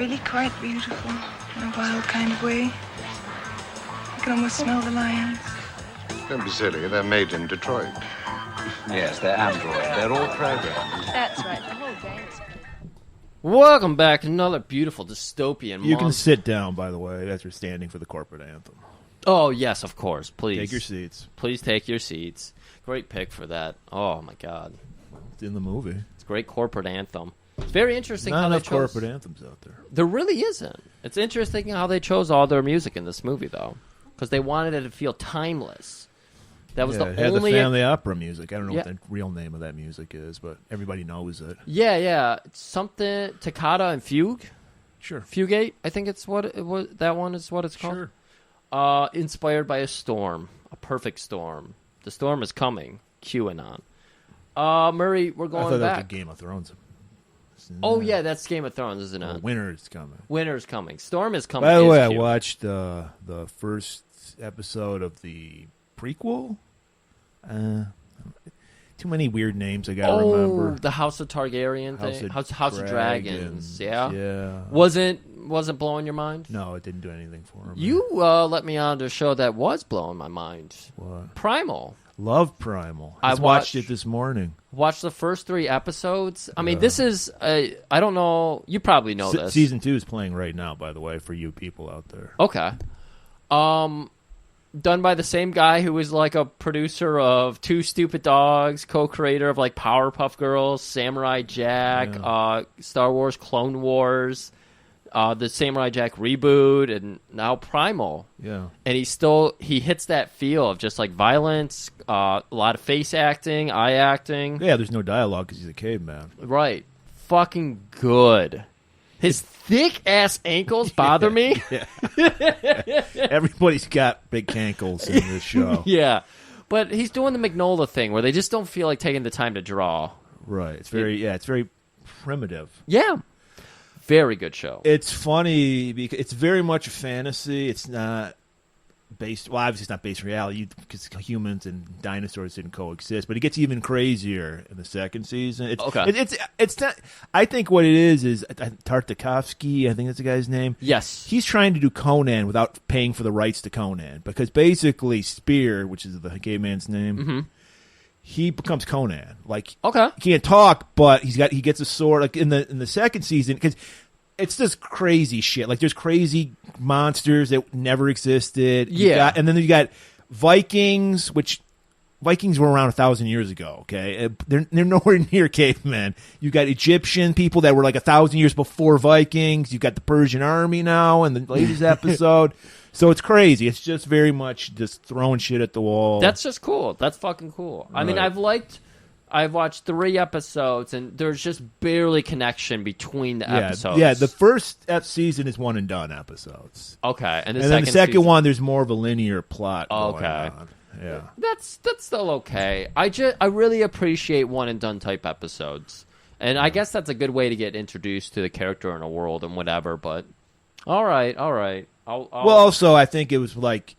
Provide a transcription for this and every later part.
really quite beautiful in a wild kind of way. You can almost smell the lions. Don't be silly. They're made in Detroit. Yes, they're Android. They're all programmed. That's right. The whole gang's... Welcome back to another beautiful dystopian You can sit down, by the way, as you're standing for the corporate anthem. Oh, yes, of course. Please. Take your seats. Please take your seats. Great pick for that. Oh, my God. It's in the movie. It's a great corporate anthem. It's very interesting Not how they enough chose... corporate anthems out there. There really isn't. It's interesting how they chose all their music in this movie, though, because they wanted it to feel timeless. That was it the had only... the family opera music. I don't know Yeah. what the real name of that music is, but everybody knows it. Yeah. It's something... Toccata and Fugue? Sure. Fugate, I think it's what it was. That one is what it's called. Sure. Inspired by a storm. A perfect storm. The storm is coming. QAnon. Murray, we're I going thought that was back. the Game of Thrones. Oh, yeah, that's Game of Thrones, isn't it? Winter's coming. Winter's coming. Storm is coming. By the is way, I cute. watched the first episode of the prequel. Too many weird names I gotta remember. The House of Targaryen thing. House of Dragons. Yeah. Yeah. Wasn't blowing your mind? No, it didn't do anything for me. You let me on to a show that was blowing my mind. What? Primal. Love Primal. I I watched watched- it this morning. Watched the first 3 episodes. I mean, this is I don't know. You probably know this. Season 2 is playing right now, by the way, for you people out there. Okay. Done by the same guy who was like a producer of Two Stupid Dogs, co-creator of like Powerpuff Girls, Samurai Jack, Star Wars Clone Wars, the Samurai Jack reboot, and now Primal. Yeah. And he hits that feel of just like violence, a lot of face acting, eye acting. Yeah, there's no dialogue because he's a caveman. Right. Fucking good. His thick-ass ankles bother me. Everybody's got big cankles in this show. Yeah. But he's doing the Magnolia thing where they just don't feel like taking the time to draw. Right. It's very primitive. Yeah. Very good show. It's funny because it's very much a fantasy. It's not based. Well, obviously, it's not based in reality because humans and dinosaurs didn't coexist. But it gets even crazier in the second season. It's not. I think what it is Tartakovsky. I think that's the guy's name. Yes. He's trying to do Conan without paying for the rights to Conan because basically Spear, which is the gay man's name. He becomes Conan. Like, okay, he can't talk, but he gets a sword. Like in the second season, because it's just crazy shit. Like there's crazy monsters that never existed. And then you got Vikings, which Vikings were around 1,000 years ago. Okay, they're nowhere near cavemen. You got Egyptian people that were like 1,000 years before Vikings. You got the Persian army now in the latest episode. So it's crazy. It's just very much just throwing shit at the wall. That's just cool. That's fucking cool. I mean, I've watched 3 episodes, and there's just barely connection between the episodes. Yeah, the first season is one and done episodes. Okay, and then the second one, there's more of a linear plot going on. Yeah, that's still okay. I really appreciate one and done type episodes, and I guess that's a good way to get introduced to the character in a world and whatever. But all right. Well, also, I think it was like,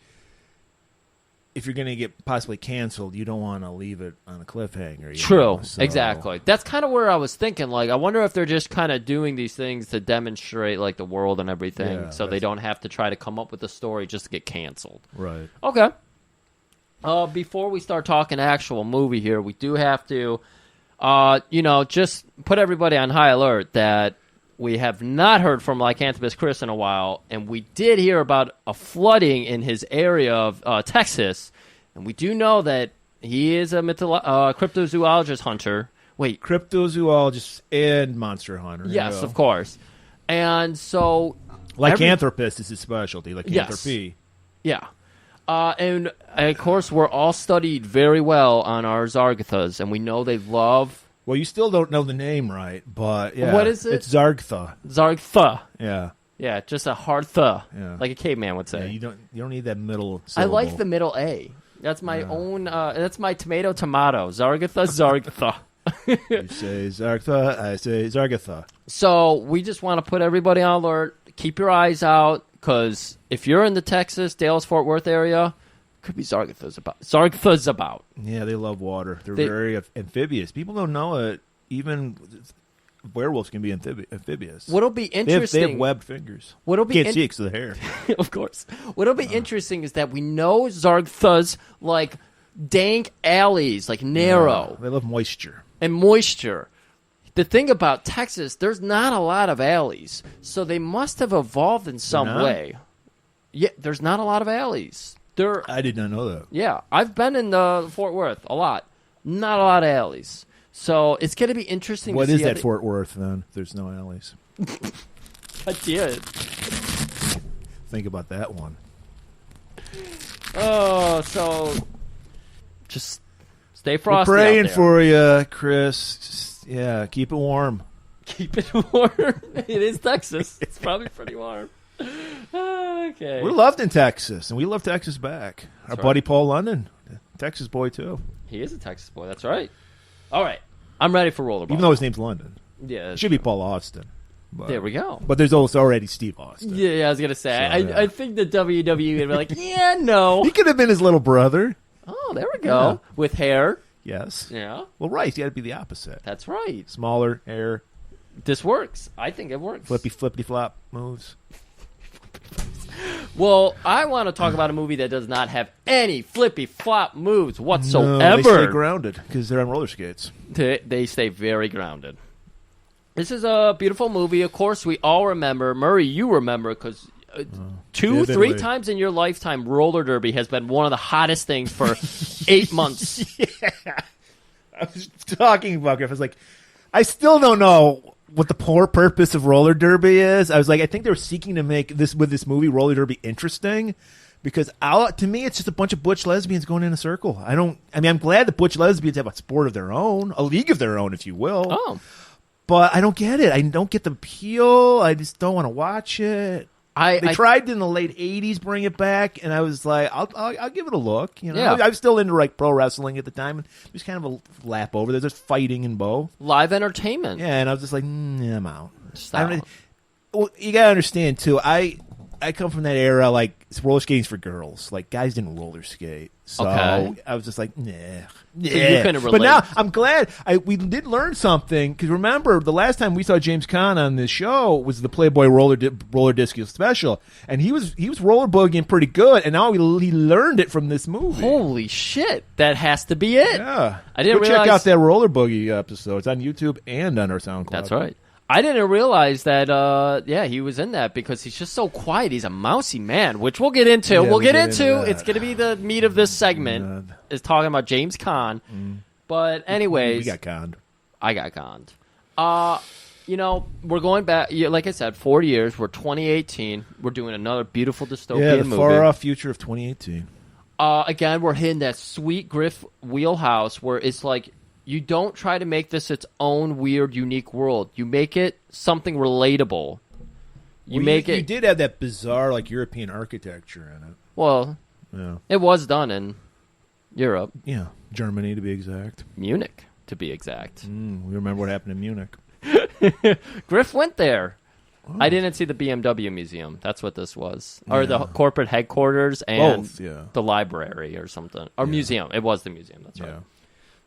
if you're going to get possibly canceled, you don't want to leave it on a cliffhanger. True, exactly. That's kind of where I was thinking. Like, I wonder if they're just kind of doing these things to demonstrate like the world and everything, so they don't have to try to come up with a story just to get canceled. Right. Okay. Before we start talking actual movie here, we do have to, just put everybody on high alert that we have not heard from Lycanthropus Chris in a while, and we did hear about a flooding in his area of Texas, and we do know that he is a cryptozoologist hunter. Wait. Cryptozoologist and monster hunter. Yes, of course. And so... Lycanthropist is his specialty, lycanthropy. Yes. Yeah. And, of course, we're all studied very well on our Zargathas, and we know they love... Well, you still don't know the name right, but yeah. What is it? It's Zargtha. Zargtha. Yeah. Yeah, just a hard th, yeah. Like a caveman would say. Yeah, you don't need that middle syllable. I like the middle A. That's my own. That's my tomato. Zargatha. Zargatha. You say Zargtha, I say Zargatha. So we just want to put everybody on alert. Keep your eyes out, because if you're in the Texas, Dallas-Fort Worth area, could be Zargatha's about. Yeah, they love water. They're very amphibious. People don't know it. Even werewolves can be amphibious. What'll be They interesting? have webbed fingers. What'll be Can't see it because of the hair. of course. What'll be interesting is that we know Zargtha's like dank alleys, like narrow They love moisture. and moisture. The thing about Texas, there's not a lot of alleys, so they must have evolved in some not? way. Yeah, there's not a lot of alleys. I did not know that. Yeah, I've been in Fort Worth a lot. Not a lot of alleys. So it's going to be interesting What to is see that Fort Worth, then, if there's no alleys? I did. Think about that one. Oh, so just stay We're frosty praying out there. for you, Chris. Just, keep it warm. Keep it warm. It is Texas. It's probably pretty warm. Okay. We're loved in Texas, and we love Texas back. Our right. buddy Paul London, Texas boy, too. He is a Texas boy. That's right. All right. I'm ready for rollerball. Even though his name's London. Yeah. It should be Paul Austin. But, There we go. But there's also already Steve Austin. Yeah, I was going to say. So, yeah. I think the WWE would be like, yeah, no. He could have been his little brother. Oh, there we go. Yeah. With hair. Yes. Yeah. Well, right. You got to be the opposite. That's right. Smaller, hair, This works. I think it works. flippity flop moves. Well, I want to talk about a movie that does not have any flippy flop moves whatsoever. No, they stay grounded because they're on roller skates. They stay very grounded. This is a beautiful movie. Of course, we all remember. Murray, you remember because 2-3 vividly. times in your lifetime, roller derby has been one of the hottest things for 8 months. I was talking about Griff. I was like, I still don't know what the poor purpose of roller derby is. I was like, I think they were seeking to make this movie roller derby interesting because to me it's just a bunch of butch lesbians going in a circle. I'm glad the butch lesbians have a sport of their own, a league of their own, if you will. Oh, But I don't get it. I don't get the appeal. I just don't want to watch it. They tried in the late '80s bring it back, and I was like, I'll give it a look. You know, Yeah. I was still into like pro wrestling at the time, and it was kind of a lap over. There's fighting in both. live entertainment. Yeah, and I was just like, I'm out. Just I don't- out. Well, you gotta understand too. I come from that era, like roller skating's for girls. Like guys didn't roller skate, so Okay. I was just like, nah. you couldn't But relate. now I'm glad we did learn something because remember the last time we saw James Caan on this show was the Playboy roller disc special, and he was roller boogieing pretty good, and now he learned it from this movie. Holy shit. That has to be it. Yeah, I didn't Go realize. check out that roller boogie episode. It's on YouTube and on our SoundCloud. That's right. I didn't realize that, he was in that because he's just so quiet. He's a mousy man, which we'll get into. Yeah, we'll get into into. that. It's going to be the meat of this segment, is talking about James Caan. But anyways, We got conned. I got conned. We're going back, like I said, 40 years. We're 2018. We're doing another beautiful dystopian Yeah, the movie. far-off future of 2018. Again, we're hitting that sweet Griff wheelhouse where it's like, you don't try to make this its own weird, unique world. You make it something relatable. You did have that bizarre, like, European architecture in it. Well, Yeah. it was done in Europe, Yeah, Germany to be exact. Munich to be exact. We remember what happened in Munich. Griff went there. I didn't see the BMW museum. That's what this was, or the corporate headquarters and Both, yeah. the library or something, or museum. It was the museum. That's right. Yeah.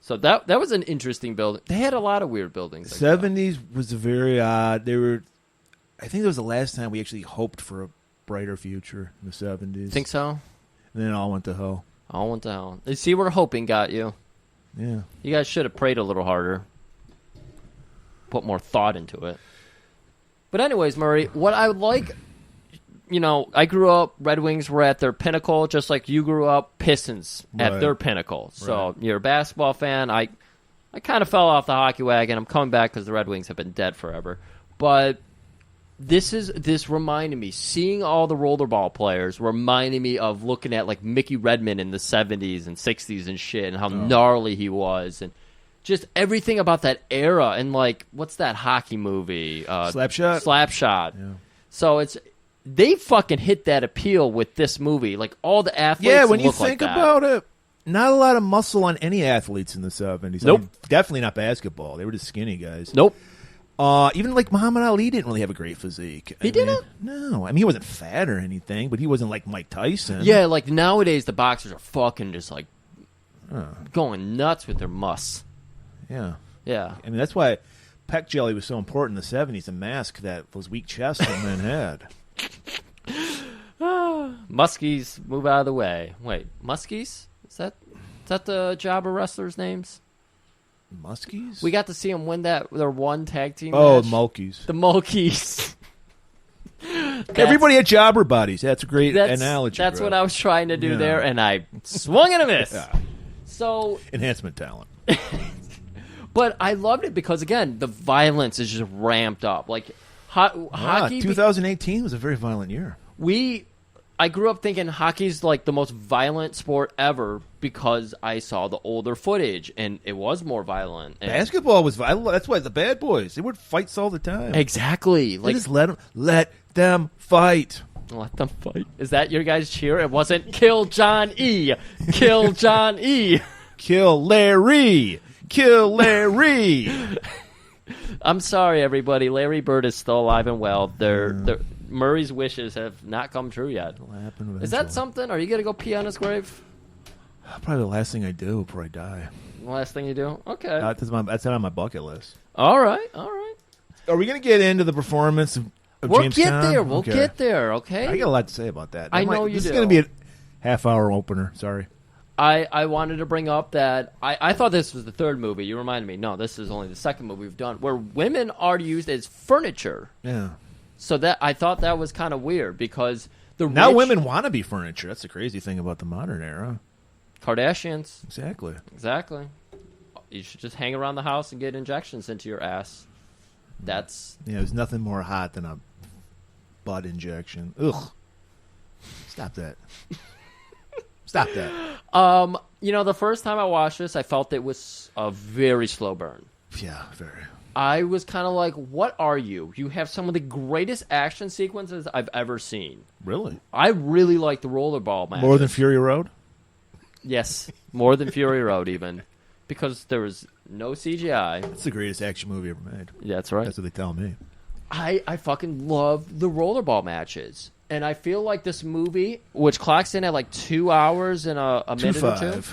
So that was an interesting building. They had a lot of weird buildings. like that. 70s was a very odd. I think that was the last time we actually hoped for a brighter future in the 70s. Think so? And then it all went to hell. All went to hell. You see where hoping got you. Yeah. You guys should have prayed a little harder. Put more thought into it. But anyways, Murray, what I would like, I grew up, Red Wings were at their pinnacle, just like you grew up, Pistons at Right. their pinnacle. So Right. you're a basketball fan. I kind of fell off the hockey wagon. I'm coming back because the Red Wings have been dead forever. But this reminded me, seeing all the rollerball players reminded me of looking at like Mickey Redmond in the 70s and 60s and shit, and how gnarly he was, and just everything about that era. And like, what's that hockey movie? Slapshot? Slapshot. Yeah. So they fucking hit that appeal with this movie. Like all the athletes. Yeah, when you look think like that. about it, not a lot of muscle on any athletes in the 70s. Nope. I mean, definitely not basketball. They were just skinny guys. Nope. Even like Muhammad Ali didn't really have a great physique. He didn't? No. I mean, he wasn't fat or anything, but he wasn't like Mike Tyson. Yeah, like nowadays the boxers are fucking just like going nuts with their muss. Yeah. Yeah. I mean, that's why pec jelly was so important in the 70s, a mask that those weak chest men had. Muskies, move out of the way. Wait, Muskies? Is that the jobber wrestlers' names? Muskies? We got to see them win their one tag team match. The Mulkeys. The Mulkeys. Everybody had jobber bodies. That's a great analogy. That's what I was trying to do there, and I swung and a miss. Yeah. So enhancement talent. But I loved it because, again, the violence is just ramped up. Like hockey. 2018 was a very violent year. I grew up thinking hockey's like the most violent sport ever because I saw the older footage, and it was more violent. And basketball was violent. That's why the bad boys, they would fights all the time. Exactly. Like, just let them fight. Let them fight. Is that your guys' cheer? It wasn't kill John E. Kill John E. Kill Larry. Kill Larry. I'm sorry, everybody. Larry Bird is still alive and well. Murray's wishes have not come true yet. It'll happen eventually. Is that something? Are you going to go pee on his grave? Probably the last thing I do before I die. The last thing you do? Okay. That's on my bucket list. All right. Are we going to get into the performance of James Caan? We'll get there, okay? I got a lot to say about that. I know you do. This is going to be a half-hour opener. Sorry. I wanted to bring up that I thought this was the third movie. You reminded me. No, this is only the second movie we've done where women are used as furniture. Yeah. So that I thought that was kind of weird because now women want to be furniture. That's the crazy thing about the modern era. Kardashians. Exactly. You should just hang around the house and get injections into your ass. There's nothing more hot than a butt injection. Ugh. Stop that. Stop that. The first time I watched this, I felt it was a very slow burn. Yeah, very. I was kind of like, what are you? You have some of the greatest action sequences I've ever seen. Really? I really like the rollerball match. More than Fury Road? Yes, more than Fury Road even. Because there was no CGI. It's the greatest action movie ever made. Yeah, that's right. That's what they tell me. I fucking love the rollerball matches. And I feel like this movie, which clocks in at like 2 hours and a minute or two,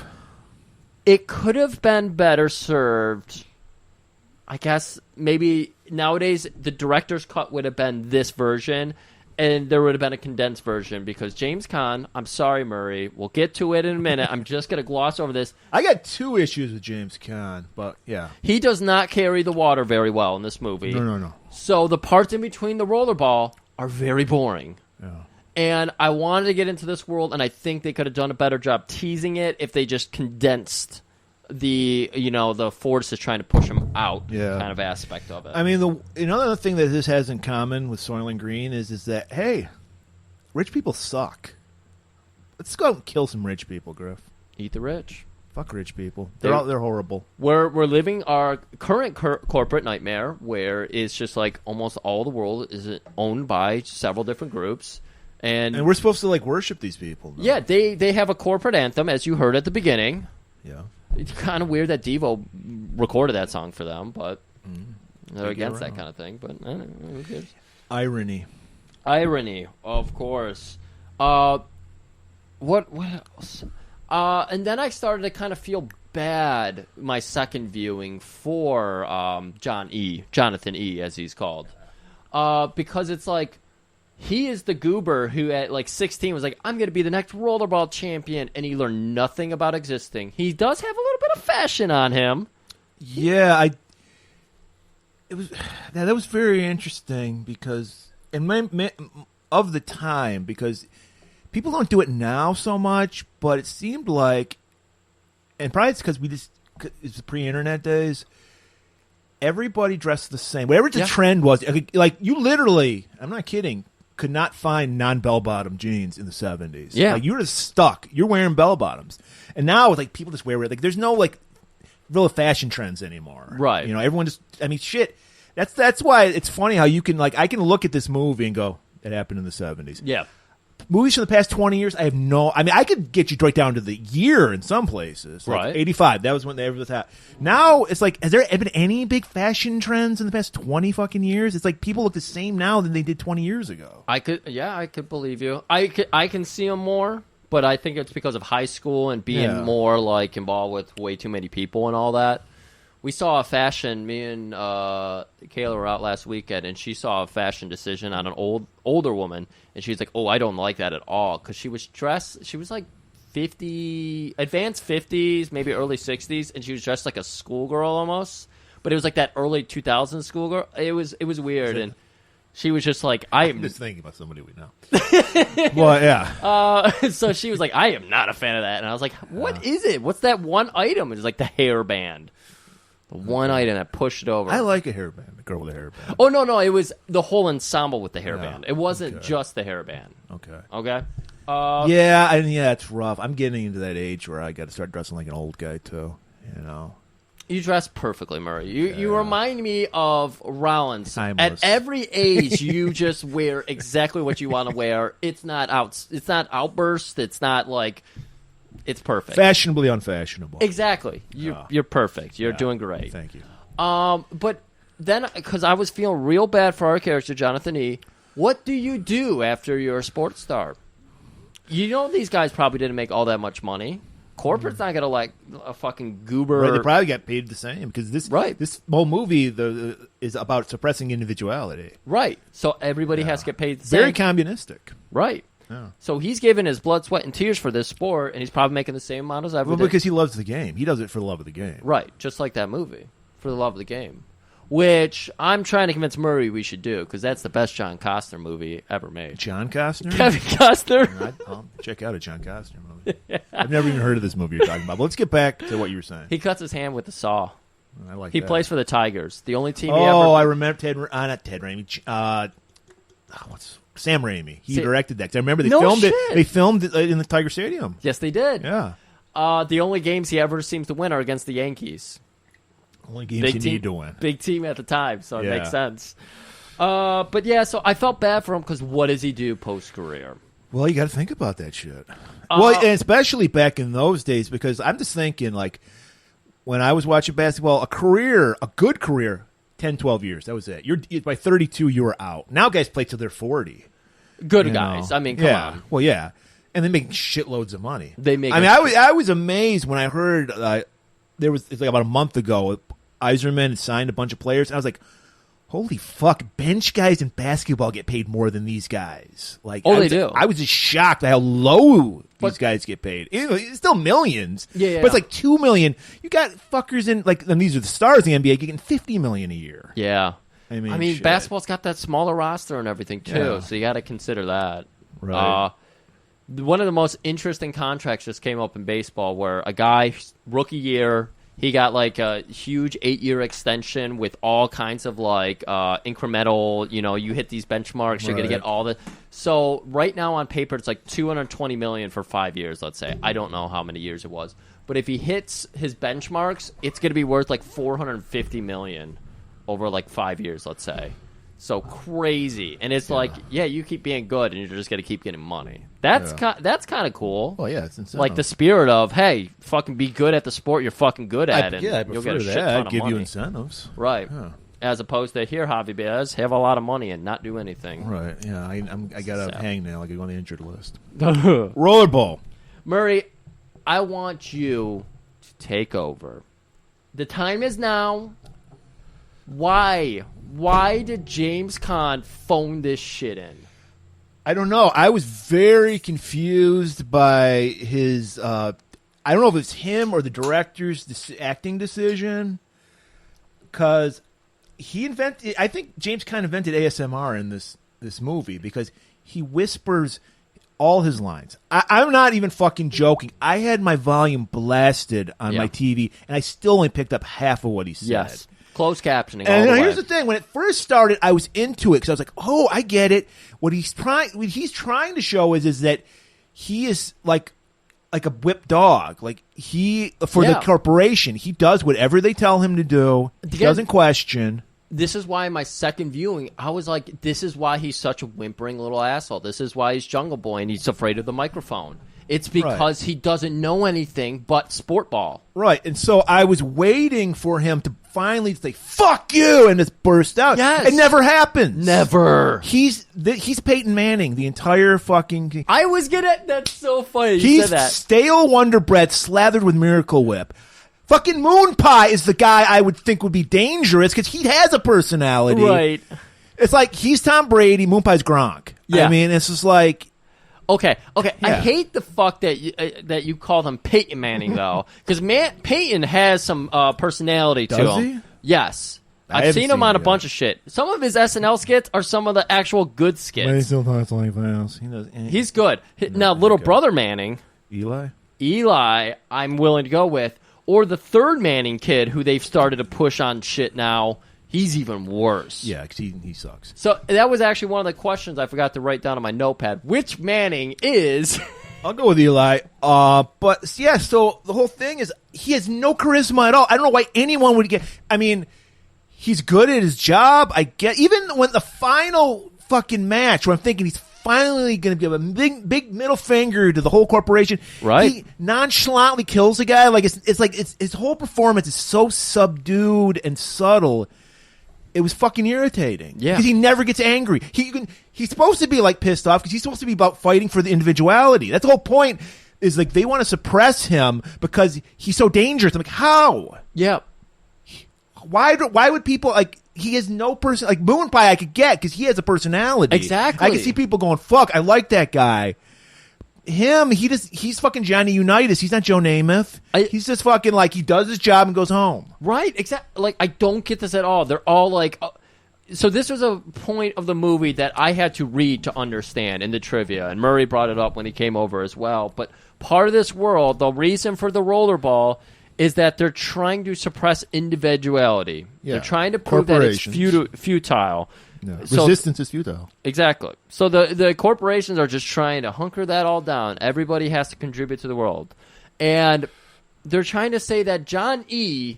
it could have been better served. I guess maybe nowadays the director's cut would have been this version, and there would have been a condensed version because James Caan, I'm sorry, Murray, we'll get to it in a minute. I'm just going to gloss over this. I got 2 issues with James Caan, but yeah. He does not carry the water very well in this movie. No. So the parts in between the rollerball are very boring. Yeah. And I wanted to get into this world, and I think they could have done a better job teasing it if they just condensed the force is trying to push him out kind of aspect of it. I mean, another thing that this has in common with Soylent Green is that, hey, rich people suck. Let's go out and kill some rich people, Griff. Eat the rich. Fuck rich people. They're horrible. We're living our current corporate nightmare where it's just like almost all the world is owned by several different groups. And we're supposed to worship these people. No? Yeah, they have a corporate anthem, as you heard at the beginning. Yeah. It's kind of weird that Devo recorded that song for them, but they're against that kind of thing. But I don't know, who cares? Irony, of course. What else? And then I started to kind of feel bad my second viewing for Jonathan E, as he's called, because it's like he is the goober who at 16 was like, I'm going to be the next rollerball champion, and he learned nothing about existing. He does have a little bit of fashion on him. Yeah, that was very interesting because of the time, because people don't do it now so much, but it seemed like, and probably it's because it's the pre-internet days, everybody dressed the same. Whatever the trend was, like you literally, I'm not kidding, could not find non-bell-bottom jeans in the 70s. Yeah. You were just stuck. You're wearing bell-bottoms. And now, people just wear it. There's no, real fashion trends anymore. Right. Everyone just, shit. That's why it's funny how you can, I can look at this movie and go, it happened in the 70s. Yeah. Movies from the past 20 years, I could get you right down to the year in some places. Right. 85, that was when they ever had. Now, it's has there been any big fashion trends in the past 20 fucking years? It's people look the same now than they did 20 years ago. I could believe you. I can see them more, but I think it's because of high school and being more, involved with way too many people and all that. We saw a fashion. Me and Kayla were out last weekend, and she saw a fashion decision on an older woman, and she's like, "Oh, I don't like that at all," because she was dressed. She was like 50, advanced 50s, maybe early 60s, and she was dressed like a schoolgirl almost. But it was like that early 2000s schoolgirl. It was weird, and she was just like, I'm just thinking about somebody we know. Well, yeah. So she was like, I am not a fan of that. And I was like, what is it? What's that one item? It was like the hairband. The one item that pushed it over. I like a hairband, the girl with a hairband. Oh, no, it was the whole ensemble with the hairband. It wasn't just the hairband. Okay? Yeah, it's rough. I'm getting into that age where I got to start dressing like an old guy, too. You know? You dress perfectly, Murray. You remind me of Rollins. Timeless. At every age, you just wear exactly what you want to wear. It's not outburst. It's not like it's perfect. Fashionably unfashionable. Exactly. You're perfect. You're doing great. Thank you. But then, because I was feeling real bad for our character, Jonathan E., what do you do after you're a sports star? You know these guys probably didn't make all that much money. Corporate's not gonna like a fucking goober. Right, they probably get paid the same because this whole movie is about suppressing individuality. Right. So everybody has to get paid the same. Very communistic. Right. Yeah. So he's giving his blood, sweat, and tears for this sport, and he's probably making the same amount as everyone. Well, because he loves the game. He does it for the love of the game. Right. Just like that movie, for the love of the game. Which I'm trying to convince Murray we should do, because that's the best John Costner movie ever made. John Costner? Kevin Costner. I'll check out a John Costner movie. I've never even heard of this movie you're talking about. But let's get back to what you were saying. He cuts his hand with a saw. I like He that. plays for the Tigers. The only team he ever... Oh, I remember not Ted Raimi. What's Sam Raimi. He directed that. 'Cause I remember they filmed it. They filmed it in the Tiger Stadium. Yes, they did. Yeah. The only games he ever seems to win are against the Yankees. Only games you need to win. Big team at the time, so it makes sense. But yeah, so I felt bad for him because what does he do post-career? Well, you got to think about that shit. Well, and especially back in those days, because I'm just thinking, like, when I was watching basketball, a good career, 10, 12 years, that was it. By 32, you were out. Now guys play till they're 40. Good guys. I mean, come on. Well, yeah. And they make shitloads of money. I was amazed when I heard it's like about a month ago, Iserman had signed a bunch of players, and I was like, holy fuck, bench guys in basketball get paid more than these guys. Like, they do. I was just shocked at how low these guys get paid. It's still millions. Yeah. But it's like $2 million. You got fuckers and these are the stars in the NBA getting $50 million a year. Yeah. I mean basketball's got that smaller roster and everything too, so you got to consider that. Right. One of the most interesting contracts just came up in baseball where a guy, rookie year, he got like a huge 8-year extension with all kinds of like incremental, you hit these benchmarks, you're going to get all the... So right now on paper, it's like $220 million for 5 years, let's say. I don't know how many years it was. But if he hits his benchmarks, it's going to be worth like $450 million over like 5 years, let's say. So crazy. And it's like, you keep being good and you're just going to keep getting money. That's kind of cool. Well, yeah, it's insane. Like the spirit of, hey, fucking be good at the sport you're fucking good at. I prefer you'll get a that. shit ton I'd of give money. you incentives. Right. Yeah. As opposed to, here, Javi Baez, have a lot of money and not do anything. Right, yeah. I got a hangnail. I could go on the injured list. Rollerball. Murray, I want you to take over. The time is now. Why? Why did James Caan phone this shit in? I don't know. I was very confused by his. I don't know if it's him or the director's acting decision, because he invented. I think James Caan invented ASMR in this movie because he whispers all his lines. I'm not even fucking joking. I had my volume blasted on my TV, and I still only picked up half of what he said. Yes. Closed captioning. And all the here's way. the thing: when it first started, I was into it because I was like, "Oh, I get it." What he's trying to show is that he is like a whipped dog. Like the corporation, he does whatever they tell him to do. He doesn't question. This is why my second viewing, I was like, "This is why he's such a whimpering little asshole. This is why he's Jungle Boy and he's afraid of the microphone." It's because he doesn't know anything but sport ball. Right, and so I was waiting for him to finally say, "Fuck you," and just burst out. Yes. It never happens. Never. He's Peyton Manning the entire fucking... I was gonna... That's so funny you He's said that. stale Wonder Bread slathered with Miracle Whip. Fucking Moon Pie is the guy I would think would be dangerous because he has a personality. Right. It's like he's Tom Brady, Moon Pie's Gronk. Yeah. I mean, it's just like... Okay. Yeah. I hate the fuck that you call him Peyton Manning, though. Because Peyton has some personality to Does him. he? Yes. I I've haven't seen him seen on a it yet. bunch of shit. Some of his SNL skits are some of the actual good skits. But he still talks like this. He does, He's good. Now, little brother Manning, Eli, I'm willing to go with. Or the third Manning kid who they've started to push on shit now. He's even worse. yeah, because he sucks. So that was actually one of the questions I forgot to write down on my notepad. Which Manning is... I'll go with Eli. But yeah, so the whole thing is he has no charisma at all. I don't know why anyone would get. I mean, he's good at his job. I get even when the final fucking match, where I'm thinking he's finally going to give a big middle finger to the whole corporation. Right. He nonchalantly kills the guy. Like it's like his whole performance is so subdued and subtle. It was fucking irritating. Yeah. Because he never gets angry. He's supposed to be like pissed off because he's supposed to be about fighting for the individuality. That's the whole point. Is like they want to suppress him because he's so dangerous. I'm like, how? Yeah. Why would people like? He has no person like Moon Pie. I could get because he has a personality. Exactly. I can see people going, "Fuck, I like that guy." Him, he's fucking Johnny Unitas. He's not Joe Namath. He's just fucking like he does his job and goes home. Right, exactly. Like, I don't get this at all. They're all like... so this was a point of the movie that I had to read to understand in the trivia, and Murray brought it up when he came over as well. But part of this world, the reason for the rollerball is that they're trying to suppress individuality. Yeah. They're trying to prove that it's futile. No. So- Resistance is futile. Exactly. So the corporations are just trying to hunker that all down. Everybody has to contribute to the world. And they're trying to say that John E.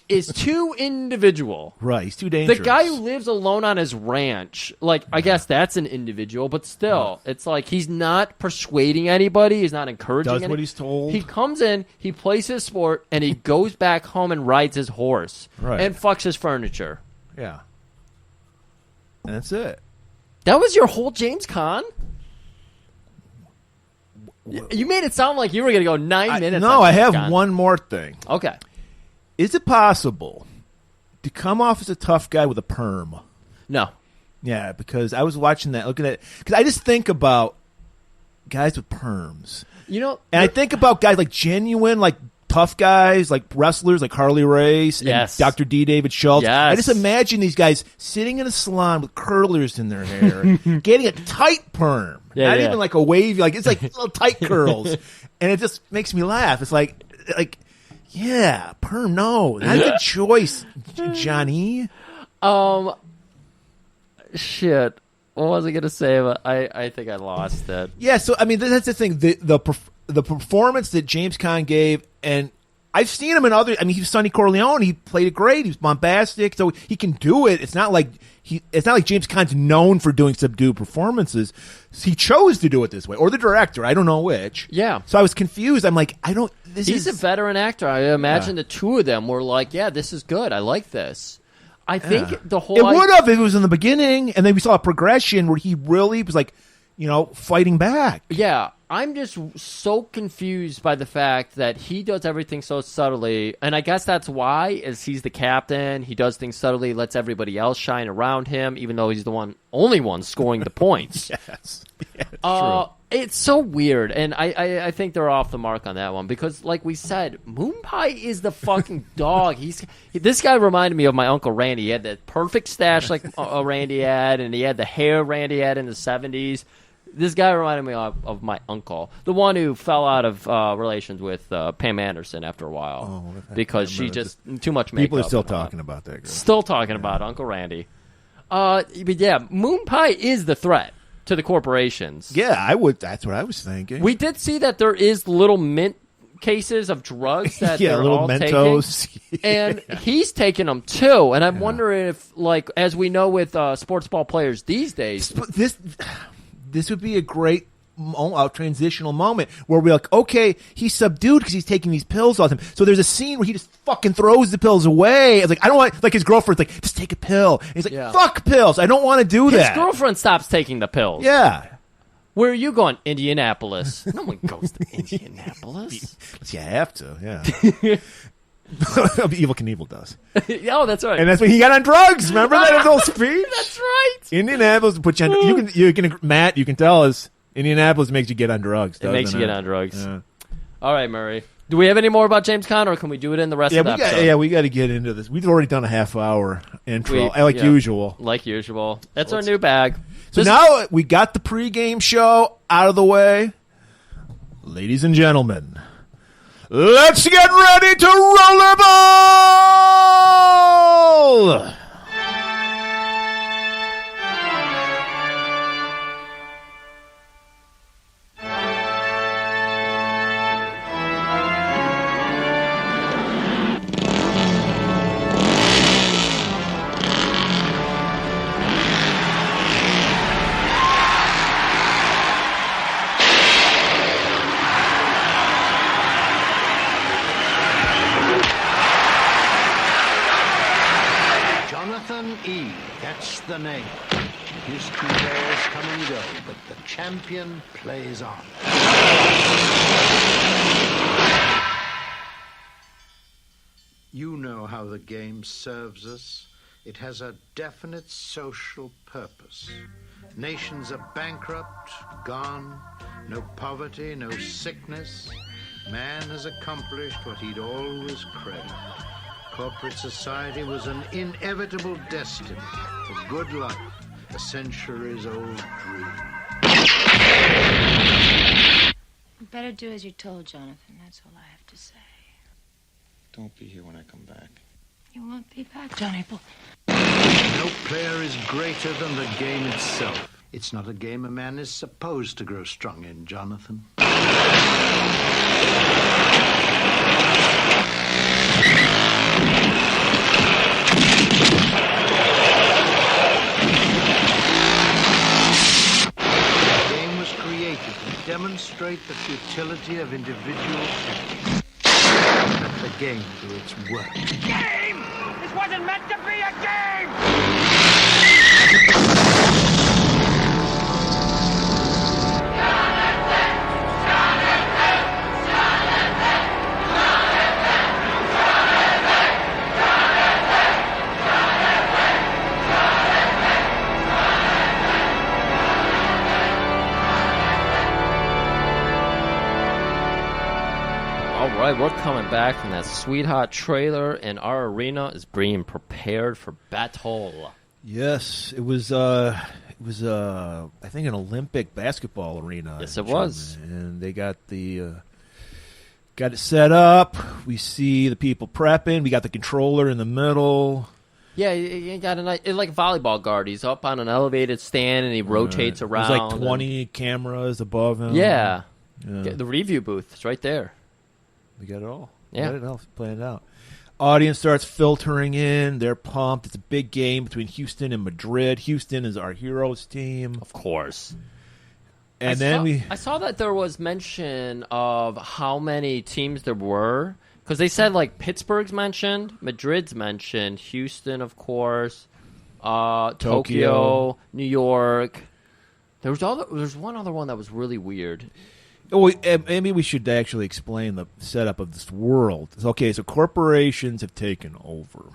is too individual. Right, he's too dangerous. The guy who lives alone on his ranch, like, I guess that's an individual, but still, it's like he's not persuading anybody. He's not encouraging does anybody. what he's told. He comes in, he plays his sport, and he goes back home and rides his horse. Right. And fucks his furniture. Yeah. And that's it. That was your whole James Caan? You made it sound like you were going to go 9 minutes. No, on I James have Caan. one more thing. Okay. Is it possible to come off as a tough guy with a perm? No. Yeah, because I was watching that, looking at it, because I just think about guys with perms. You know, And I think about guys like genuine, like tough guys, like wrestlers like Harley Race and Yes. Dr. D. David Schultz. Yes. I just imagine these guys sitting in a salon with curlers in their hair, getting a tight perm. Yeah, Not yeah. even like a wavy, like it's like little tight curls. And it just makes me laugh. It's like, yeah, perm, no. Not a good choice, Johnny. Shit. What was I going to say? But I think I lost it. Yeah, so I mean that's the thing. The performance that James Caan gave, and I've seen him in other. I mean, he was Sonny Corleone. He played it great. He was bombastic, so he can do it. It's not like James Caan's known for doing subdued performances. He chose to do it this way, or the director. I don't know which. Yeah. So I was confused. I'm like, I don't. He's a veteran actor. I imagine the two of them were like, yeah, this is good. I like this. I think the whole... It would have if it was in the beginning, and then we saw a progression where he really was like, fighting back. Yeah, I'm just so confused by the fact that he does everything so subtly, and I guess that's why, is he's the captain, he does things subtly, lets everybody else shine around him, even though he's the only one scoring the points. Yes. Yeah, true. It's so weird, and I think they're off the mark on that one, because like we said, Moon Pie is the fucking dog. This guy reminded me of my Uncle Randy. He had that perfect stash like Randy had, and he had the hair Randy had in the 70s. This guy reminded me of my uncle, the one who fell out of relations with Pam Anderson after a while because she just too much makeup. People are still talking about that girl. Still talking about Uncle Randy. But yeah, Moon Pie is the threat to the corporations. Yeah, I would. That's what I was thinking. We did see that there is little mint cases of drugs that they're little all Mentos. taking, and he's taking them too. And I'm wondering if, like, as we know with sports ball players these days, this would be a great transitional moment where we're like, okay, he's subdued because he's taking these pills all the time. So there's a scene where he just fucking throws the pills away. It's like, I don't want, like his girlfriend's like, just take a pill. And he's like, fuck pills. I don't want to do that. His girlfriend stops taking the pills. Yeah. Where are you going? Indianapolis. No one goes to Indianapolis. You have to, yeah. Evel Knievel does. Oh, that's right. And that's when he got on drugs. Remember that little speech? That's right. Indianapolis put you on. You can, Matt. You can tell us Indianapolis makes you get on drugs. It makes you get on drugs. Yeah. All right, Murray. Do we have any more about James Caan, or can we do it in the rest of the episode? We got to get into this. We've already done a half-hour intro, like usual. Like usual. That's our new bag. So now we got the pregame show out of the way. Ladies and gentlemen, let's get ready to rollerball! That's the name. Houston players come and go, but the champion plays on. You know how the game serves us. It has a definite social purpose. Nations are bankrupt, gone. No poverty, no sickness. Man has accomplished what he'd always craved. Corporate society was an inevitable destiny for good life, a centuries-old dream. You better do as you're told, Jonathan. That's all I have to say. Don't be here when I come back. You won't be back, Johnny. No player is greater than the game itself. It's not a game a man is supposed to grow strong in, Jonathan. Demonstrate the futility of individual effort. Let the game do its work. Game! This wasn't meant to be a game! All right, we're coming back from that sweet hot trailer, and our arena is being prepared for battle. Yes, it was. I think an Olympic basketball arena. Yes, it was, and they got got it set up. We see the people prepping. We got the controller in the middle. Yeah, you got a nice, like a volleyball guard. He's up on an elevated stand, and he rotates around. There's like 20 cameras above him. Yeah, the review booth is right there. We got it all. Yeah. We got it all planned out. Audience starts filtering in. They're pumped. It's a big game between Houston and Madrid. Houston is our heroes team. Of course. And I saw that there was mention of how many teams there were. Because they said, like, Pittsburgh's mentioned, Madrid's mentioned, Houston, of course, Tokyo, New York. There was one other one that was really weird. Oh, maybe we should actually explain the setup of this world. Okay, so corporations have taken over,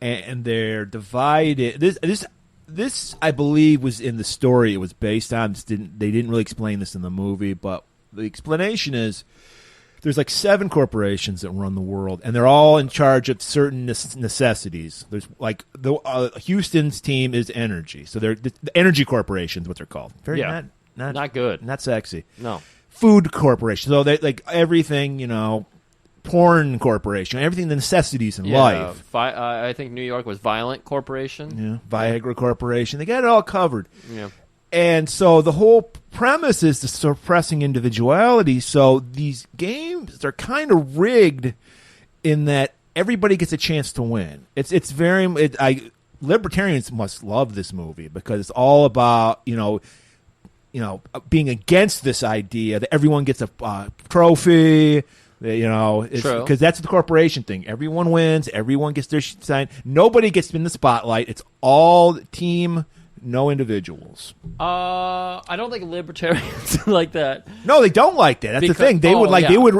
and they're divided. This I believe was in the story it was based on. They didn't really explain this in the movie, but the explanation is there's like 7 corporations that run the world, and they're all in charge of certain necessities. There's like Houston's team is energy, so they're the energy corporations, what they're called. Not good. Not sexy. No. Food corporation. So they like everything, porn corporation, everything the necessities in life. I think New York was Violent Corporation. Yeah. Viagra Corporation. They got it all covered. Yeah. And so the whole premise is the suppressing individuality. So these games are kind of rigged in that everybody gets a chance to win. Libertarians must love this movie because it's all about, being against this idea that everyone gets a trophy, because that's the corporation thing. Everyone wins. Everyone gets their sign. Nobody gets in the spotlight. It's all team No individuals. I don't think libertarians like that. No, they don't like that. That's the thing. They would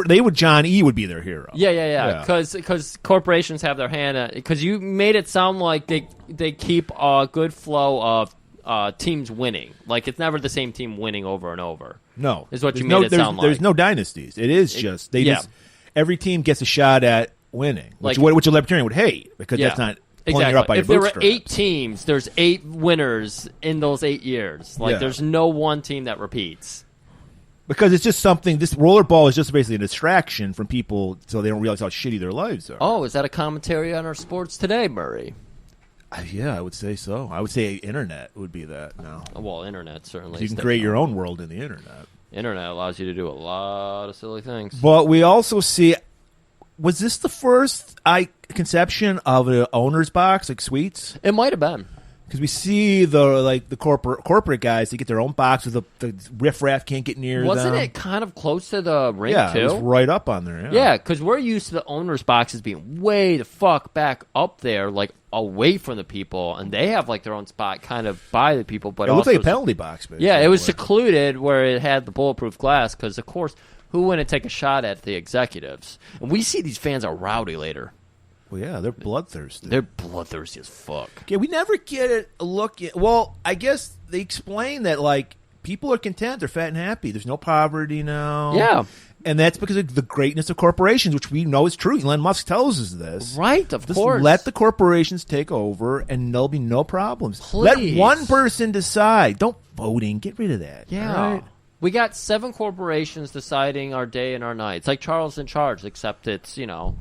they would John E. would be their hero. Yeah. Because corporations have their hand. Because you made it sound like they keep a good flow of teams winning. Like it's never the same team winning over and over. No, is what you made it sound like. There's no dynasties. It is just every team gets a shot at winning, which a libertarian would hate because that's not. Exactly. Up by if your there were 8 teams, there's 8 winners in those 8 years. Like there's no one team that repeats. Because it's just something. This rollerball is just basically a distraction from people, so they don't realize how shitty their lives are. Oh, is that a commentary on our sports today, Murray? Yeah, I would say so. I would say internet would be that now. Well, internet certainly. You can create your own world in the internet. Internet allows you to do a lot of silly things. But we also see. Was this the first conception of an owner's box, like suites? It might have been. Because we see the corporate guys, they get their own box with the riffraff can't get near them. Wasn't it kind of close to the ring, too? Yeah, it was right up on there. Yeah, because we're used to the owner's boxes being way the fuck back up there, like away from the people, and they have like their own spot kind of by the people. But it looked like a penalty box, basically. Yeah, it was secluded where it had the bulletproof glass because, of course, who wouldn't take a shot at the executives? And we see these fans are rowdy later. Well, yeah, they're bloodthirsty. They're bloodthirsty as fuck. Yeah, we never get a look at... Well, I guess they explain that, like, people are content. They're fat and happy. There's no poverty now. Yeah. And that's because of the greatness of corporations, which we know is true. Elon Musk tells us this. Right, of course. Let the corporations take over, and there'll be no problems. Please. Let one person decide. Don't voting. Get rid of that. Yeah. Right? We got 7 corporations deciding our day and our nights. Like Charles in Charge, except it's,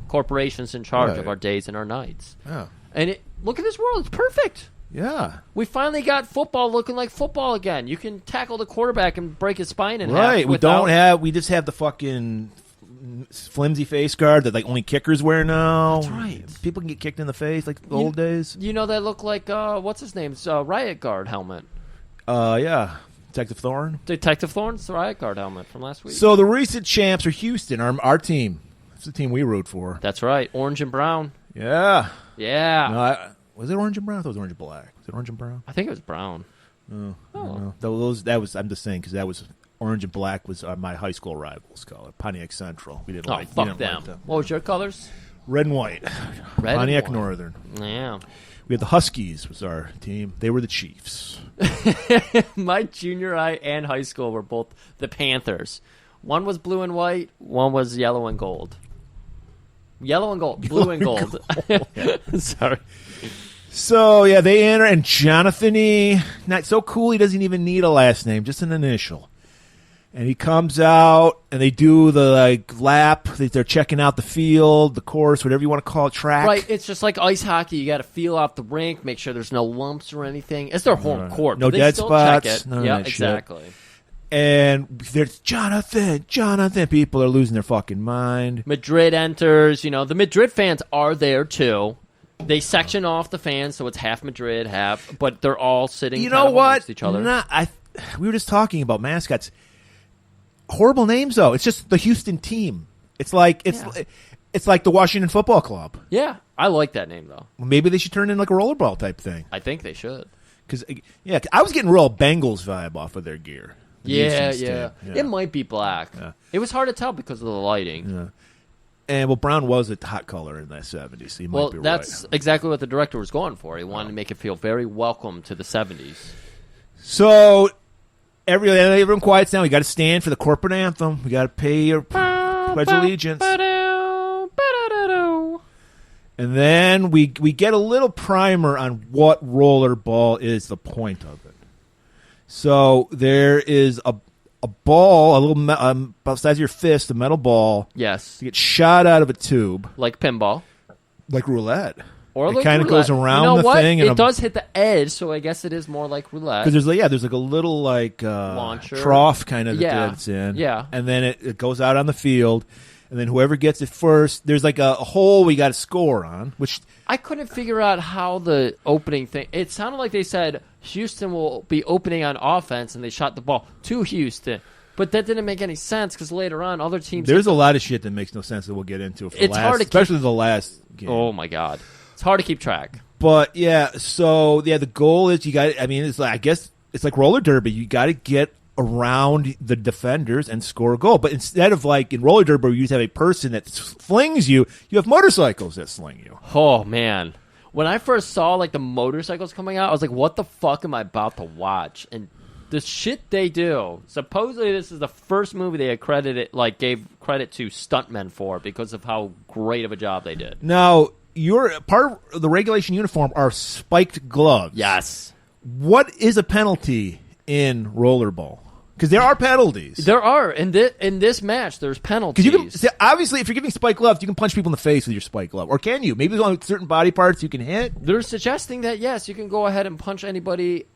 corporations in charge of our days and our nights. Yeah. And look at this world. It's perfect. Yeah. We finally got football looking like football again. You can tackle the quarterback and break his spine in half. Right. We just have the fucking flimsy face guard that like only kickers wear now. That's right. People can get kicked in the face like the old days. You know, they look like, what's his name's Riot Guard helmet. Yeah. Detective Thorne? Detective Thorne's the Riot Guard helmet from last week. So the recent champs are Houston, our team. That's the team we root for. That's right. Orange and brown. Yeah. Yeah. No, was it orange and brown? I thought it was orange and black. Was it orange and brown? I think it was brown. Oh. I'm just saying, because that was orange and black was my high school rivals color, Pontiac Central. We didn't like fuck them. Like them. What was your colors? Red and white. Red Pontiac and white. Northern. Yeah. We had the Huskies was our team. They were the Chiefs. My junior high and high school were both the Panthers. One was blue and white. One was yellow and gold. Yellow and gold. Blue and gold. Sorry. So, yeah, they enter, and Jonathan E., not so cool, he doesn't even need a last name, just an initial. And he comes out, and they do the lap. They're checking out the field, the course, whatever you want to call it, track. Right, it's just like ice hockey. You got to feel out the rink, make sure there's no lumps or anything. It's their home court. No but they dead still spots. Check it. None of Yeah, that exactly. Shit. And there's Jonathan. People are losing their fucking mind. Madrid enters. The Madrid fans are there too. They section off the fans, so it's half Madrid, half. But they're all sitting. You know what? Amongst each other. We were just talking about mascots. Horrible names though. It's just the Houston team. It's like the Washington Football Club. Yeah, I like that name though. Maybe they should turn in like a rollerball type thing. I think they should. Because I was getting real Bengals vibe off of their gear. Yeah. It might be black. Yeah. It was hard to tell because of the lighting. Yeah. And brown was a hot color in the 70s. So you might be that's right. exactly what the director was going for. He wanted to make it feel very welcome to the 70s. So everyone quiets down. We got to stand for the corporate anthem. We got to pay your pledge allegiance. And then we get a little primer on what rollerball is, the point of it. So there is a ball, a little about the size of your fist, a metal ball. Yes. You get shot out of a tube. Like pinball. Like roulette. Or it kind of goes around the thing. It does hit the edge, so I guess it is more like roulette. Because there's like a little launcher trough kind of that it's in. Yeah. And then it goes out on the field. And then whoever gets it first, there's like a hole we got to score on. Which I couldn't figure out how the opening thing. It sounded like they said Houston will be opening on offense, and they shot the ball to Houston. But that didn't make any sense because later on, other teams. There's a lot of shit that makes no sense that we'll get into. Especially the last game. Oh my god, it's hard to keep track. But yeah, so yeah, the goal is you got. I mean, it's like, I guess it's like roller derby. You got to get around the defenders and score a goal. But instead of like in roller derby, where you just have a person that flings you, you have motorcycles that sling you. Oh man, when I first saw like the motorcycles coming out, I was like, "What the fuck am I about to watch?" And the shit they do. Supposedly, this is the first movie they gave credit to stuntmen for because of how great of a job they did. Now, your part of the regulation uniform are spiked gloves. Yes. What is a penalty in rollerball? Because there are penalties. There are. In this match, there's penalties. Because obviously, if you're giving spike gloves, you can punch people in the face with your spike glove. Or can you? Maybe there's only certain body parts you can hit. They're suggesting that, yes, you can go ahead and punch anybody.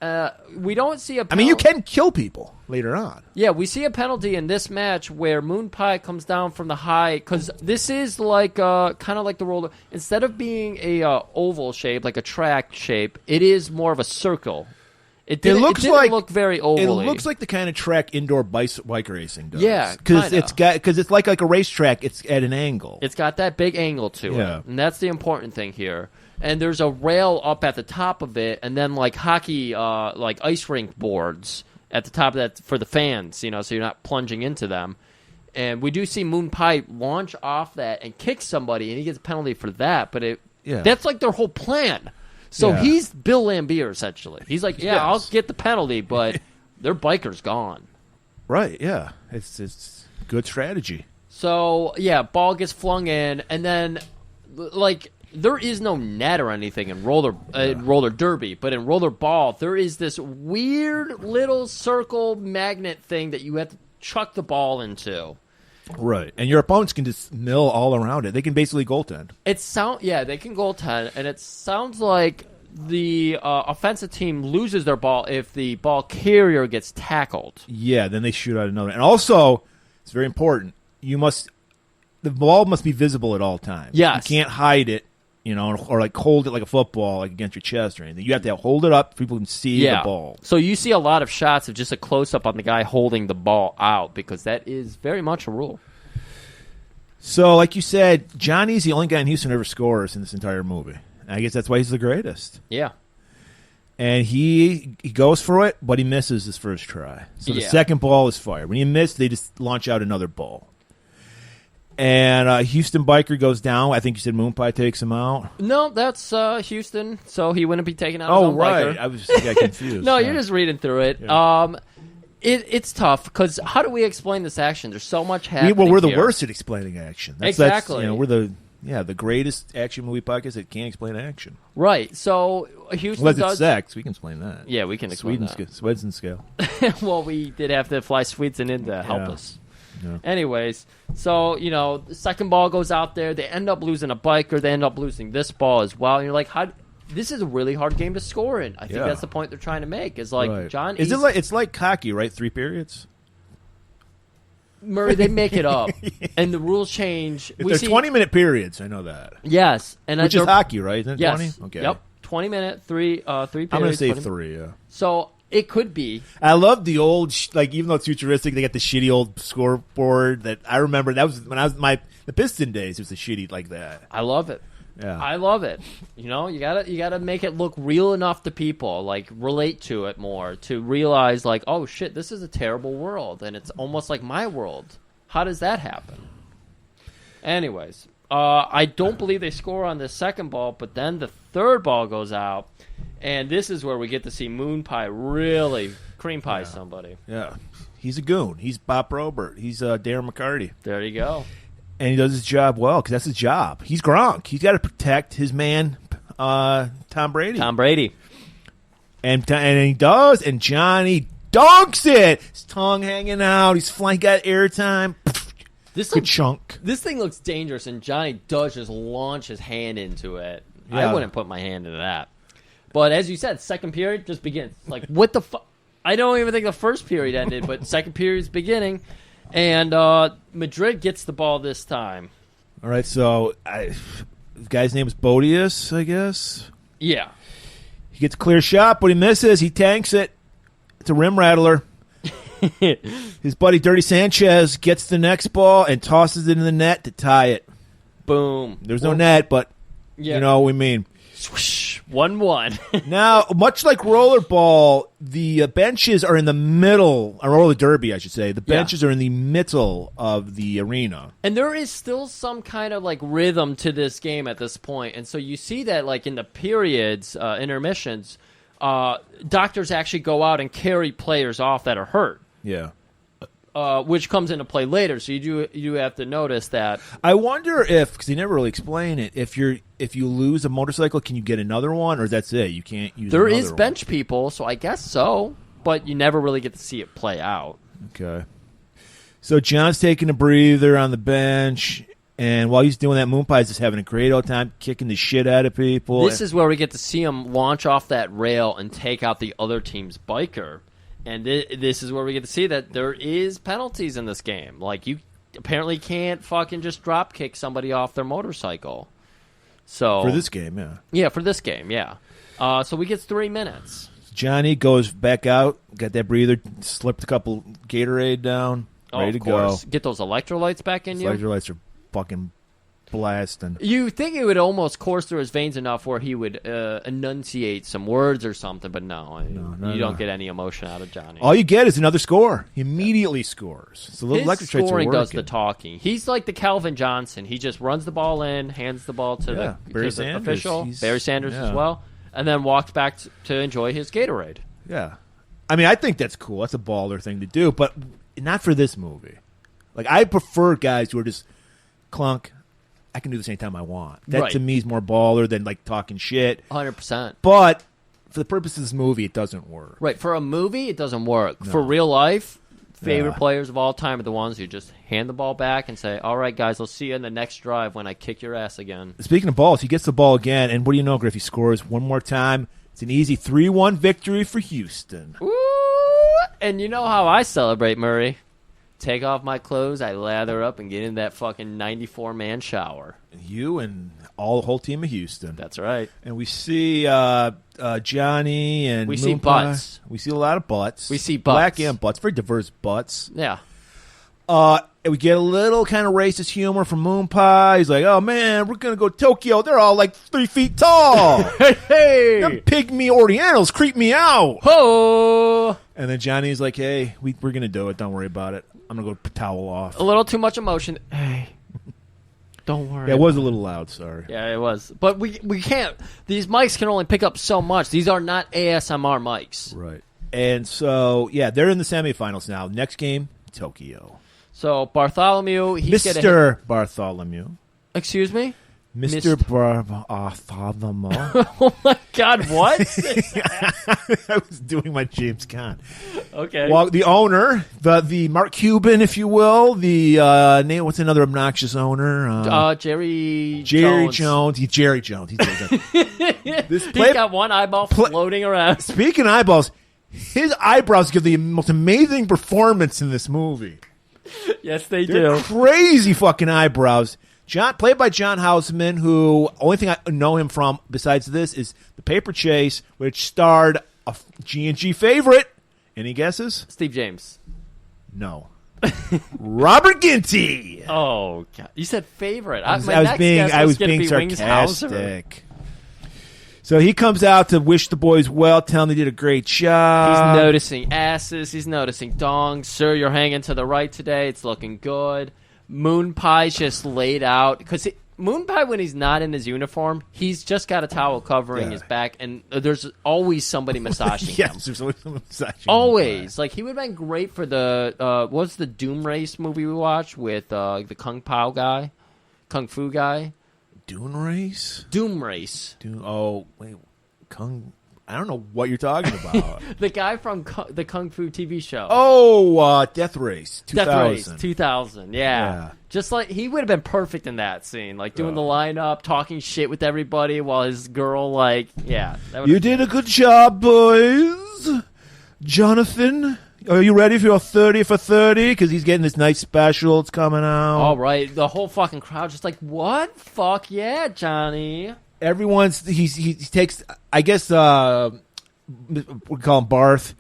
We don't see a penalty. I mean, you can kill people later on. Yeah, we see a penalty in this match where Moon Pie comes down from the high. Because this is like kind of like the roller. Instead of being a oval shape, like a track shape, it is more of a circle. It didn't look very ovally. It looks like the kind of track indoor bike racing does. Yeah, because it's like a racetrack. It's at an angle. It's got that big angle to it, and that's the important thing here. And there's a rail up at the top of it, and then like hockey, like ice rink boards at the top of that for the fans. So you're not plunging into them. And we do see Moon Pie launch off that and kick somebody, and he gets a penalty for that. But that's like their whole plan. So he's Bill Lambier, essentially. He's like, I'll get the penalty, but their biker's gone. Right, yeah. It's good strategy. So, ball gets flung in, and then, like, there is no net or anything in roller derby, but in roller ball, there is this weird little circle magnet thing that you have to chuck the ball into. Right, and your opponents can just mill all around it. They can basically goaltend. They can goaltend, and it sounds like the offensive team loses their ball if the ball carrier gets tackled. Yeah, then they shoot out another. And also, it's very important. The ball must be visible at all times. Yes, you can't hide it, or like hold it like a football, like against your chest or anything. You have to hold it up so people can see the ball. So you see a lot of shots of just a close-up on the guy holding the ball out because that is very much a rule. So, like you said, Johnny's the only guy in Houston who ever scores in this entire movie. And I guess that's why he's the greatest. Yeah. And he goes for it, but he misses his first try. So the second ball is fired. When he missed, they just launch out another ball. And Houston Biker goes down. I think you said Moon Pie takes him out. No, that's Houston, so he wouldn't be taken out. Oh, right. Biker. I was confused. No, you're just reading through it. Yeah. It's tough because how do we explain this action? There's so much happening. We're the worst at explaining action. Exactly. We're the greatest action movie podcast that can't explain action. Right. So Houston unless it's sex, we can explain that. Yeah, we can explain that. Sweden scale. Well, we did have to fly Sweden in to help us. Yeah. Anyways, so, the second ball goes out there. They end up losing a biker. They end up losing this ball as well. And you're like, this is a really hard game to score in. I think that's the point they're trying to make. Is like, right. John... It's like hockey, right? 3 periods? Murray, they make it up. And the rules change. They're 20-minute periods. I know that. Yes. Which is hockey, right? Isn't it 20? Okay. Yep. 20-minute, 3 periods. I'm going to say 3, yeah. So... It could be. I love the old, even though it's futuristic, they got the shitty old scoreboard that I remember. That was when I was the Piston days. It was a shitty like that. I love it. Yeah, I love it. You gotta make it look real enough to people, like relate to it more, to realize like, oh shit, this is a terrible world, and it's almost like my world. How does that happen? Anyways, I don't believe they score on the second ball, but then the third ball goes out. And this is where we get to see Moon Pie really cream pie somebody. Yeah. He's a goon. He's Bob Probert. He's Darren McCarty. There you go. And he does his job well because that's his job. He's Gronk. He's got to protect his man, Tom Brady. Tom Brady. And he does, and Johnny dunks it. His tongue hanging out. He's flying, got airtime. Good chunk. This thing looks dangerous, and Johnny does just launch his hand into it. Yeah. I wouldn't put my hand into that. But as you said, second period just begins. Like, what the fuck? I don't even think the first period ended, but second period's beginning. And Madrid gets the ball this time. All right, so the guy's name is Bodius, I guess. Yeah. He gets a clear shot, but he misses. He tanks it. It's a rim rattler. His buddy Dirty Sanchez gets the next ball and tosses it in the net to tie it. Boom. There's no net, but you know what we mean. Swoosh. 1-1. Now, much like rollerball, the benches are in the middle, or roller derby, I should say. The benches are in the middle of the arena. And there is still some kind of like rhythm to this game at this point. And so you see that like in the periods, intermissions, doctors actually go out and carry players off that are hurt. Yeah. Which comes into play later, so you do have to notice that. I wonder if, because they never really explain it, if you lose a motorcycle, can you get another one, or that's it? You can't use. There another is one. bench people, so I guess so, but you never really get to see it play out. Okay. So John's taking a breather on the bench, and while he's doing that, Moon Pie's just having a great old time kicking the shit out of people. This is where we get to see him launch off that rail and take out the other team's biker. And this is where we get to see that there is penalties in this game. Like, you apparently can't fucking just drop kick somebody off their motorcycle. So for this game, yeah. Yeah, for this game, yeah. So we get 3 minutes. Johnny goes back out, got that breather, slipped a couple Gatorade down, ready to go. Get those electrolytes back in you. Electrolytes are fucking blasting. You think it would almost course through his veins enough where he would enunciate some words or something, but no, you don't get any emotion out of Johnny. All you get is another score. He immediately scores. So the his electrolytes are scoring working. does the talking. He's like the Calvin Johnson. He just runs the ball in, hands the ball to the official, Barry Sanders as well, and then walks back to enjoy his Gatorade. Yeah. I mean, I think that's cool. That's a baller thing to do, but not for this movie. Like, I prefer guys who are just clunk. I can do this anytime I want. That to me is more baller than like talking shit. 100%. But for the purpose of this movie, it doesn't work. Right. For a movie, it doesn't work. No. For real life, favorite players of all time are the ones who just hand the ball back and say, all right, guys, I'll see you in the next drive when I kick your ass again. Speaking of balls, he gets the ball again, and what do you know, Griff? He scores one more time. It's an easy 3-1 victory for Houston. Ooh, and you know how I celebrate, Murray. Take off my clothes, I lather up, and get in that fucking 94-man shower. You and the whole team of Houston. That's right. And we see Johnny and we Moon see Pie. butts. We see a lot of butts. We see butts. Black and butts. Very diverse butts. Yeah. And we get a little kind of racist humor from Moon Pie. He's like, oh, man, we're going to go to Tokyo. They're all like 3 feet tall. Hey! Them pygmy Orientals creep me out. Ho! And then Johnny's like, hey, we're going to do it. Don't worry about it. I'm going to go towel off. A little too much emotion. Hey. Don't worry. Yeah, it was a little loud, sorry. Yeah, it was. But we can't. These mics can only pick up so much. These are not ASMR mics. Right. And so, yeah, they're in the semifinals now. Next game, Tokyo. So Bartholomew, he's Mr. Bartholomew. Excuse me? Mr. Bartholomew. Oh my God! What? I was doing my James Caan. Okay. Well, the owner, the Mark Cuban, if you will, the name. What's another obnoxious owner? Jerry Jones. He's Jerry Jones. He's He's got one eyeball floating around. Speaking of eyeballs, his eyebrows give the most amazing performance in this movie. Yes, they're do. Crazy fucking eyebrows. Played by John Houseman, who only thing I know him from besides this is The Paper Chase, which starred a G&G favorite. Any guesses? Steve James. No. Robert Ginty. Oh God! You said favorite. I was being sarcastic. So he comes out to wish the boys well, tell them they did a great job. He's noticing asses. He's noticing dongs. Sir, you're hanging to the right today. It's looking good. Moon Pie's just laid out. Because Moon Pie, when he's not in his uniform, he's just got a towel covering his back, and there's always somebody massaging him. Yes, there's always someone massaging him. Always. Like, he would have been great for the, what's the Doom Race movie we watched with the Kung Fu guy? Doom Race? Doom Race. I don't know what you're talking about. The guy from the Kung Fu TV show. Oh, Death Race 2000. Death Race 2000, yeah. Just like, he would have been perfect in that scene. Like, doing the lineup, talking shit with everybody while his girl, like, yeah. You did a good job, boys. Jonathan, are you ready for your 30 for 30? Because he's getting this nice special. It's coming out. All right. The whole fucking crowd just like, what? Fuck yeah, Johnny. Everyone's he takes, I guess we call him Barth.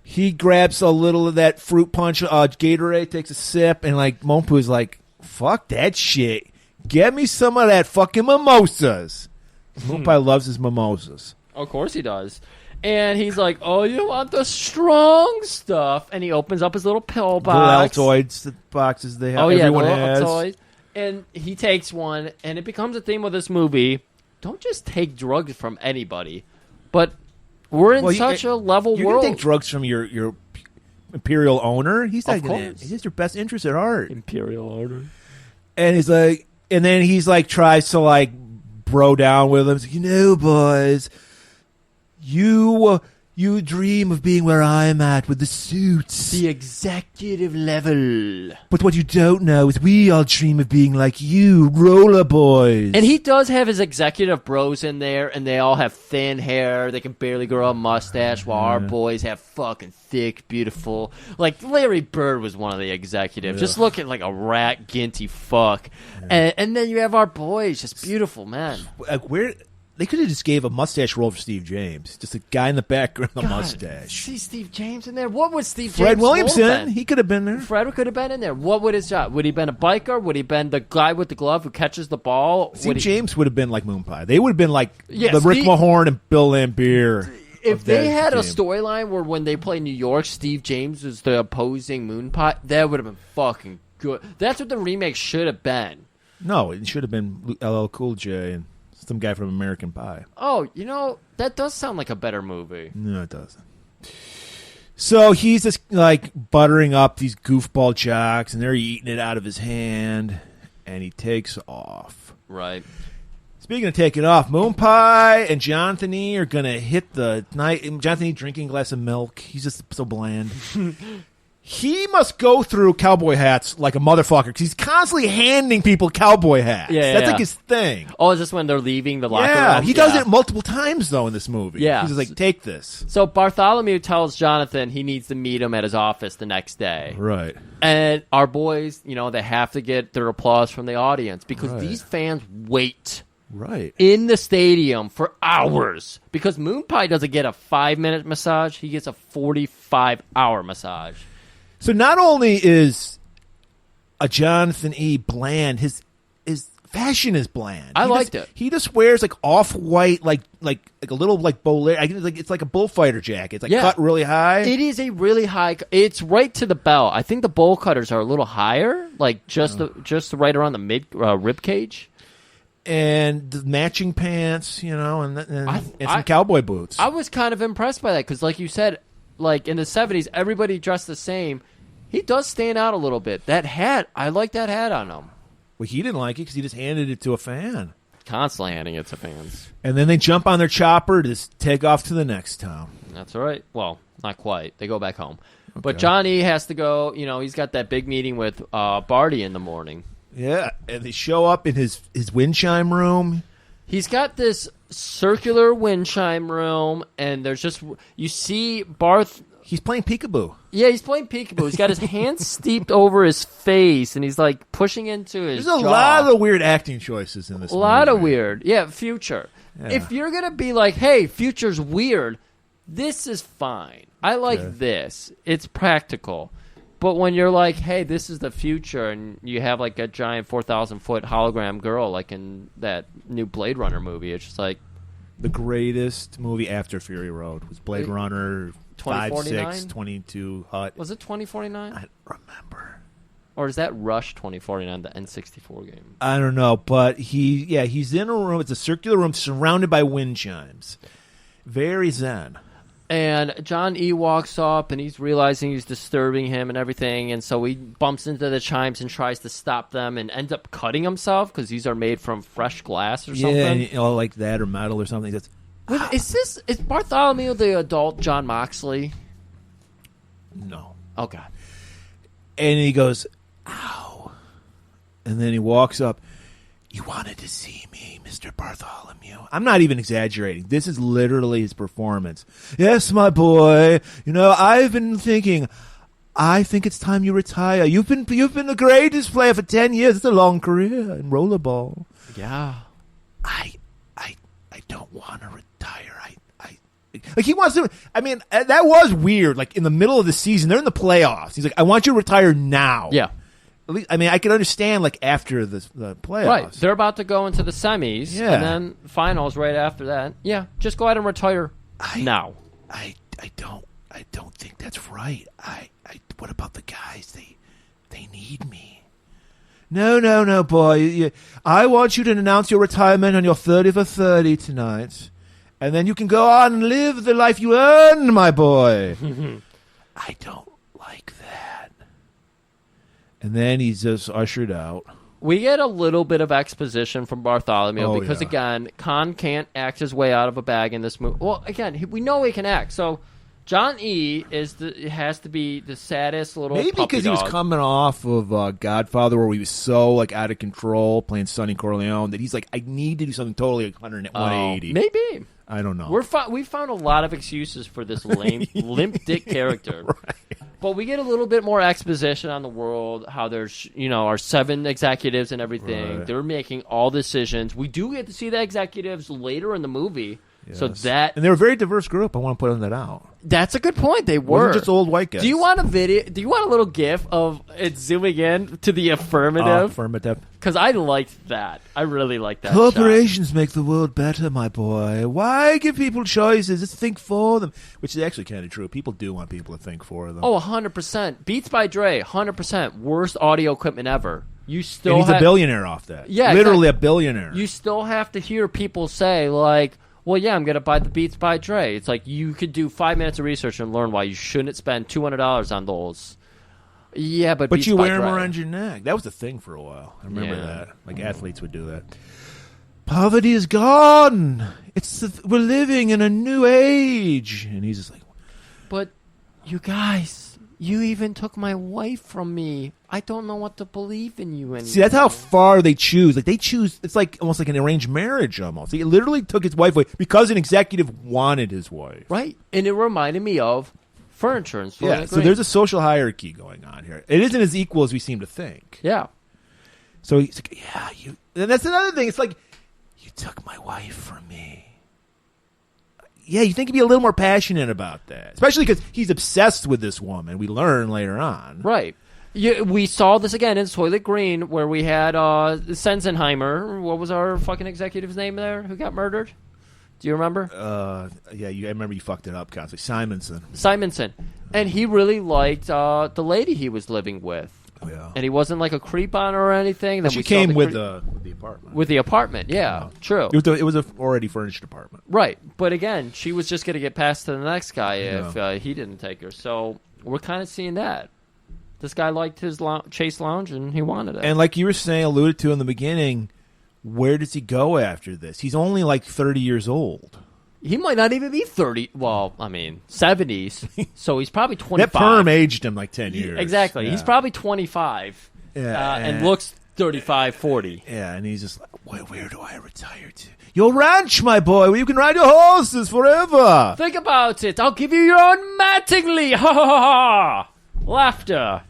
He grabs a little of that fruit punch Gatorade, takes a sip, and like Mompu's like, fuck that shit. Get me some of that fucking mimosas. Moonpie loves his mimosas. Of course he does. And he's like, "Oh, you want the strong stuff?" And he opens up his little pill box. The Altoids, the boxes they have. Oh yeah, everyone the has. Altoids. And he takes one, and it becomes a theme of this movie. Don't just take drugs from anybody, but we're in such a level you world. You can take drugs from your imperial owner. He's not Of going course. to. He has your best interest at heart. Imperial owner. And he's like, and then he's like, tries to like bro down with him. He's like, you know, boys, you dream of being where I'm at with the suits. The executive level. But what you don't know is we all dream of being like you, roller boys. And he does have his executive bros in there, and they all have thin hair. They can barely grow a mustache, while our boys have fucking thick, beautiful. Like, Larry Bird was one of the executives. Just looking like a rat, ginty fuck. And then you have our boys, just beautiful, man. Where... They could have just gave a mustache role for Steve James. Just a guy in the background with a mustache. See Steve James in there? What would Steve Fred James' role Williamson, been? he could have been there. Fred could have been in there. What would his job? Would he been a biker? Would he been the guy with the glove who catches the ball? Steve James would have been like Moonpie. They would have been like Yeah, the Rick Steve- Mahorn and Bill Lambier. If they had a team. storyline where when they play New York, Steve James was the opposing Moonpie, that would have been fucking good. That's what the remake should have been. No, it should have been LL Cool J and some guy from American Pie. Oh, that does sound like a better movie. No, it doesn't. So he's just like buttering up these goofball jocks, and they're eating it out of his hand, and he takes off. Right. Speaking of taking off, Moonpie and Jonathan E. are going to hit the night. Jonathan E. drinking a glass of milk. He's just so bland. He must go through cowboy hats like a motherfucker because he's constantly handing people cowboy hats. That's like his thing. Oh, is this when they're leaving the locker room? Yeah, he does it multiple times, though, in this movie. Yeah. He's just like, take this. So Bartholomew tells Jonathan he needs to meet him at his office the next day. Right. And our boys, they have to get their applause from the audience because these fans wait. Right. In the stadium for hours. Because Moonpie doesn't get a 5-minute massage, he gets a 45-hour massage. So not only is a Jonathan E. bland, his fashion is bland. I liked it. He just wears like off-white, like a little like bowl. It's like a bullfighter jacket. It's like cut really high. It is a really high. It's right to the belt. I think the bowl cutters are a little higher, like just right around the mid rib cage. And the matching pants, and some cowboy boots. I was kind of impressed by that because, like you said, like in the 70s, everybody dressed the same. He does stand out a little bit. That hat, I like that hat on him. Well, he didn't like it because he just handed it to a fan. Constantly handing it to fans. And then they jump on their chopper to take off to the next town. That's right. Well, not quite. They go back home. Okay. But Johnny has to go, he's got that big meeting with Barty in the morning. Yeah, and they show up in his wind chime room. He's got this circular wind chime room, and there's just, you see Barth. He's playing peekaboo. Yeah, he's playing peekaboo. He's got his hands steeped over his face, and he's like pushing into his There's a jaw. lot of weird acting choices in this movie. A lot of weird. Yeah, Future. Yeah. If you're going to be like, hey, Future's weird, this is fine. I like this. It's practical. But when you're like, hey, this is the future, and you have like a giant 4,000-foot hologram girl like in that new Blade Runner movie, it's just like... The greatest movie after Fury Road was Blade Runner 5, 2049? 6, 22, Hut. Was it 2049? I don't remember. Or is that Rush 2049, the N64 game? I don't know, but he's in a room. It's a circular room surrounded by wind chimes. Very zen. And John E. walks up, and he's realizing he's disturbing him and everything, and so he bumps into the chimes and tries to stop them and ends up cutting himself because these are made from fresh glass or something. Yeah, like that or metal or something. Is Bartholomew the adult John Moxley? No. Okay. And he goes, ow. And then he walks up. You wanted to see me, Mr. Bartholomew. I'm not even exaggerating. This is literally his performance. Yes, my boy. I've been thinking, I think it's time you retire. You've been the greatest player for 10 years. It's a long career in rollerball. Yeah. I don't want to retire. Like he wants to. I mean, that was weird. Like in the middle of the season, they're in the playoffs. He's like, I want you to retire now. Yeah. At least, I mean, I can understand like after the playoffs. Right. They're about to go into the semis, and then finals right after that. Yeah, just go ahead and retire now. I don't think that's right. What about the guys? They need me. No, boy. I want you to announce your retirement on your 30 for 30 tonight. And then you can go on and live the life you earned, my boy. I don't like that. And then he's just ushered out. We get a little bit of exposition from Bartholomew because, again, Caan can't act his way out of a bag in this movie. Well, again, we know he can act. So John E. has to be the saddest little maybe puppy because he was dog. coming off of Godfather where he was so like out of control playing Sonny Corleone that he's like, I need to do something totally like 180. Maybe. I don't know. We found a lot of excuses for this limp dick character. Right. But we get a little bit more exposition on the world, how there's, our 7 executives and everything. Right. They're making all decisions. We do get to see the executives later in the movie. Yes. So and they're a very diverse group. I want to put that out. That's a good point. They were. Wasn't just old white guys. Do you want a video? Do you want a little GIF of it zooming in to the affirmative? Affirmative. Because I liked that. I really liked that. Corporations make the world better, my boy. Why give people choices? Just think for them. Which is actually kind of true. People do want people to think for them. Oh, 100%. Beats by Dre, 100%. Worst audio equipment ever. You still and he's a billionaire off that. Yeah, literally a billionaire. You still have to hear people say, like, well, yeah, I'm going to buy the Beats by Dre. It's like you could do 5 minutes of research and learn why you shouldn't spend $200 on those. Yeah, but Beats you by wear them Dre. around your neck. That was a thing for a while. I remember that. Like athletes would do that. Poverty is gone. We're living in a new age. And he's just like, but you guys, you even took my wife from me. I don't know what to believe in you anymore. See, that's how far they choose. Like they choose. It's like almost like an arranged marriage. Almost. He literally took his wife away because an executive wanted his wife. Right, and it reminded me of furniture and yeah. So there's a social hierarchy going on here. It isn't as equal as we seem to think. Yeah. So he's like, yeah, you. And that's another thing. It's like you took my wife from me. Yeah, you think he'd be a little more passionate about that, especially because he's obsessed with this woman. We learn later on, right? We saw this again in Soylent Green, where we had Sensenheimer. What was our fucking executive's name there? Who got murdered? Do you remember? I remember you fucked it up constantly. Simonson, and he really liked the lady he was living with. Oh, yeah. And he wasn't like a creep on her or anything. Then she came with the apartment. With the apartment, yeah, true. It was a already furnished apartment, right? But again, she was just going to get passed to the next guy if he didn't take her. So we're kind of seeing that. This guy liked his Chase Lounge, and he wanted it. And like you were saying, alluded to in the beginning, where does he go after this? He's only like 30 years old. He might not even be 30. Well, I mean, 70s. So he's probably 25. That perm aged him like 10 years. Exactly. Yeah. He's probably 25 and looks 35, 40. Yeah, and he's just like, where do I retire to? Your ranch, my boy, where you can ride your horses forever. Think about it. I'll give you your own Mattingly. Ha ha ha ha. Laughter.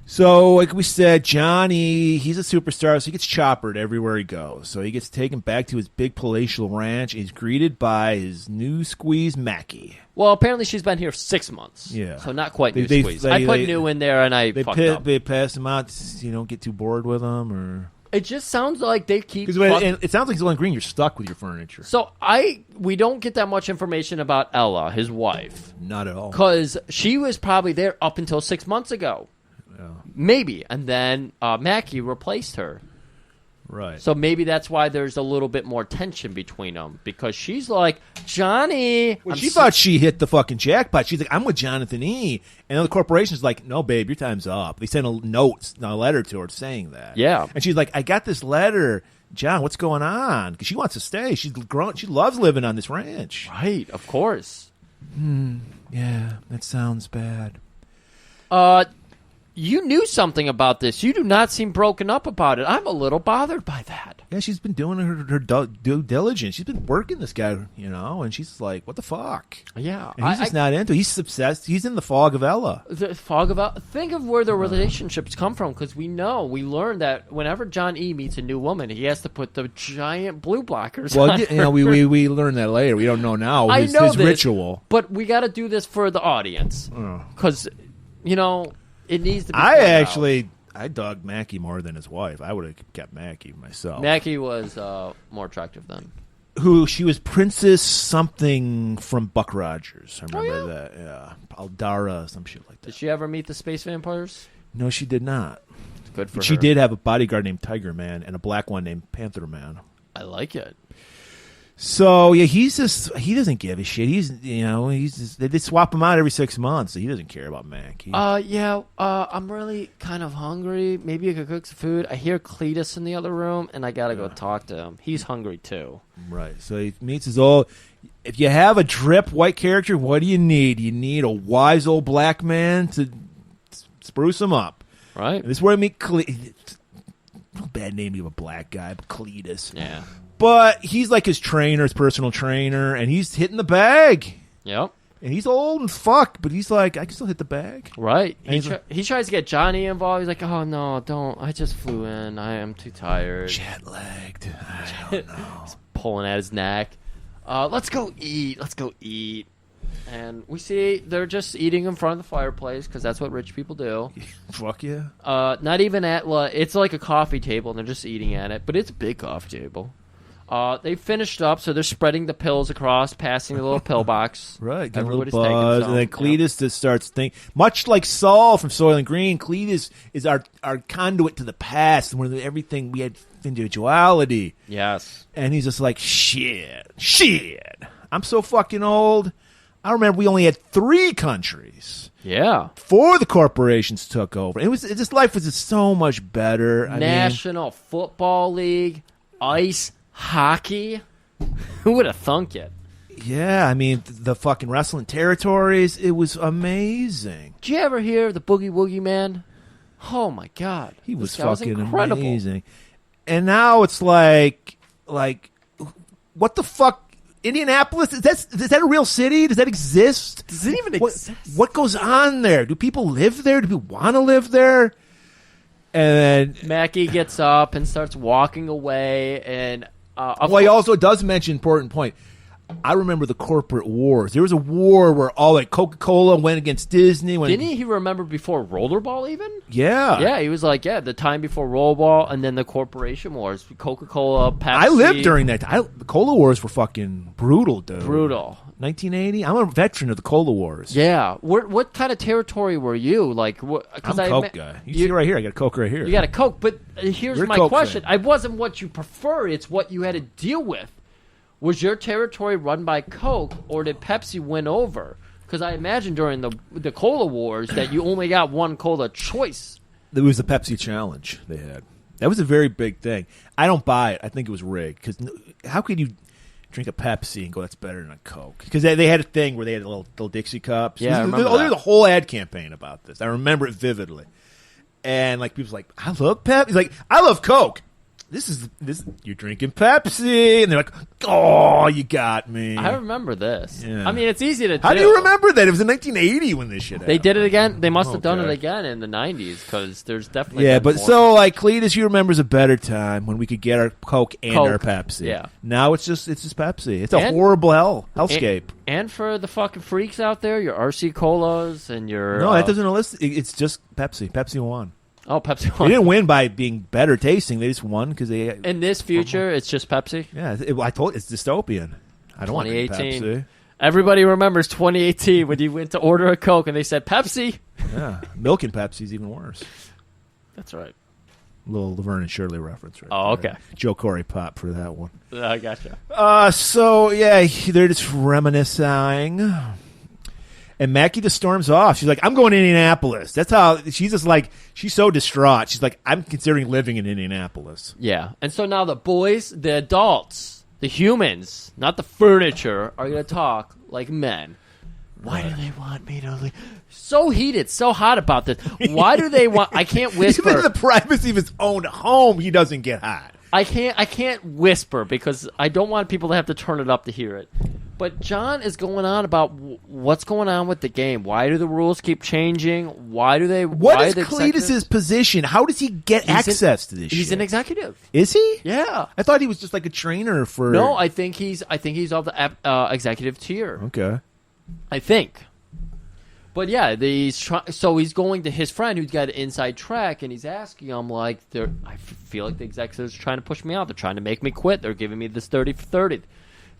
So, like we said, Johnny, he's a superstar, so he gets choppered everywhere he goes. So he gets taken back to his big palatial ranch. He's greeted by his new squeeze, Mackie. Well, apparently she's been here 6 months. Yeah. So not quite new squeeze. I put new in there, and I fucked up. They pass him out, don't get too bored with him, or... It just sounds like they keep... It sounds like Golan Green, you're stuck with your furniture. So we don't get that much information about Ella, his wife. Not at all. Because she was probably there up until 6 months ago. Yeah. Maybe. And then Mackie replaced her. Right. So maybe that's why there's a little bit more tension between them. Because she's like, Johnny... Well, she thought she hit the fucking jackpot. She's like, I'm with Jonathan E. And then the corporation's like, no, babe, your time's up. They sent a letter to her saying that. Yeah. And she's like, I got this letter. John, what's going on? Because she wants to stay. She's grown. She loves living on this ranch. Right, of course. Yeah, that sounds bad. You knew something about this. You do not seem broken up about it. I'm a little bothered by that. Yeah, she's been doing her due diligence. She's been working this guy, and she's like, what the fuck? Yeah. And he's just not into it. He's obsessed. He's in the fog of Ella. The fog of Ella. Think of where the relationships come from, because we learned that whenever John E. meets a new woman, he has to put the giant blue blockers on. We learned that later. We don't know now. I know his this, ritual. But we got to do this for the audience. Because, it needs to be I dug Mackie more than his wife. I would have kept Mackie myself. Mackie was more attractive then. Who she was Princess something from Buck Rogers. I remember that. Yeah, Aldara, some shit like that. Did she ever meet the space vampires? No, she did not. Good for her. She did have a bodyguard named Tiger Man and a black one named Panther Man. I like it. So yeah, he doesn't give a shit. They swap him out every 6 months. So he doesn't care about Mac. I'm really kind of hungry. Maybe you could cook some food. I hear Cletus in the other room, and I gotta go talk to him. He's hungry too. Right. So he meets his old. If you have a drip white character, what do you need? You need a wise old black man to spruce him up. Right. And this is where I meet Cletus. No bad name to give a black guy, but Cletus. Yeah. But he's like his trainer, his personal trainer, and he's hitting the bag. Yep. And he's old and fuck, but he's like, I can still hit the bag. Right. He tries to get Johnny involved. He's like, oh, no, don't. I just flew in. I am too tired. Jet-lagged. I don't know. He's pulling at his neck. Let's go eat. Let's go eat. And we see they're just eating in front of the fireplace because that's what rich people do. Fuck yeah. Not even at, it's like a coffee table, and they're just eating at it. But it's a big coffee table. They finished up, so they're spreading the pills across, passing the little pill box. Right, getting a Everybody's little taking buzz, some. and then Cletus just starts thinking. Much like Saul from Soylent Green, Cletus is our conduit to the past, where everything we had individuality. Yes, and he's just like, shit, I'm so fucking old. I remember we only had 3 countries. Yeah. 4 the corporations took over. This life was just so much better. National Football League, ice hockey. Who would have thunk it? Yeah, I mean, the fucking wrestling territories, it was amazing. Did you ever hear the Boogie Woogie Man? Oh, my God. He was fucking incredible. Amazing. And now it's like, what the fuck? Indianapolis? Is that a real city? Does that exist? Does it even exist? What goes on there? Do people live there? Do people want to live there? And then Mackie gets up and starts walking away, and he also does mention an important point. I remember the corporate wars. There was a war where all Coca-Cola went against Disney. Didn't he remember before Rollerball even? Yeah. Yeah, he was like, the time before Rollerball and then the corporation wars. Coca-Cola, Pepsi. I lived during that time. The Cola wars were fucking brutal, dude. Brutal. 1980? I'm a veteran of the Cola wars. Yeah. What kind of territory were you? I'm a Coke guy. You see right here, I got a Coke right here. You got a Coke, but here's You're my question. It wasn't what you prefer, it's what you had to deal with. Was your territory run by Coke, or did Pepsi win over? Because I imagine during the Cola Wars that you only got one Cola choice. It was the Pepsi Challenge they had. That was a very big thing. I don't buy it. I think it was rigged. Because how could you drink a Pepsi and go, that's better than a Coke? Because they had a thing where they had little Dixie cups. Yeah, I remember there was a whole ad campaign about this. I remember it vividly. And people's like, I love Pepsi. He's like, I love Coke. This you're drinking Pepsi, and they're like, "Oh, you got me." I remember this. Yeah. I mean, it's easy to do. How do you remember that? It was in 1980 when this shit happened. They did it again. They must have done it again in the 90s because there's definitely but so Cletus, you remember's a better time when we could get our Coke and our Pepsi. Yeah. Now it's just Pepsi. It's a horrible hellscape. And for the fucking freaks out there, your RC Colas and your that doesn't list. It's just Pepsi. Pepsi won. Oh, Pepsi won. They didn't win by being better tasting. They just won because they. In this future, it's just Pepsi. Yeah, I told it's dystopian. I don't want to drink Pepsi. Everybody remembers 2018 when you went to order a Coke and they said Pepsi. Yeah, milk and Pepsi's even worse. That's right. Little Laverne and Shirley reference, right? Oh, okay. Joe Corey pop for that one. I gotcha. They're just reminiscing. And Mackie just storms off. She's like, I'm going to Indianapolis. That's how she's just like, she's so distraught. She's like, I'm considering living in Indianapolis. Yeah. And so now the boys, the adults, the humans, not the furniture, are going to talk like men. Why do they want me to leave? So heated, so hot about this. Why do they want, I can't whisper. Even in the privacy of his own home, he doesn't get hot. I can't whisper because I don't want people to have to turn it up to hear it. But John is going on about what's going on with the game. Why do the rules keep changing? What is Cletus's position? How does he get access to this shit? He's an executive. Is he? Yeah. I thought he was just like a trainer for... No, I think he's of the executive tier. Okay. I think. But yeah, so he's going to his friend who's got an inside track, and he's asking him like, I feel like the executives are trying to push me out. They're trying to make me quit. They're giving me this 30 for 30.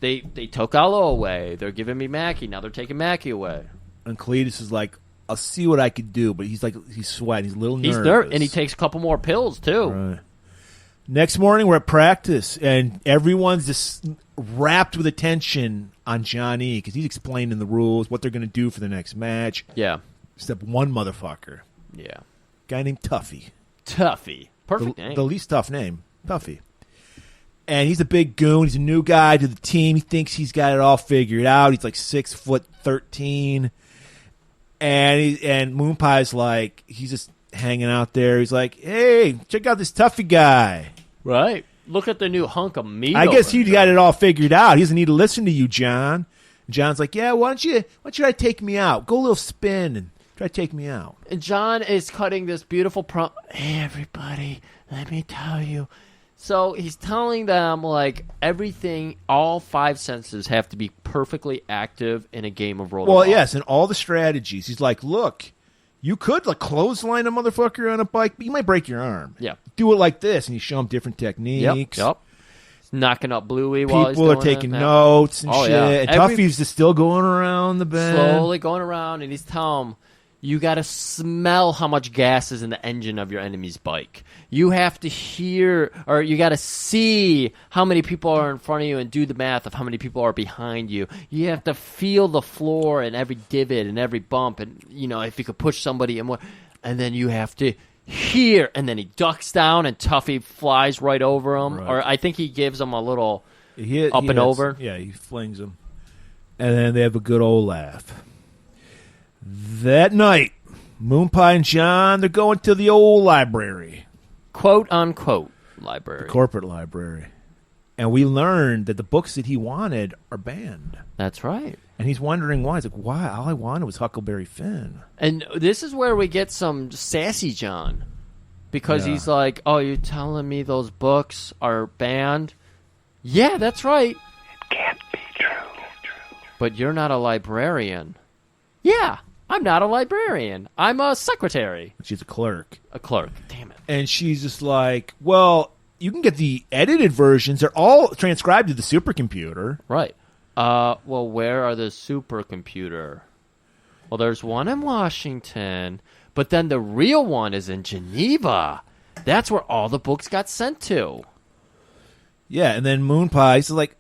They took Allo away. They're giving me Mackie. Now they're taking Mackie away. And Cletus is like, I'll see what I could do, but he's sweating. He's a little nervous. He's nervous, and he takes a couple more pills too. Right. Next morning, we're at practice, and everyone's just wrapped with attention on Johnny because he's explaining the rules, what they're going to do for the next match. Yeah. Except one motherfucker. Yeah. Guy named Tuffy. Tuffy. Perfect name. The least tough name. Tuffy. And he's a big goon. He's a new guy to the team. He thinks he's got it all figured out. He's like 6'13". And Moon Pie's like, he's just hanging out there. He's like, hey, check out this Tuffy guy. Right. Look at the new hunk of meat. I guess he got it all figured out. He doesn't need to listen to you, John. And John's like, yeah, why don't you try to take me out? Go a little spin and try to take me out. And John is cutting this beautiful hey, everybody, let me tell you. So he's telling them, like, everything, all 5 senses have to be perfectly active in a game of rollerball. Well, yes, and all the strategies. He's like, look, you could like clothesline a motherfucker on a bike, but you might break your arm. Yeah. Do it like this, and you show him different techniques. Yep. Knocking up Bluey while he's People doing are taking it. notes and shit. Yeah. And Tuffy's just still going around the bend. Slowly going around, and he's telling him, you got to smell how much gas is in the engine of your enemy's bike. You have to hear, or you got to see how many people are in front of you and do the math of how many people are behind you. You have to feel the floor and every divot and every bump, and, you know, if you could push somebody in more. And then you have to hear, and then he ducks down, and Tuffy flies right over him. Right. Or I think he gives him a little over. Yeah, he flings him. And then they have a good old laugh. That night, Moon Pie and John, they're going to the old library. Quote, unquote, library. The corporate library. And we learned that the books that he wanted are banned. That's right. And he's wondering why. He's like, why? All I wanted was Huckleberry Finn. And this is where we get some sassy John. Because he's like, oh, you're telling me those books are banned? Yeah, that's right. It can't be true. But you're not a librarian. Yeah, I'm not a librarian. I'm a secretary. She's a clerk. A clerk. Damn it. And she's just like, well, you can get the edited versions. They're all transcribed to the supercomputer. Right. Well, where are the supercomputer? Well, there's one in Washington, but then the real one is in Geneva. That's where all the books got sent to. Yeah, and then Moon Pie is like,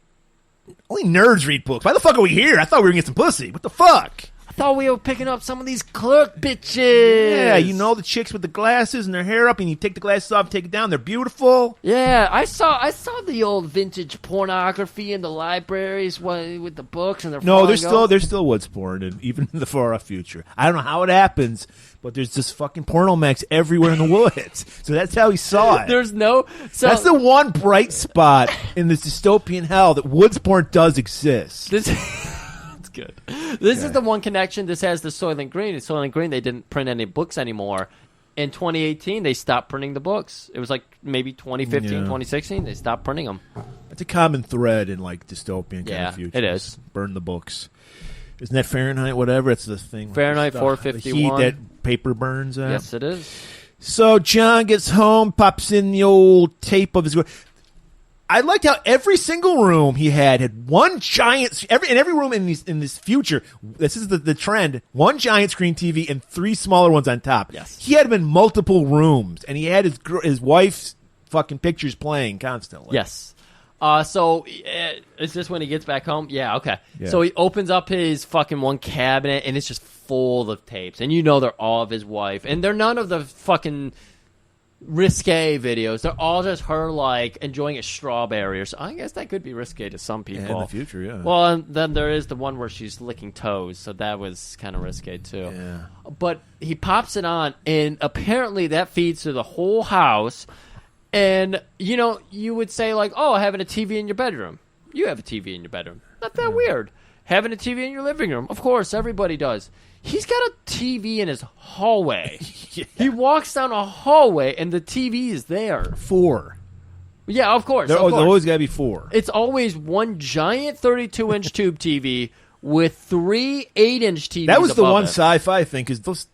only nerds read books. Why the fuck are we here? I thought we were going to get some pussy. What the fuck? I thought we were picking up some of these clerk bitches. Yeah, you know the chicks with the glasses and their hair up, and you take the glasses off and take it down. They're beautiful. Yeah, I saw the old vintage pornography in the libraries with the books and there's still woods porn, and even in the far off future. I don't know how it happens, but there's just fucking porno max everywhere in the woods. So that's how he saw it. That's the one bright spot in this dystopian hell that woods porn does exist. Good. This is the one connection. This has the Soylent Green. In Soylent Green, they didn't print any books anymore. In 2018, they stopped printing the books. It was like maybe 2015, 2016. They stopped printing them. That's a common thread in like dystopian kind of futures. It is. Burn the books. Isn't that Fahrenheit? Whatever. It's the thing. Fahrenheit 451. The heat that paper burns out. Yes, it is. So John gets home, pops in the old tape of his. I liked how every single room he had one giant. Every room in this future, this is the trend. One giant screen TV and 3 smaller ones on top. Yes, he had them in multiple rooms, and he had his wife's fucking pictures playing constantly. Yes. So is this when he gets back home? Yeah. Okay. Yeah. So he opens up his fucking one cabinet, and it's just full of tapes, and you know they're all of his wife, and they're none of the fucking risque videos. They're all just her like enjoying a strawberry or so. I guess that could be risque to some people. Yeah, in the future, yeah. Well, and then there is the one where she's licking toes, so that was kind of risque too. Yeah. But he pops it on, and apparently that feeds to the whole house. And you know, you would say like, "Oh, having a TV in your bedroom. You have a TV in your bedroom. Not that weird. Having a TV in your living room. Of course, everybody does." He's got a TV in his hallway. Yeah. He walks down a hallway, and the TV is there. 4. Yeah, of course. There's always got to be 4. It's always one giant 32-inch tube TV with 3 8-inch TVs. That was the above one it. sci-fi thing because those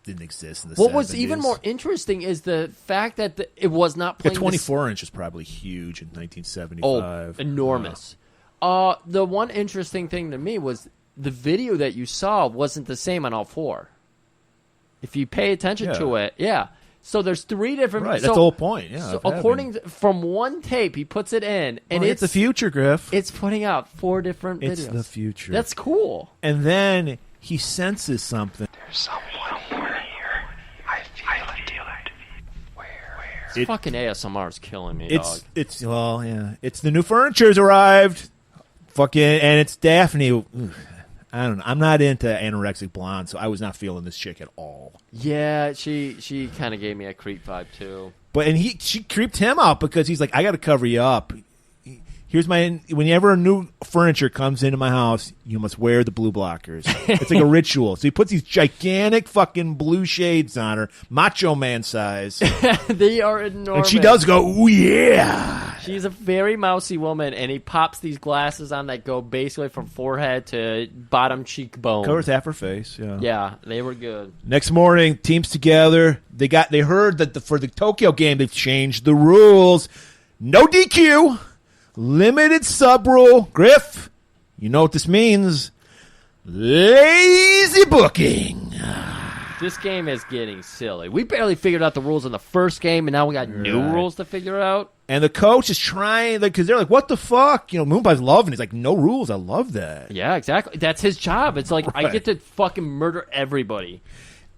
didn't exist in the 70s. What was even more interesting is the fact that it was not The playing 24-inch is probably huge in 1975. Oh, enormous. The one interesting thing to me was the video that you saw wasn't the same on all 4. If you pay attention to it, So there's 3 different. Right, so, that's the whole point. Yeah. So according to, from one tape, he puts it in, and it's the future, Griff. It's putting out 4 different videos. It's the future. That's cool. And then he senses something. There's someone more here. I feel it. Where? This fucking ASMR is killing me, dog. It's the new furniture's arrived. Fucking, and it's Daphne. I don't know. I'm not into anorexic blonde, so I was not feeling this chick at all. Yeah, she kind of gave me a creep vibe too. But she creeped him out because he's like, I got to cover you up. Here's whenever a new furniture comes into my house, you must wear the blue blockers. It's like a ritual. So he puts these gigantic fucking blue shades on her, Macho Man size. They are enormous. And she does go, ooh, yeah. She's a very mousy woman, and he pops these glasses on that go basically from forehead to bottom cheekbone. Covers half her face, yeah. Yeah, they were good. Next morning, teams together. They heard that for the Tokyo game, they've changed the rules. No DQ. Limited sub rule. Griff, you know what this means. Lazy booking. This game is getting silly. We barely figured out the rules in the first game, and now we got new rules to figure out. And the coach is trying, because they're like, what the fuck? Moonpie's loving it. He's like, no rules. I love that. Yeah, exactly. That's his job. It's like, I get to fucking murder everybody.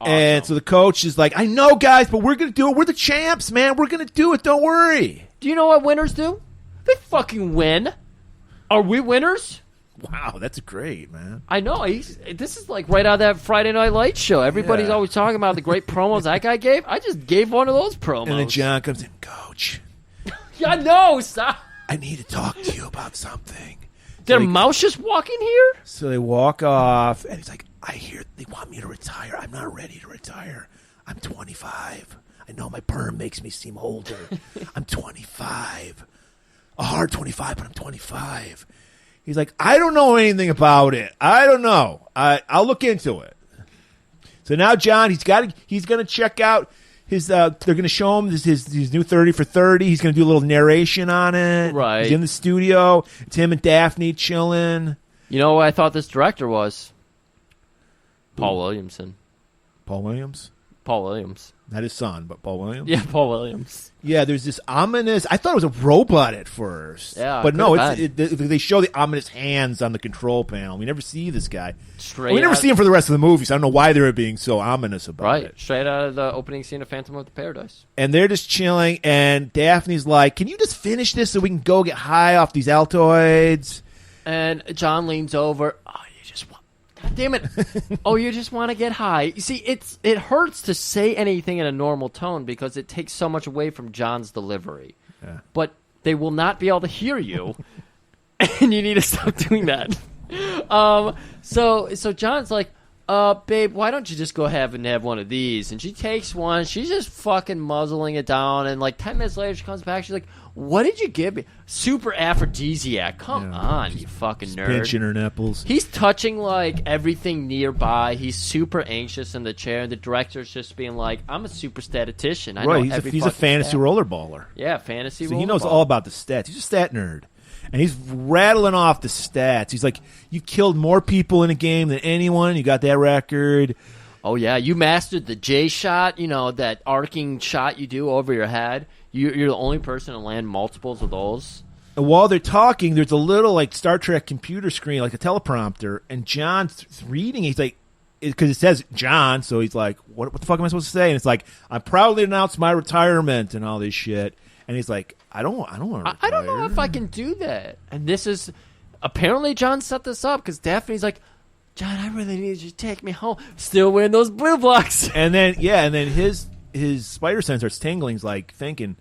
Awesome. And so the coach is like, I know, guys, but we're going to do it. We're the champs, man. We're going to do it. Don't worry. Do you know what winners do? They fucking win. Are we winners? Wow, that's great, man. I know. This is like right out of that Friday Night Lights show. Everybody's always talking about the great promos that guy gave. I just gave one of those promos. And then John comes in, Coach. Yeah, no, stop. I need to talk to you about something. Their mouse just walking here? So they walk off, and he's like, I hear they want me to retire. I'm not ready to retire. I'm 25. I know my perm makes me seem older. I'm 25. A hard 25, but I'm 25. He's like, I don't know anything about it. I don't know. I'll look into it. So now John, he's going to check out his. They're going to show him his new 30 for 30. He's going to do a little narration on it. Right. He's in the studio. It's him and Daphne chilling. You know what I thought this director was? Paul Williamson. Paul Williams? Paul Williams. Not his son, but Paul Williams? Yeah, Paul Williams. Yeah, there's this ominous... I thought it was a robot at first. Yeah, but no, they show the ominous hands on the control panel. We never see this guy. We never see him for the rest of the movie, so I don't know why they were being so ominous about it. Right, straight out of the opening scene of Phantom of the Paradise. And they're just chilling, and Daphne's like, can you just finish this so we can go get high off these Altoids? And John leans over. Oh, you just want... God damn it. Oh, you just want to get high. You see, it hurts to say anything in a normal tone because it takes so much away from John's delivery. Yeah. But they will not be able to hear you, and you need to stop doing that. So John's like, babe, why don't you just go ahead and have one of these? And she takes one. She's just fucking muzzling it down. And like 10 minutes later, she comes back. She's like, what did you give me? Super aphrodisiac. Come on, you fucking nerd. Pinching her nipples. He's touching like everything nearby. He's super anxious in the chair. And the director's just being like, I'm a super statistician. I know he's a fantasy rollerballer. Yeah, fantasy rollerballer. So he knows all about the stats. He's a stat nerd. And he's rattling off the stats. He's like, you killed more people in a game than anyone. You got that record. Oh, yeah. You mastered the J shot, that arcing shot you do over your head. You're the only person to land multiples of those. And while they're talking, there's a little like Star Trek computer screen, like a teleprompter. And John's reading. He's like, because it says John. So he's like, what the fuck am I supposed to say? And it's like, I proudly announce my retirement and all this shit. And he's like, I don't want to retire. I don't know if I can do that. And this is apparently John set this up because Daphne's like, John, I really need you to take me home. Still wearing those blue blocks. And then his spider sense starts tingling. He's like thinking,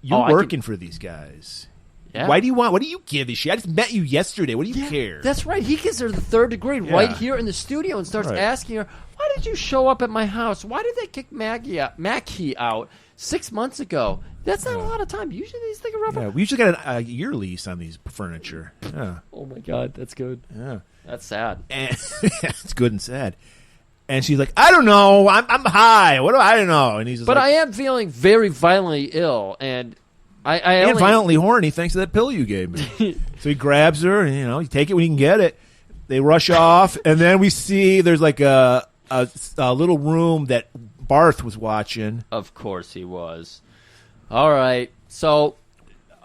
you're working for these guys. Yeah. What do you give a shit? I just met you yesterday. What do you care? That's right. He gives her the third degree right here in the studio and starts asking her, why did you show up at my house? Why did they kick Mackie out 6 months ago? That's not a lot of time. Usually these things are rough. Yeah, we usually got a year lease on these furniture. Yeah. Oh, my God. That's good. Yeah. That's sad. And it's good and sad. And she's like, I don't know. I'm high. What do I don't know? And he's just but like, I am feeling very violently ill, and I and violently horny thanks to that pill you gave me. So he grabs her, and you take it when you can get it. They rush off, and then we see there's like a little room that Barth was watching. Of course he was. All right. So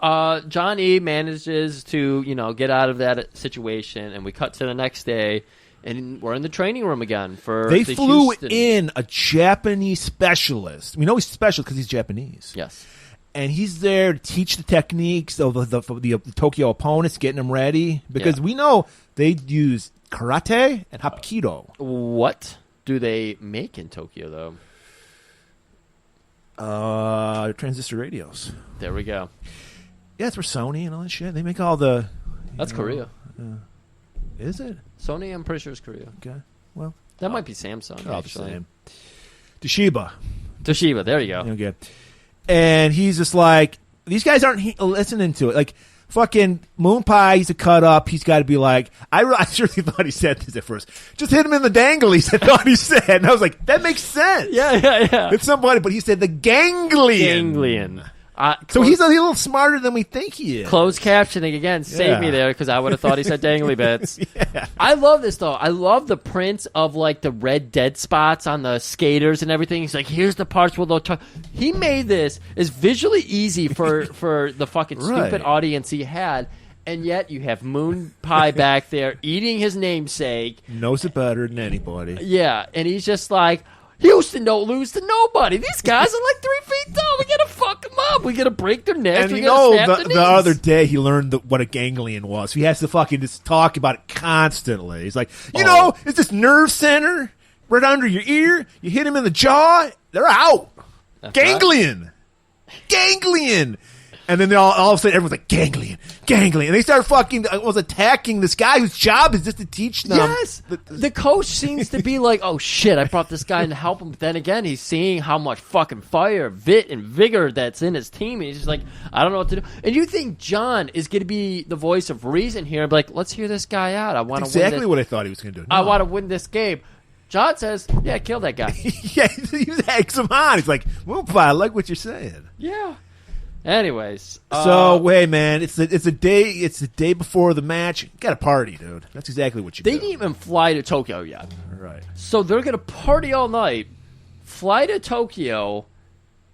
Johnny manages to, get out of that situation, and we cut to the next day, and we're in the training room again for They the flew Houston. in a Japanese specialist. We know he's special because he's Japanese. Yes. And he's there to teach the techniques of the Tokyo opponents, getting them ready. Because we know they use karate and hapkido. What do they make in Tokyo, though? Transistor radios. There we go. Yeah, it's for Sony and all that shit. They make all the... That's Korea. Is it? Sony, I'm pretty sure, is Korea. Okay. Well, That might be Samsung, all the actually. same. Toshiba. Toshiba, there you go. Okay. And he's just like, these guys aren't listening to it. Like, fucking Moon Pie, he's a cut up. He's got to be like, I seriously thought he said this at first. Just hit him in the danglies, I thought he said. And I was like, that makes sense. Yeah. It's somebody, but he said the ganglion. Ganglion. So he's a little smarter than we think he is. Closed captioning again. Save me there because I would have thought he said dangly bits. Yeah. I love this though. I love the prints of like the red dead spots on the skaters and everything. He's like, here's the parts where they'll talk. He made this as visually easy for the fucking stupid audience he had. And yet you have Moon Pie back there eating his namesake. Knows it better than anybody. Yeah, and he's just like, Houston don't lose to nobody. These guys are like 3 feet tall. We gotta fuck them up. We gotta break their necks. And we you gotta know, snap their knees. the other day he learned what a ganglion was. He has to fucking just talk about it constantly. He's like, you know, it's this nerve center right under your ear. You hit him in the jaw, they're out. That's Ganglion. Ganglion. And then all of a sudden everyone's like, ganglion. And they start fucking attacking this guy whose job is just to teach them. Yes. The coach seems to be like, oh shit, I brought this guy in to help him. But then again, he's seeing how much fucking fire, vit, and vigor that's in his team. And he's just like, I don't know what to do. And you think John is going to be the voice of reason here? Be like, let's hear this guy out. I want to win exactly what I thought he was going to do. No. I want to win this game. John says, yeah, kill that guy. Yeah, he eggs him on. He's like, well, I like what you're saying. Yeah. Anyways, so wait, man, it's the day before the match. You got to party, dude. That's exactly what you do. They didn't even fly to Tokyo yet. Right. So they're gonna party all night, fly to Tokyo,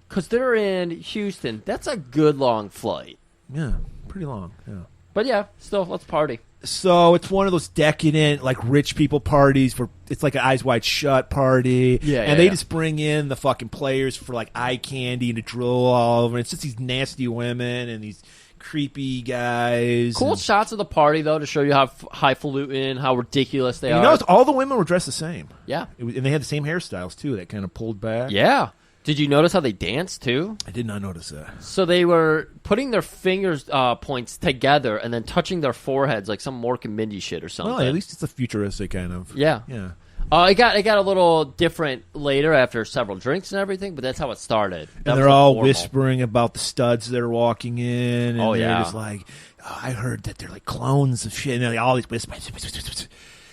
because they're in Houston. That's a good long flight. Yeah, pretty long. Yeah. But yeah, still, let's party. So it's one of those decadent, like, rich people parties where it's like an Eyes Wide Shut party. Yeah, and they just bring in the fucking players for, like, eye candy and to drool all over. It's just these nasty women and these creepy guys. Cool shots of the party, though, to show you how highfalutin, how ridiculous they are. You notice all the women were dressed the same. Yeah. And they had the same hairstyles, too, that kind of pulled back. Yeah. Did you notice how they danced, too? I did not notice that. So they were putting their fingers points together and then touching their foreheads like some Mork and Mindy shit or something. Well, at least it's a futuristic kind of. Yeah. Yeah. It got a little different later after several drinks and everything, but that's how it started. And they're all whispering about the studs that are walking in. And they're just like, I heard that they're like clones of shit. And they always whisper.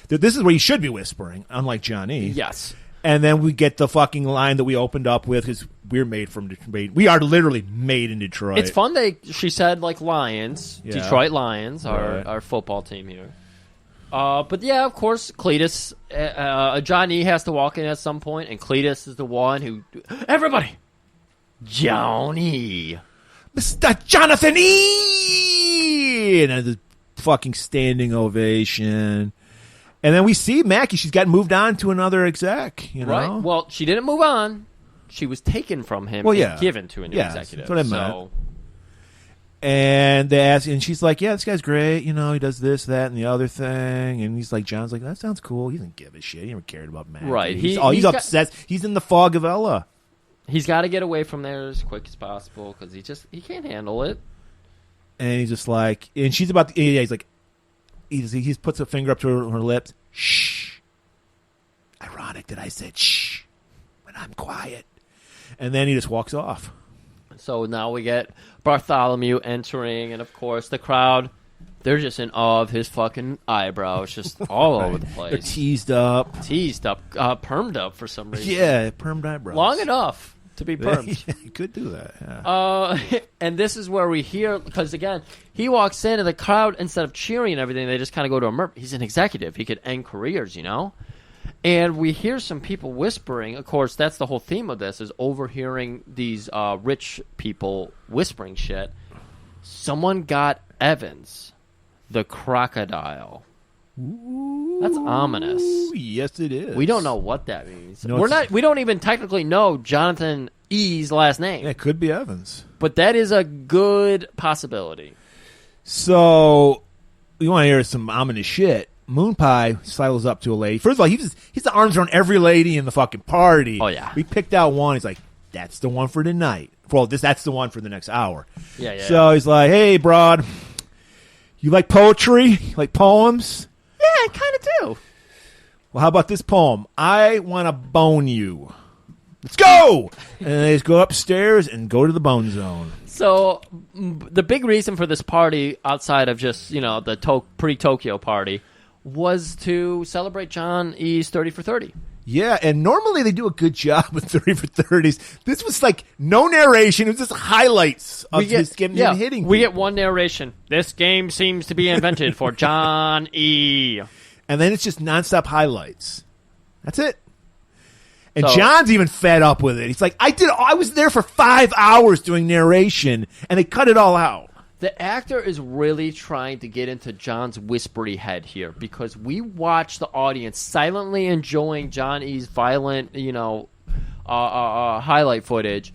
This is where you should be whispering, unlike Johnny. Yes. And then we get the fucking line that we opened up with because we're we are literally made in Detroit. It's fun. She said like Lions, Yeah. Detroit Lions, Right. our football team here. But yeah, of course, Cletus, Johnny has to walk in at some point, and Cletus is the one who everybody, Johnny, Mr. Jonathan E. And the fucking standing ovation. And then we see Mackie. She's got moved on to another exec. You know, right? Well, she didn't move on. She was taken from him and given to a new executive. That's what I meant. And they ask, and she's like, "Yeah, this guy's great. You know, he does this, that, and the other thing." And he's like, "John's like, that sounds cool. He doesn't give a shit. He never cared about Mackie. Right? He's he's upset. He's in the fog of Ella. He's got to get away from there as quick as possible because he can't handle it." And he's just like, and she's about to, he's like, he puts a finger up to her lips. Shh. Ironic that I said shh when I'm quiet. And then he just walks off. So now we get Bartholomew entering, and of course the crowd, They're just in awe of his fucking eyebrows, just all over the place. They're teased up, permed up for some reason. Yeah, permed eyebrows. Long enough to be permed. Yeah, you could do that. Yeah. And this is where we hear, because again, he walks in and the crowd, instead of cheering and everything, they just kind of go to a murmur. He's an executive. He could end careers, you know? And we hear some people whispering. Of course, that's the whole theme of this, is overhearing these rich people whispering shit. Someone got Evans, the crocodile. Ooh, that's ominous. Yes, it is. We don't know what that means. No, we don't even technically know Jonathan E's last name. Yeah, it could be Evans. But that is a good possibility. So, you want to hear some ominous shit. Moon Pie sidles up to a lady. First of all, he's the arms around every lady in the fucking party. Oh, yeah. We picked out one. He's like, that's the one for tonight. Well, that's the one for the next hour. Yeah. So he's like, hey, broad, you like poetry? You like poems? Yeah, I kind of do. Well, how about this poem? I want to bone you. Let's go! And they just go upstairs and go to the bone zone. So the big reason for this party, outside of just, the pre-Tokyo party, was to celebrate John E's 30 for 30. Yeah, and normally they do a good job with 30 for 30s. This was like no narration. It was just highlights of his getting and hitting. We get one narration. This game seems to be invented for John E. And then it's just nonstop highlights. That's it. And John's even fed up with it. He's like, I was there for 5 hours doing narration, and they cut it all out. The actor is really trying to get into John's whispery head here, because we watch the audience silently enjoying John E's violent, highlight footage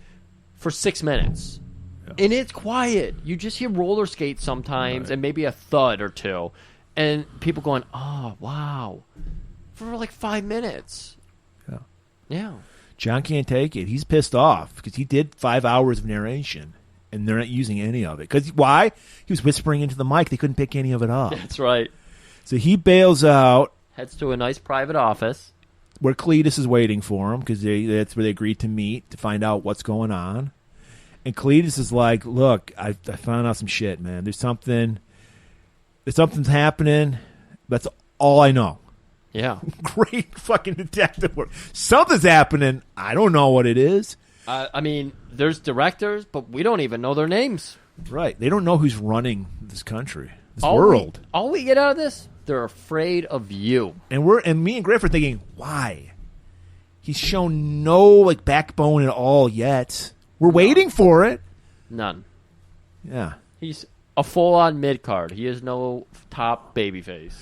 for 6 minutes. Yeah. And it's quiet. You just hear roller skates sometimes, and maybe a thud or two. And people going, oh, wow. For like 5 minutes. Yeah. John can't take it. He's pissed off because he did 5 hours of narration, and they're not using any of it. Because why? He was whispering into the mic. They couldn't pick any of it up. That's right. So he bails out. Heads to a nice private office. Where Cletus is waiting for him, because that's where they agreed to meet to find out what's going on. And Cletus is like, look, I found out some shit, man. Something's happening. That's all I know. Yeah. Great fucking detective work. Something's happening. I don't know what it is. I mean, there's directors, but we don't even know their names. Right. They don't know who's running this country, this world. All we get out of this, they're afraid of you. And me and Griff are thinking, why? He's shown no backbone at all yet. We're waiting for it. None. Yeah. He's a full-on mid-card. He is no top babyface.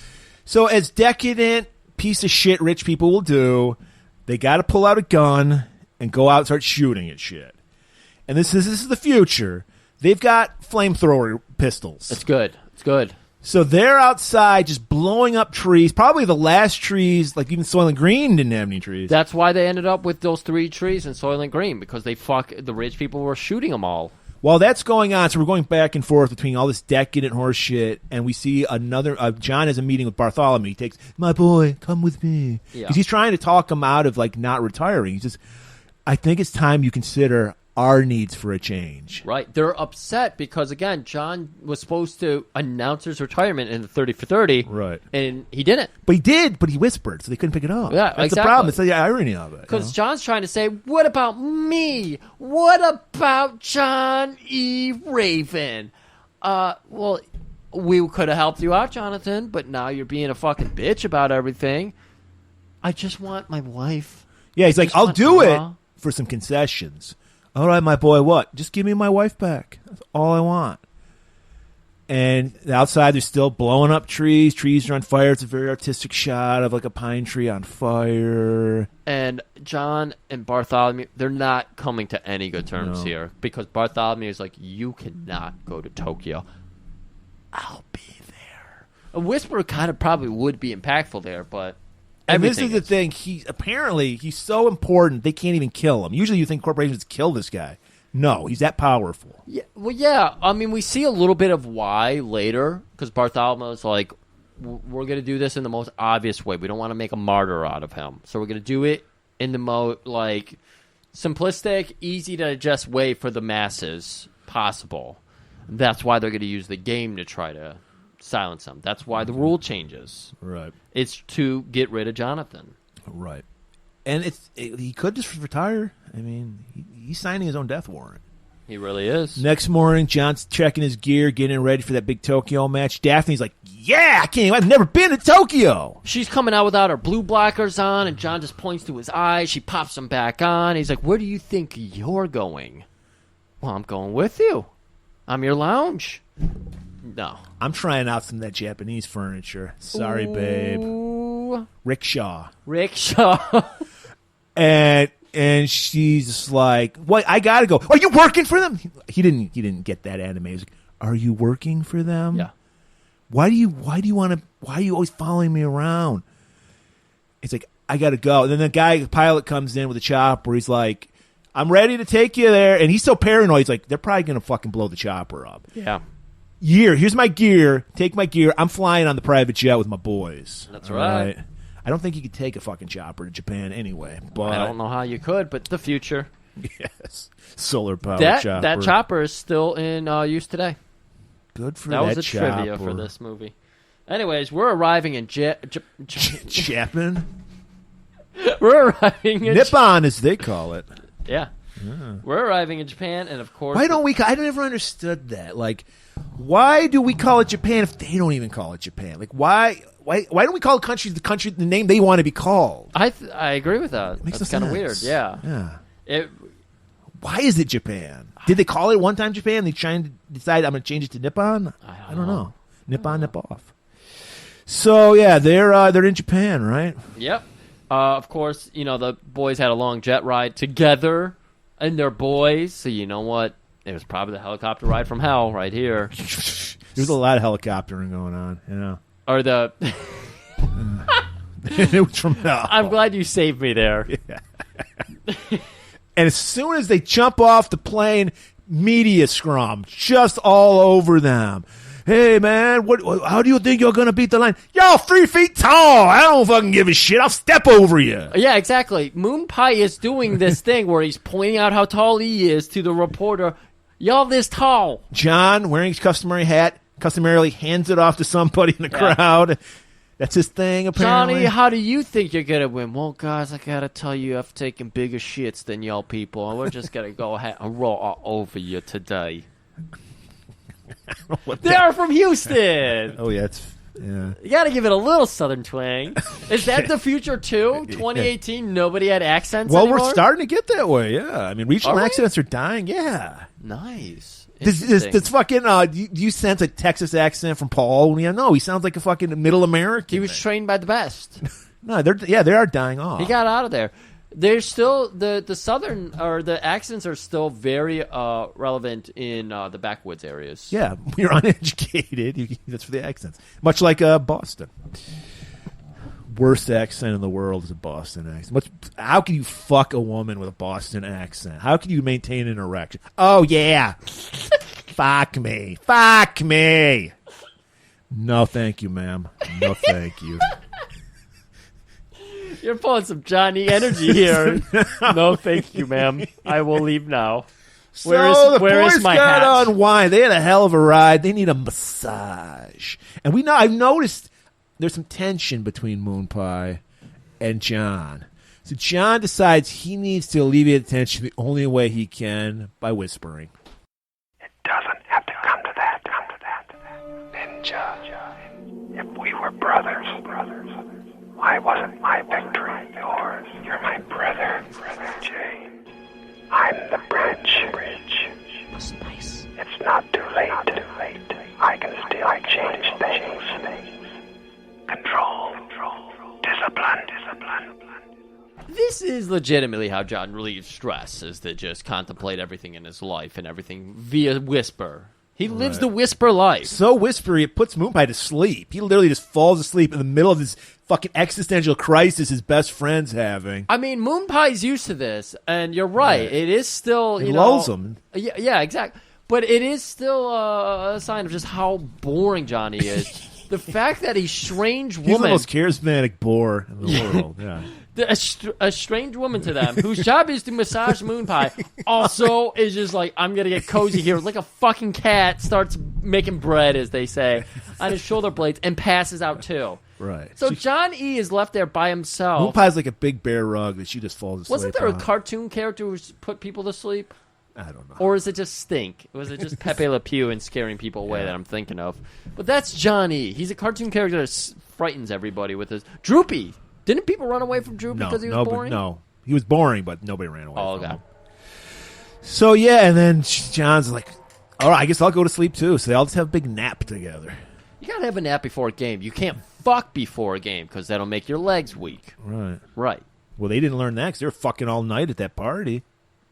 So as decadent piece of shit rich people will do, they got to pull out a gun and go out and start shooting at shit. And this is the future. They've got flamethrower pistols. It's good. It's good. So they're outside just blowing up trees. Probably the last trees, like even Soylent Green didn't have any trees. That's why they ended up with those 3 trees in Soylent Green, because the rich people were shooting them all. While that's going on, so we're going back and forth between all this decadent horse shit, and we see John has a meeting with Bartholomew. He takes, my boy, come with me. Because he's trying to talk him out of not retiring. He says, I think it's time you consider our needs for a change. Right. They're upset because, again, John was supposed to announce his retirement in the 30 for 30. Right. And he didn't. But he did, but he whispered, so they couldn't pick it up. Yeah, That's the problem. It's the irony of it. Because John's trying to say, what about me? What about John E. Raven? Well, we could have helped you out, Jonathan, but now you're being a fucking bitch about everything. I just want my wife. Yeah, he's like, I'll do it for some concessions. All right, my boy, what? Just give me my wife back. That's all I want. And outside, they're still blowing up trees. Trees are on fire. It's a very artistic shot of a pine tree on fire. And John and Bartholomew, they're not coming to any good terms here, because Bartholomew is like, you cannot go to Tokyo. I'll be there. A whisper kind of probably would be impactful there, but... And this is the thing. He's so important they can't even kill him. Usually you think corporations kill this guy. No, he's that powerful. Yeah, well, yeah. I mean, we see a little bit of why later, because Bartholomew's like, we're going to do this in the most obvious way. We don't want to make a martyr out of him. So we're going to do it in the most, simplistic, easy to digest way for the masses possible. That's why they're going to use the game to try to silence him. That's why the rule changes. Right. It's to get rid of Jonathan. Right. And he could just retire. I mean, he's signing his own death warrant. He really is. Next morning, John's checking his gear, getting ready for that big Tokyo match. Daphne's like, yeah, I've never been to Tokyo. She's coming out without her blue blockers on, and John just points to his eyes. She pops them back on. He's like, where do you think you're going? Well, I'm going with you. I'm your lounge. No. I'm trying out some of that Japanese furniture. Sorry, babe. Rickshaw. And she's just like, "What? I gotta go. Are you working for them?" He didn't get that anime. He was like, "Are you working for them? Yeah. Why are you always following me around?" It's like, "I gotta go." And then the pilot comes in with a chopper. He's like, "I'm ready to take you there." And he's so paranoid. He's like, "They're probably gonna fucking blow the chopper up." Yeah. Here's my gear. Take my gear. I'm flying on the private jet with my boys. That's right. I don't think you could take a fucking chopper to Japan anyway. But I don't know how you could, but the future. Yes. Solar powered chopper. That chopper is still in use today. Good for that that was a chopper. trivia for this movie. Anyways, we're arriving in Japan? We're arriving in Nippon, as they call it. Yeah. We're arriving in Japan, and of course... Why don't we... I never understood that. Like, why do we call it Japan if they don't even call it Japan? Like, why don't we call the name they want to be called? I agree with that. Makes That's no kind of sense. weird. Yeah. Why is it Japan? Did they call it one time Japan? They trying to decide I'm going to change it to Nippon? I don't know. Nippon, nip off. So yeah, they're in Japan, right? Yep. Of course, the boys had a long jet ride together, and they're boys. So you know what? It was probably the helicopter ride from hell right here. There's a lot of helicoptering going on, Or the... It was from hell. I'm glad you saved me there. Yeah. And as soon as they jump off the plane, media scrum just all over them. Hey, man, how do you think you're going to beat the line? Y'all 3 feet tall. I don't fucking give a shit. I'll step over you. Yeah, exactly. Moon Pie is doing this thing where he's pointing out how tall he is to the reporter. Y'all this tall. John, wearing his customary hat, customarily hands it off to somebody in the crowd. That's his thing, apparently. Johnny, how do you think you're going to win? Well, guys, I got to tell you, I've taken bigger shits than y'all people, and we're just going to go ahead and roll all over you today. They are from Houston. Oh, yeah. You got to give it a little southern twang. Is that the future, too? 2018, nobody had accents anymore? We're starting to get that way, yeah. I mean, regional accents are dying, yeah. Nice. This fucking, do you sense a Texas accent from Paul? Yeah, no, he sounds like a fucking middle American. He was trained by the best. No, they are dying off. He got out of there. They're still, the southern, or the accents are still very relevant in the backwoods areas. Yeah, you're uneducated. That's for the accents. Much like Boston. Worst accent in the world is a Boston accent. How can you fuck a woman with a Boston accent? How can you maintain an erection? Oh, yeah. Fuck me. Fuck me. No, thank you, ma'am. No, thank you. You're pulling some Johnny energy here. No, thank you, ma'am. I will leave now. Where is my hat? On wine. They had a hell of a ride. They need a massage. And I've noticed there's some tension between Moon Pie and John. So John decides he needs to alleviate the tension the only way he can, by whispering. It doesn't have to come to that. Ninja, if we were brothers, why wasn't my victory yours? You're my brother, Jane. I'm the bridge. That's nice. It's not too late. I can still change things. Control. Discipline. This is legitimately how John relieves stress, is to just contemplate everything in his life and everything via whisper. He lives the whisper life. So whispery, it puts Moon Pie to sleep. He literally just falls asleep in the middle of this fucking existential crisis his best friend's having. I mean, Moon Pie's used to this, and you're right. Yeah. It is still, it lulls him. Yeah, exactly. But it is still a sign of just how boring Johnny is. The fact that a strange woman... He's the most charismatic bore in the world, yeah. A strange woman to them whose job is to massage moon pie also is just like, I'm going to get cozy here. Like a fucking cat starts making bread, as they say, on his shoulder blades and passes out too. Right. So John E. is left there by himself. Moon pie's like a big bear rug that she just falls asleep Wasn't there on. a cartoon character who put people to sleep? I don't know. Or is it just Stink? Was it just Pepe Le Pew and scaring people away that I'm thinking of? But that's John E. He's a cartoon character that frightens everybody with his... Droopy! Didn't people run away from Droopy because he was boring? No. He was boring, but nobody ran away from okay. him. So, yeah, and then John's like, all right, I guess I'll go to sleep, too. So they all just have a big nap together. You gotta have a nap before a game. You can't fuck before a game because that'll make your legs weak. Right. Well, they didn't learn that because they were fucking all night at that party.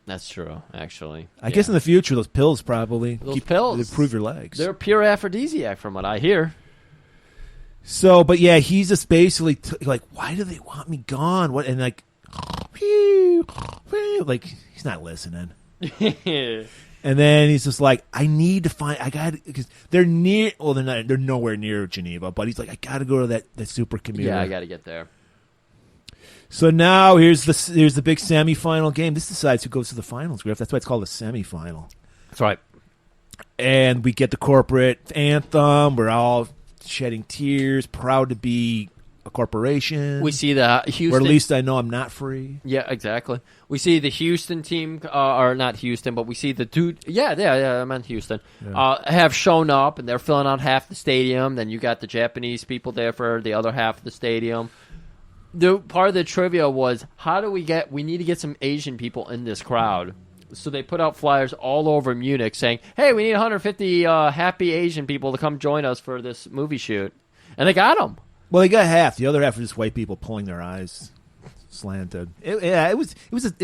That's true, actually. I guess in the future, those pills probably pills improve your legs. They're pure aphrodisiac, from what I hear. So, but yeah, he's just basically like, why do they want me gone? What? And like, like he's not listening. And then he's just like, I need to find. I got because they're near. Well, they're not. They're nowhere near Geneva. But he's like, I got to go to that supercomputer. Yeah, I got to get there. So now here's the big semifinal game. This decides who goes to the finals. That's why it's called a semifinal. That's right. And we get the corporate anthem. We're all shedding tears, proud to be a corporation. We see the Houston... Or at least I know I'm not free. Yeah, exactly. We see the Houston team, or not Houston, but we see the dude... Yeah, I meant Houston. Yeah. Have shown up, and they're filling out half the stadium. Then you got the Japanese people there for the other half of the stadium. Part of the trivia was, we need to get some Asian people in this crowd. So they put out flyers all over Munich saying, hey, we need 150 happy Asian people to come join us for this movie shoot. And they got them. Well, they got half. The other half was just white people pulling their eyes slanted. It was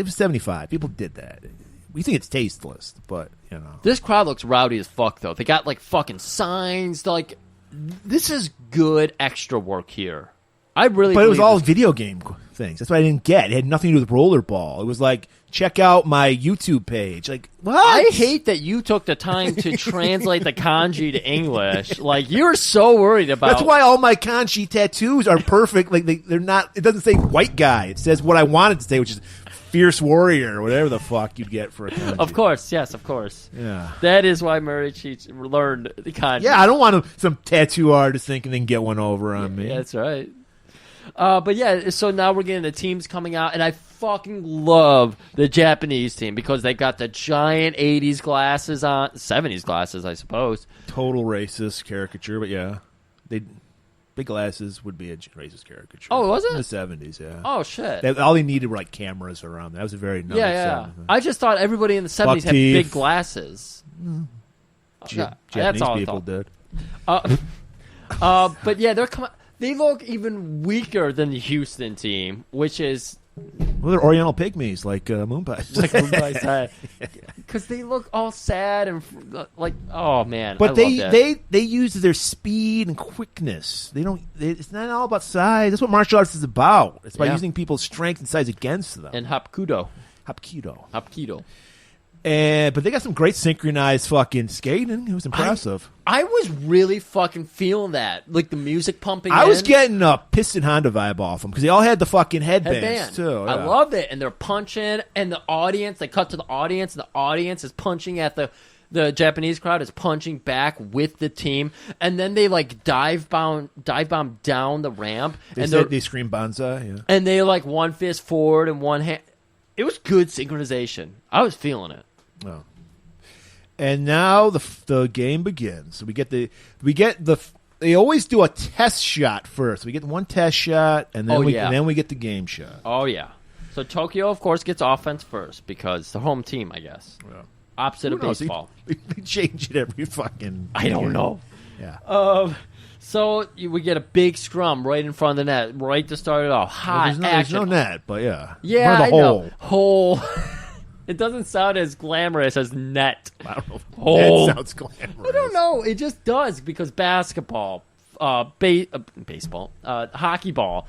75. People did that. We think it's tasteless, but, you know. This crowd looks rowdy as fuck, though. They got, like, fucking signs. Like, this is good extra work here. But it was all video game things. That's what I didn't get. It had nothing to do with Rollerball. It was like, check out my YouTube page. Like, what? I hate that you took the time to translate the kanji to English. Like, you're so worried about... That's why all my kanji tattoos are perfect. Like, they're not... It doesn't say white guy. It says what I wanted to say, which is fierce warrior, or whatever the fuck you'd get for a kanji. Of course. Yes, of course. Yeah. That is why Murray learned the kanji. Yeah, I don't want some tattoo artist thinking they can get one over on me. Yeah, that's right. But yeah, so now we're getting the teams coming out, and I fucking love the Japanese team because they got the giant 80s glasses on, 70s glasses, I suppose. Total racist caricature, but yeah. Big glasses would be a racist caricature. Oh, was it? In the 70s, yeah. Oh, shit. All they needed were like cameras around. That was a very nice. Yeah. I just thought everybody in the 70s had big glasses. Japanese people did. But yeah, they're coming. They look even weaker than the Houston team, which is... Well, they're Oriental pygmies, like Moon Pies. Because they look all sad and like, oh man. But they use their speed and quickness. It's not all about size. That's what martial arts is about. It's about using people's strength and size against them. And Hapkido. But they got some great synchronized fucking skating. It was impressive. I was really fucking feeling that. Like the music pumping I was getting a Piston Honda vibe off them because they all had the fucking headbands Headband. too. Yeah. I love it. And they're punching, and the audience, they cut to the audience, and the audience is punching at the Japanese crowd is punching back with the team, and then they like dive bomb down the ramp, they scream banzai, yeah. And they like one fist forward and one hand. It was good synchronization. I was feeling it. Oh. And now the game begins. So we get they always do a test shot first. We get one test shot, and then then we get the game shot. Oh yeah. So Tokyo, of course, gets offense first because the home team, I guess. Yeah. Opposite of baseball. They change it every fucking... I don't know. Yeah. So we get a big scrum right in front of the net, right to start it off. There's no net, but yeah. Yeah, I know. Hole. It doesn't sound as glamorous as net. I don't know if net sounds glamorous. I don't know. It just does because basketball, baseball, hockey ball,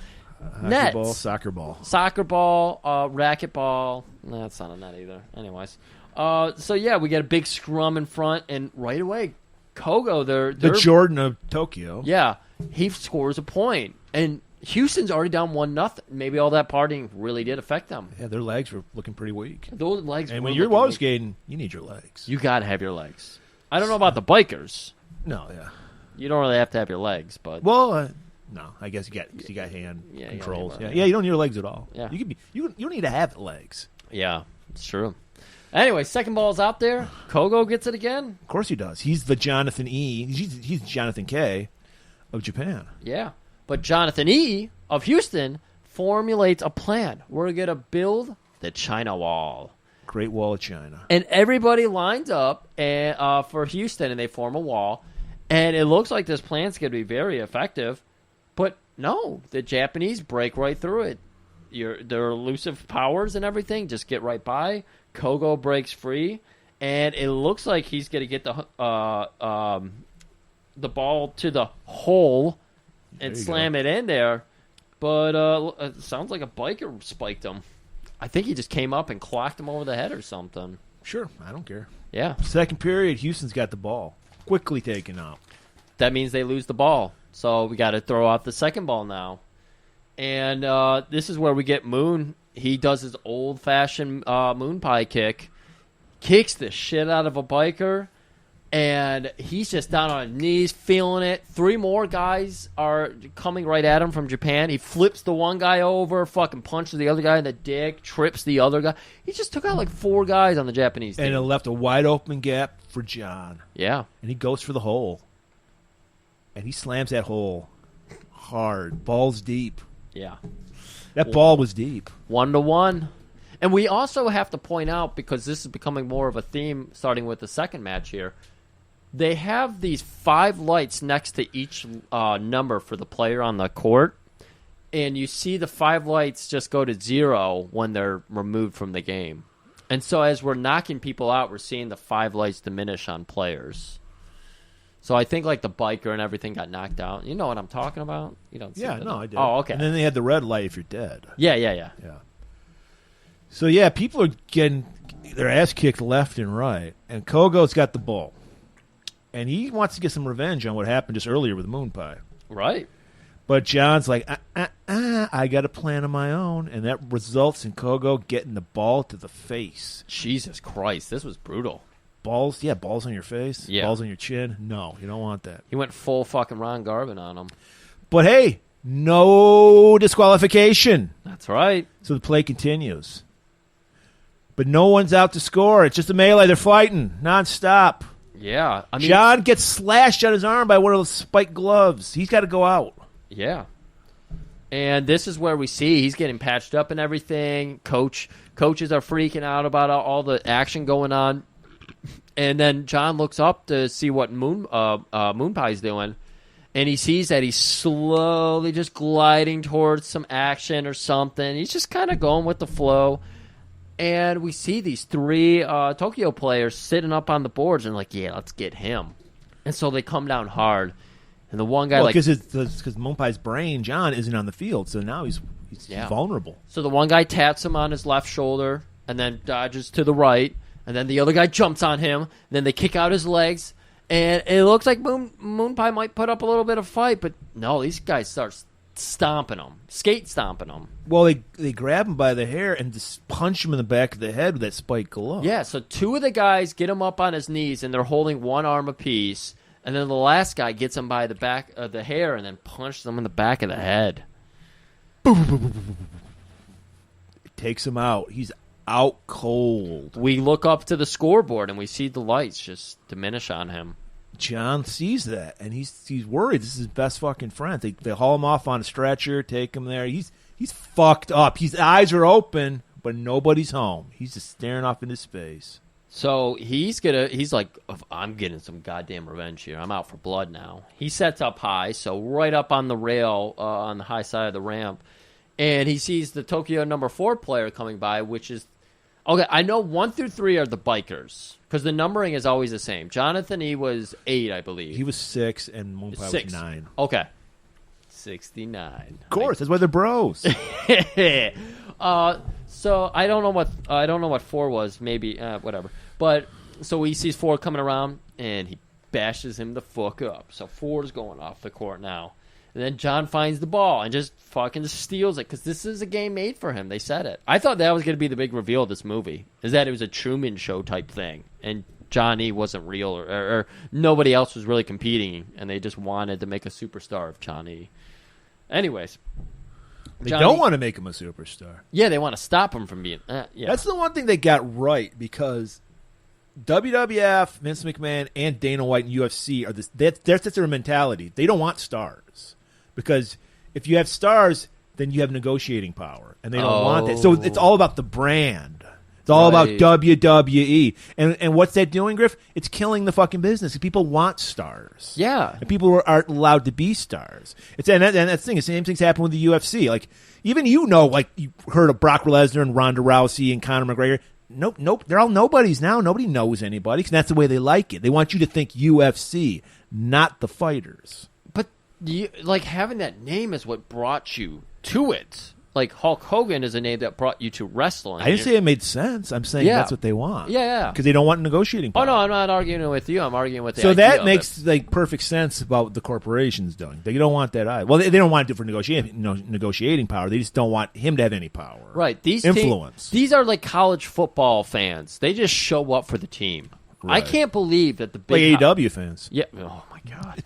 nets. Ball, soccer ball, racquetball. No, that's not a net either. Anyways. So yeah, we get a big scrum in front, and right away, Kogo, they're the Jordan of Tokyo. Yeah, he scores a point, and Houston's already down 1-0. Maybe all that partying really did affect them. Yeah, their legs were looking pretty weak. Those legs. And were when you're looking roller weak. skating, you need your legs. You gotta have your legs. I don't know about the bikers. No, yeah. You don't really have to have your legs, but Well, no, I guess you got hand Yeah, you controls. gotta Yeah, have- yeah, you don't need your legs at all. Yeah. You don't need to have legs. yeah, it's true. Anyway, second ball's out there. Kogo gets it again. Of course he does. He's the Jonathan E. He's Jonathan K. of Japan. Yeah, but Jonathan E. of Houston formulates a plan. We're gonna build the China Wall. Great Wall of China. And everybody lines up for Houston, and they form a wall. And it looks like this plan's going to be very effective. But no, the Japanese break right through it. Their elusive powers and everything just get right by. Kogo breaks free. And it looks like he's going to get the ball to the hole and slam it in there. But it sounds like a biker spiked him. I think he just came up and clocked him over the head or something. Sure, I don't care. Yeah. Second period, Houston's got the ball. Quickly taken out. That means they lose the ball. So we got to throw out the second ball now. And this is where we get Moon. He does his old-fashioned moon pie kick. Kicks the shit out of a biker. And he's just down on his knees, feeling it. 3 more guys are coming right at him from Japan. He flips the one guy over, fucking punches the other guy in the dick, trips the other guy. He just took out like 4 guys on the Japanese team. And it left a wide open gap for John. Yeah. And he goes for the hole. And he slams that hole hard. Balls deep. Yeah. That ball was deep. 1-1. And we also have to point out, because this is becoming more of a theme starting with the second match here, they have these 5 lights next to each number for the player on the court, and you see the 5 lights just go to 0 when they're removed from the game. And so as we're knocking people out, we're seeing the 5 lights diminish on players. So I think like the biker and everything got knocked out. You know what I'm talking about? You don't. Yeah, no, I did. Oh, okay. And then they had the red light if you're dead. Yeah. Yeah. So, yeah, people are getting their ass kicked left and right. And Kogo's got the ball. And he wants to get some revenge on what happened just earlier with Moon Pie. Right. But John's like, I got a plan of my own. And that results in Kogo getting the ball to the face. Jesus Christ, this was brutal. Balls on your face. Yeah. Balls on your chin. No, you don't want that. He went full fucking Ron Garvin on him. But, hey, no disqualification. That's right. So the play continues. But no one's out to score. It's just a melee. They're fighting nonstop. Yeah. I mean, John gets slashed on his arm by one of those spiked gloves. He's got to go out. Yeah. And this is where we see he's getting patched up and everything. Coaches are freaking out about all the action going on. And then John looks up to see what Moon Pie's doing. And he sees that he's slowly just gliding towards some action or something. He's just kind of going with the flow. And we see these 3 Tokyo players sitting up on the boards and like, yeah, let's get him. And so they come down hard. And the one guy because Moonpie's brain, John, isn't on the field, so now he's vulnerable. So the one guy taps him on his left shoulder and then dodges to the right. And then the other guy jumps on him. And then they kick out his legs. And it looks like Moon Pie might put up a little bit of fight. But no, these guys start stomping him, skate stomping him. Well, they grab him by the hair and just punch him in the back of the head with that spiked glove. Yeah, so 2 of the guys get him up on his knees, and they're holding one arm apiece. And then the last guy gets him by the back of the hair and then punches him in the back of the head. It takes him out. He's out cold. We look up to the scoreboard, and we see the lights just diminish on him. John sees that, and he's worried. This is his best fucking friend. They haul him off on a stretcher, take him there. He's fucked up. His eyes are open, but nobody's home. He's just staring off into space. So he's like, I'm getting some goddamn revenge here. I'm out for blood now. He sets up high, so right up on the rail on the high side of the ramp, and he sees the Tokyo number 4 player coming by, which is okay. I know 1 through 3 are the bikers because the numbering is always the same. Jonathan E was 8, I believe. He was 6, and Moonpie was 9. Okay, 69. Of course, that's why they're bros. So I don't know what 4 was. Maybe whatever. But so he sees 4 coming around, and he bashes him the fuck up. So 4 is going off the court now, And then John finds the ball and just fucking steals it because this is a game made for him. They said it. I thought that was going to be the big reveal of this movie, is that it was a Truman Show type thing. And Johnny wasn't real, or nobody else was really competing, and they just wanted to make a superstar of Johnny. Anyways. They don't want to make him a superstar. Yeah, they want to stop him from being... yeah. That's the one thing they got right, because WWF, Vince McMahon, and Dana White and UFC, that's their mentality. They don't want stars. Because if you have stars, then you have negotiating power, and they don't want that. So it's all about the brand. It's all about WWE. And what's that doing, Griff? It's killing the fucking business. People want stars. Yeah. And people aren't allowed to be stars. That's the thing. The same things happen with the UFC. Like, even you heard of Brock Lesnar and Ronda Rousey and Conor McGregor. Nope. They're all nobodies now. Nobody knows anybody, because that's the way they like it. They want you to think UFC, not the fighters. But having that name is what brought you to it. Like, Hulk Hogan is a name that brought you to wrestling. I didn't say it made sense. I'm saying that's what they want. Yeah. Because they don't want negotiating power. Oh, no, I'm not arguing with you. I'm arguing with the So idea that of makes it. perfect sense about what the corporation's doing. They don't want that either. Well, they don't want it for negotiating power. They just don't want him to have any power. Right. Influence. These are like college football fans. They just show up for the team. Right. I can't believe that the big... Like AEW fans. Yeah. Oh, my God.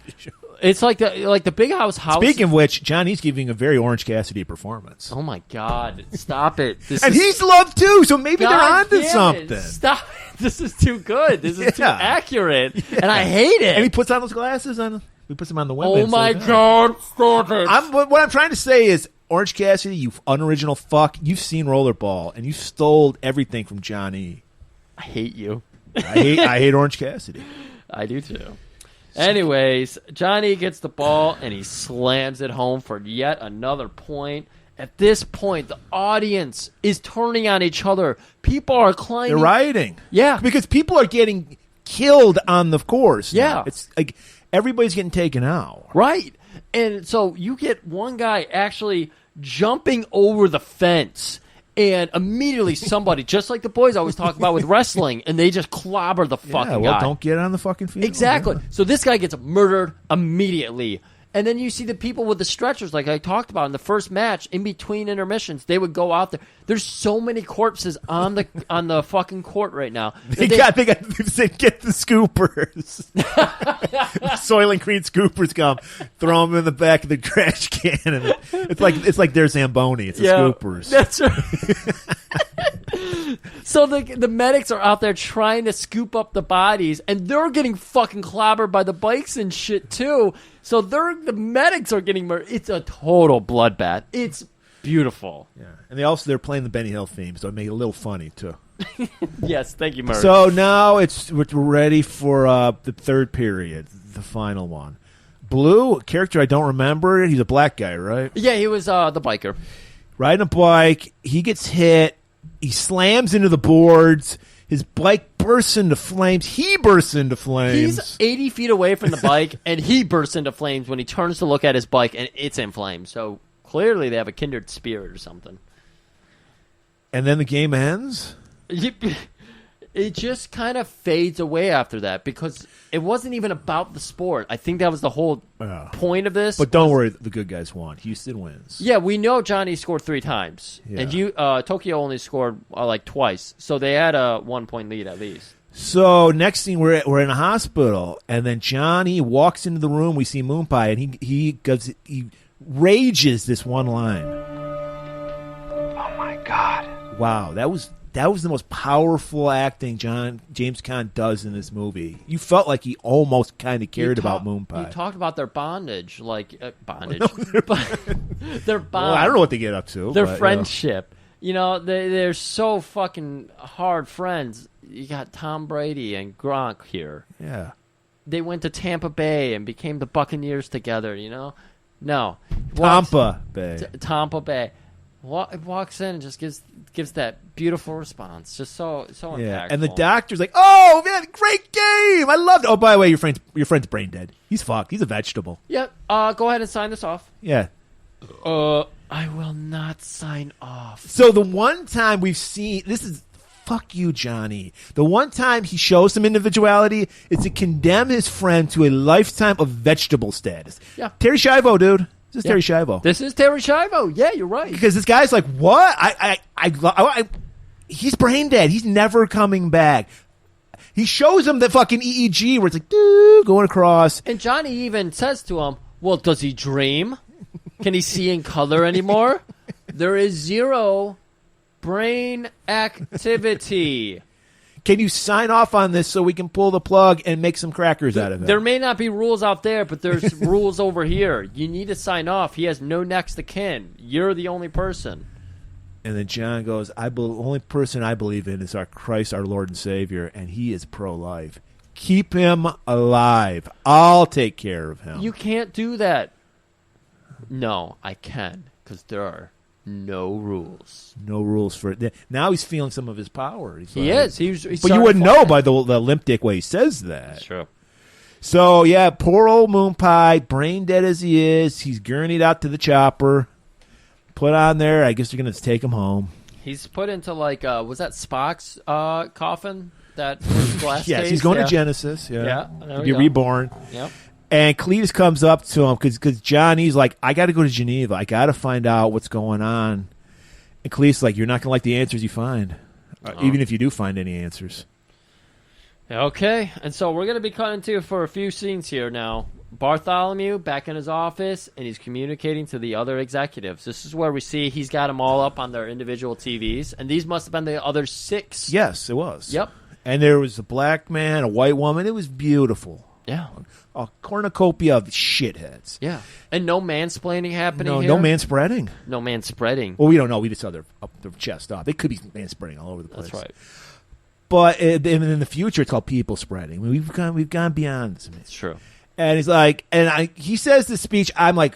It's like the Big House. Speaking of which, Johnny's giving a very Orange Cassidy performance. Oh my God! Stop it! He's loved too, so maybe they're onto something. Stop! This is too good. This is too accurate, and I hate it. And he puts on those glasses on. We put them on the women. Oh my God! Stop it! What I'm trying to say is, Orange Cassidy, you unoriginal fuck. You've seen Rollerball, and you stole everything from Johnny. I hate you. I hate Orange Cassidy. I do too. Anyways, Johnny gets the ball, and he slams it home for yet another point. At this point, the audience is turning on each other. People are climbing. They're rioting. Yeah. Because people are getting killed on the course. Yeah. Now. It's like everybody's getting taken out. Right. And so you get one guy actually jumping over the fence. And immediately somebody, just like the boys always talk about with wrestling, and they just clobber the fucking guy. Don't get on the fucking field. Exactly. Yeah. So this guy gets murdered immediately. And then you see the people with the stretchers, like I talked about in the first match, in between intermissions, they would go out there. There's so many corpses on the fucking court right now. They said, get the scoopers. Soylent Green scoopers come, throw them in the back of the trash can, and it's like their Zamboni. It's the scoopers. That's right. So the medics are out there trying to scoop up the bodies, and they're getting fucking clobbered by the bikes and shit too. So the medics are getting murdered. It's a total bloodbath. It's beautiful. Yeah, and they're playing the Benny Hill theme, so it made it a little funny too. Yes, thank you, Murray. So now we're ready for the third period, the final one. Blue, character I don't remember. He's a black guy, right? Yeah, he was the biker. Riding a bike, he gets hit. He slams into the boards. His bike bursts into flames. He bursts into flames. He's 80 feet away from the bike, and he bursts into flames when he turns to look at his bike, and it's in flames. So clearly they have a kindred spirit or something. And then the game ends? It just kind of fades away after that because it wasn't even about the sport. I think that was the whole point of this. But don't worry, the good guys won. Houston wins. Yeah, we know Johnny scored 3 times. Yeah. And Tokyo only scored like twice. So they had a 1-point lead at least. So next thing, we're in a hospital, and then Johnny walks into the room. We see Moon Pie, and he rages this one line. Oh my God! Wow, that was the most powerful acting James Caan does in this movie. You felt like he almost kind of cared about Moon Pie. He talked about their bondage, bondage. Their bond. Well, I don't know what they get up to. Their friendship. You know, they're so fucking hard friends. You got Tom Brady and Gronk here. Yeah. They went to Tampa Bay and became the Buccaneers together, you know? No. Tampa Bay. Tampa Bay. Walks in and just gives that beautiful response. Just so impactful. Yeah, and the doctor's like, "Oh man, great game! I loved it." Oh, by the way, your friend's brain dead. He's fucked. He's a vegetable. Yep. Go ahead and sign this off. Yeah. I will not sign off. So the one time we've seen this is fuck you, Johnny. The one time he shows some individuality is to condemn his friend to a lifetime of vegetable status. Yeah. Terry Schiavo, dude. This is Terry Schiavo. This is Terry Schiavo. Yeah, you're right. Because this guy's like, what? He's brain dead. He's never coming back. He shows him the fucking EEG where it's like, going across. And Johnny even says to him, well, does he dream? Can he see in color anymore? There is zero brain activity. Can you sign off on this so we can pull the plug and make some crackers out of it? There may not be rules out there, but there's rules over here. You need to sign off. He has no next of kin. You're the only person. And then John goes, the only person I believe in is our Christ, our Lord and Savior, and he is pro-life. Keep him alive. I'll take care of him. You can't do that. No, I can, because there are no rules. No rules for it. Now he's feeling some of his power. He is. He's but you wouldn't know by the limp dick way he says that. That's true. So, yeah, poor old Moon Pie, brain dead as he is, he's gurneyed out to the chopper. Put on there. I guess they're going to take him home. He's put into, was that Spock's coffin? That glass yes, case? He's going to Genesis. Yeah. To be reborn. Yep. And Cletus comes up to him because Johnny's like, I got to go to Geneva. I got to find out what's going on. And Cletus is like, you're not going to like the answers you find, even if you do find any answers. Okay. And so we're going to be cutting to for a few scenes here now. Bartholomew back in his office, and he's communicating to the other executives. This is where we see he's got them all up on their individual TVs, and these must have been the other 6. Yes, it was. Yep. And there was a black man, a white woman. It was beautiful. Yeah. A cornucopia of shitheads. Yeah. And no mansplaining happening here? No manspreading. No manspreading. Well, we don't know. We just saw their chest up. They could be manspreading all over the place. That's right. But in the future, it's called people spreading. We've gone beyond this. It's true. And he's like, he says this speech. I'm like,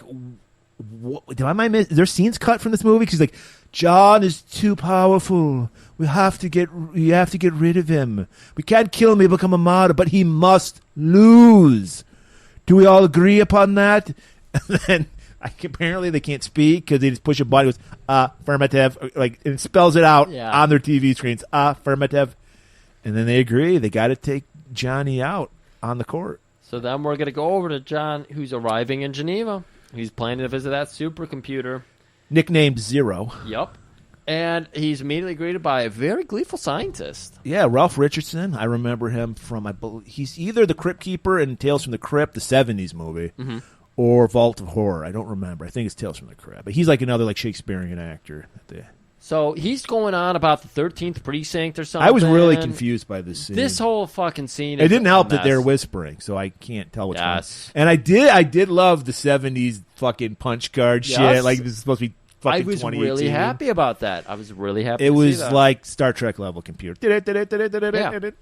what, is there scenes cut from this movie? Because he's like, John is too powerful. We have to get rid of him. We can't kill him. He'll become a martyr, but he must lose. Do we all agree upon that? And then apparently they can't speak because they just push a button. It goes, affirmative. Like, it spells it out on their TV screens. Affirmative. And then they agree. They got to take Johnny out on the court. So then we're going to go over to John, who's arriving in Geneva. He's planning to visit that supercomputer. Nicknamed Zero. Yep. And he's immediately greeted by a very gleeful scientist. Yeah, Ralph Richardson. I remember him from, he's either the Crypt Keeper in Tales from the Crypt, the 70s movie, or Vault of Horror. I don't remember. I think it's Tales from the Crypt. But he's like another Shakespearean actor. So he's going on about the 13th precinct or something. I was really confused by this scene. This whole fucking scene is It didn't help that they're whispering, so I can't tell what's going on. Yes. And I did love the 70s fucking punch card shit. Like, this is supposed to be fucking 2018. I was really happy about that. I was really happy It to was see that. like Star Trek level computer. Yeah. A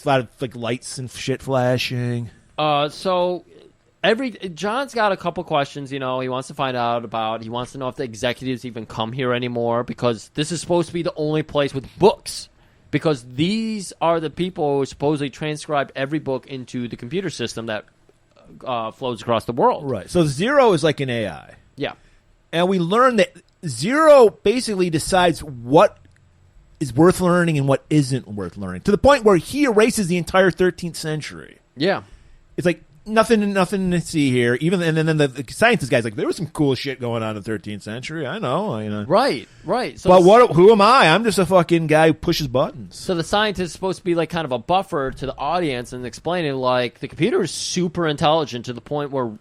lot of like lights and shit flashing. So John's got a couple questions, he wants to find out about. He wants to know if the executives even come here anymore, because this is supposed to be the only place with books, because these are the people who supposedly transcribe every book into the computer system that flows across the world. Right. So Zero is like an AI. Yeah. And we learn that Zero basically decides what is worth learning and what isn't worth learning, to the point where he erases the entire 13th century. Yeah. It's like, nothing to see here. And then the scientist guy's like, there was some cool shit going on in the 13th century. I know. Right. So but who am I? I'm just a fucking guy who pushes buttons. So the scientist is supposed to be like kind of a buffer to the audience and explaining like the computer is super intelligent to the point where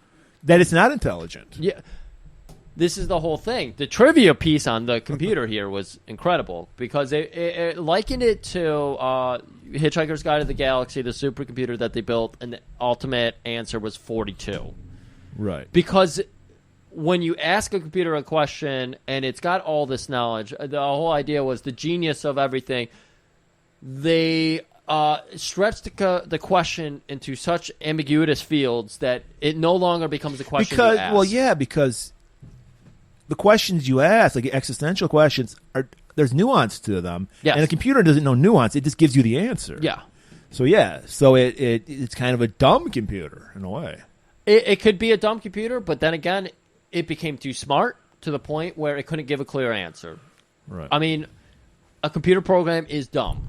that it's not intelligent. Yeah. This is the whole thing. The trivia piece on the computer here was incredible, because it likened it to Hitchhiker's Guide to the Galaxy, the supercomputer that they built, and the ultimate answer was 42. Right. Because when you ask a computer a question and it's got all this knowledge, the whole idea was the genius of everything. They stretched the question into such ambiguous fields that it no longer becomes a question you ask. Well, yeah, because the questions you ask, like existential questions, there's nuance to them. Yes. And a computer doesn't know nuance. It just gives you the answer. Yeah. So, it's kind of a dumb computer in a way. It could be a dumb computer, but then again, it became too smart to the point where it couldn't give a clear answer. Right. I mean, a computer program is dumb.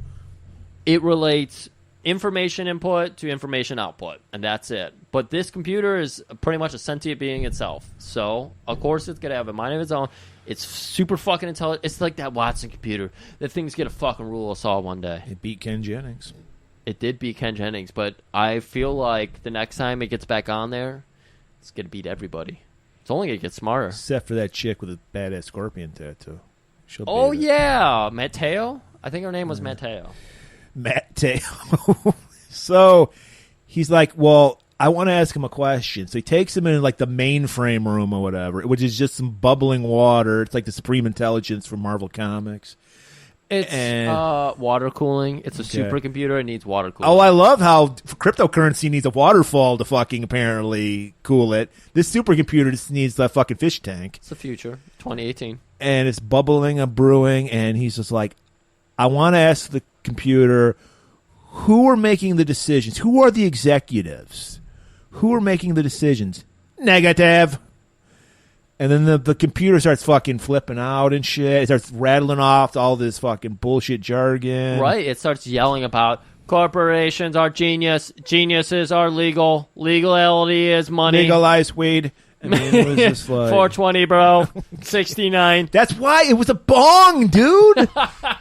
It relates information input to information output, and that's it. But this computer is pretty much a sentient being itself. So, of course, it's going to have a mind of its own. It's super fucking intelligent. It's like that Watson computer. That thing's going to fucking rule us all one day. It beat Ken Jennings. It did beat Ken Jennings, but I feel like the next time it gets back on there, it's going to beat everybody. It's only going to get smarter. Except for that chick with a badass scorpion tattoo. Oh, yeah. Mateo? I think her name was Mateo. Mateo. So he's like, well, I want to ask him a question. So he takes him in like the mainframe room or whatever, which is just some bubbling water. It's like the Supreme Intelligence from Marvel Comics. It's water cooling. It's a supercomputer. It needs water cooling. Oh, I love how cryptocurrency needs a waterfall to fucking apparently cool it. This supercomputer just needs a fucking fish tank. It's the future, 2018. And it's bubbling and brewing, and he's just like, I want to ask the computer, who are making the decisions? Who are the executives? Who are making the decisions? Negative. And then the computer starts fucking flipping out and shit. It starts rattling off all this fucking bullshit jargon. Right. It starts yelling about corporations are genius. Geniuses are legal. Legality is money. Legalize weed. I mean, it was just like 420, bro. 69. That's why it was a bong, dude.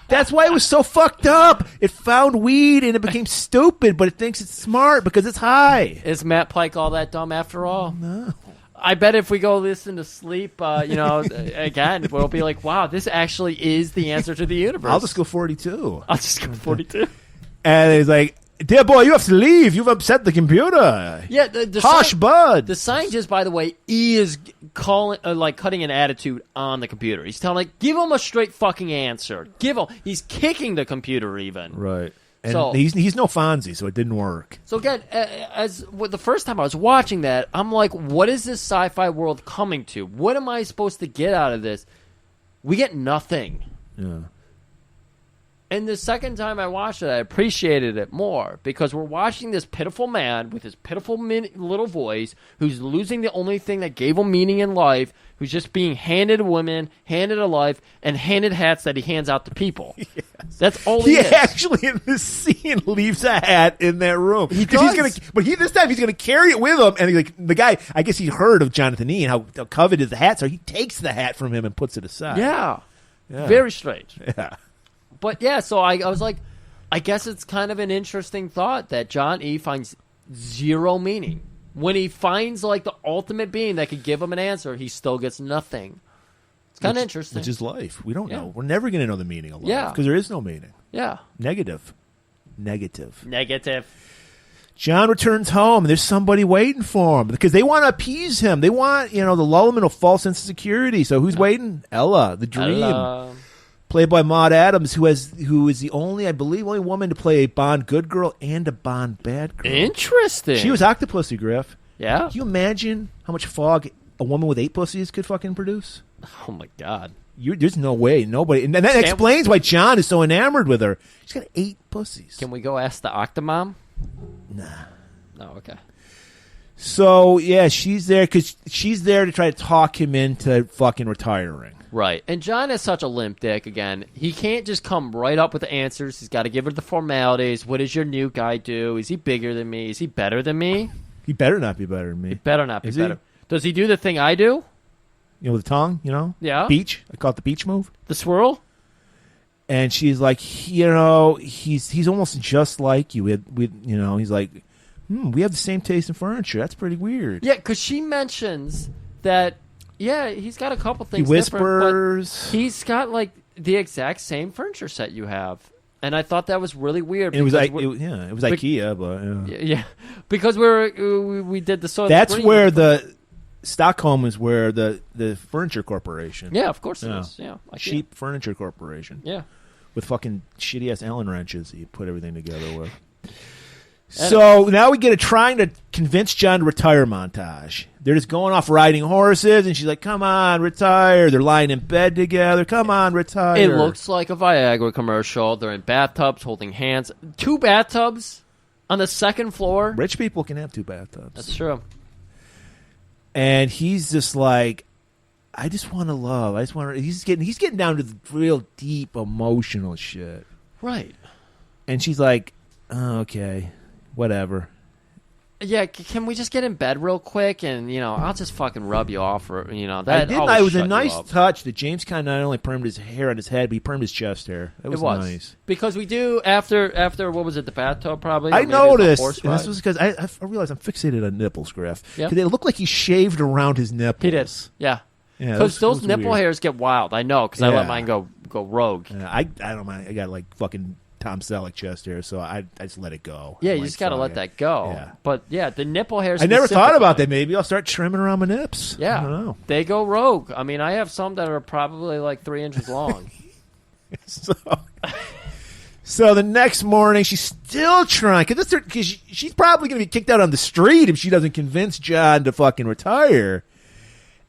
That's why it was so fucked up. It found weed and it became stupid, but it thinks it's smart because it's high. Is Matt Pike all that dumb after all? No. I bet if we go listen to sleep, again, we'll be like, wow, this actually is the answer to the universe. I'll just go 42. I'll just go 42. And he's like, dear boy, you have to leave. You've upset the computer. Yeah, the Hush, bud. The scientist, by the way, is calling, cutting an attitude on the computer. He's telling, give him a straight fucking answer. He's kicking the computer even. Right. And so, he's no Fonzie, so it didn't work. So again, the first time I was watching that, I'm like, what is this sci-fi world coming to? What am I supposed to get out of this? We get nothing. Yeah. And the second time I watched it, I appreciated it more because we're watching this pitiful man with his pitiful little voice who's losing the only thing that gave him meaning in life, who's just being handed a woman, handed a life, and handed hats that he hands out to people. Yes. That's all he is. He actually, in this scene, leaves a hat in that room. He does. This time he's going to carry it with him. And the guy, I guess he heard of Jonathan E. and how coveted the hats are. He takes the hat from him and puts it aside. Yeah. Very strange. Yeah. But yeah, so I was like, I guess it's kind of an interesting thought that John E. finds zero meaning. When he finds like the ultimate being that could give him an answer, he still gets nothing. It's kind of interesting. Which is life. We don't know. We're never going to know the meaning of life. Yeah. Because there is no meaning. Yeah. Negative. John returns home, and there's somebody waiting for him because they want to appease him. They want, to lull him into a false sense of security. So who's waiting? Ella, the dream. Ella. Played by Maud Adams, who is the only woman to play a Bond good girl and a Bond bad girl. Interesting. She was Octopussy, Griff. Yeah. Can you imagine how much fog a woman with 8 pussies could fucking produce? Oh my God. There's no way. Nobody. And that explains why John is so enamored with her. She's got 8 pussies. Can we go ask the Octomom? Nah. No, okay. So, yeah, she's there because she's there to try to talk him into fucking retiring. Right. And John is such a limp dick, again. He can't just come right up with the answers. He's got to give her the formalities. What does your new guy do? Is he bigger than me? Is he better than me? He better not be better than me. He better not be Is better. he? Does he do the thing I do? With the tongue, Yeah. Beach. I call it the beach move. The swirl? And she's like, he's almost just like you. He's like, we have the same taste in furniture. That's pretty weird. Yeah, because she mentions that, he's got a couple things. He whispers. He's got, like, the exact same furniture set you have. And I thought that was really weird. It was IKEA, but yeah, because we did the sort. That's where the Stockholm is where the Furniture Corporation. Yeah, of course it is. Yeah, Cheap Furniture Corporation. Yeah, with fucking shitty ass Allen wrenches that you put everything together with. So now we get a trying to convince John to retire montage. They're just going off riding horses, and she's like, come on, retire. They're lying in bed together. Come on, retire. It looks like a Viagra commercial. They're in bathtubs holding hands. 2 bathtubs on the second floor. Rich people can have 2 bathtubs. That's true. And he's just like, I just want to love. He's getting down to the real deep emotional shit. Right. And she's like, oh, okay, whatever. Yeah, can we just get in bed real quick and, I'll just fucking rub you off or, that It was a nice touch that James Caan not only permed his hair on his head, but he permed his chest hair. It was nice. Because we do, after what was it, the bathtub probably? I noticed, and this was because I realized I'm fixated on nipples, Griff. Yeah. Because they look like he shaved around his nipples. He did, yeah. Because those nipple hairs get wild. I know, because I let mine go rogue. I don't mind. I got like fucking Tom Selleck chest hair, so I just let it go. Yeah, you just got to let that go. Yeah. But yeah, the nipple hairs. I never thought about that. Maybe I'll start trimming around my nips. Yeah, I don't know. They go rogue. I mean, I have some that are probably like 3 inches long. So the next morning, she's still trying because she's probably going to be kicked out on the street if she doesn't convince John to fucking retire.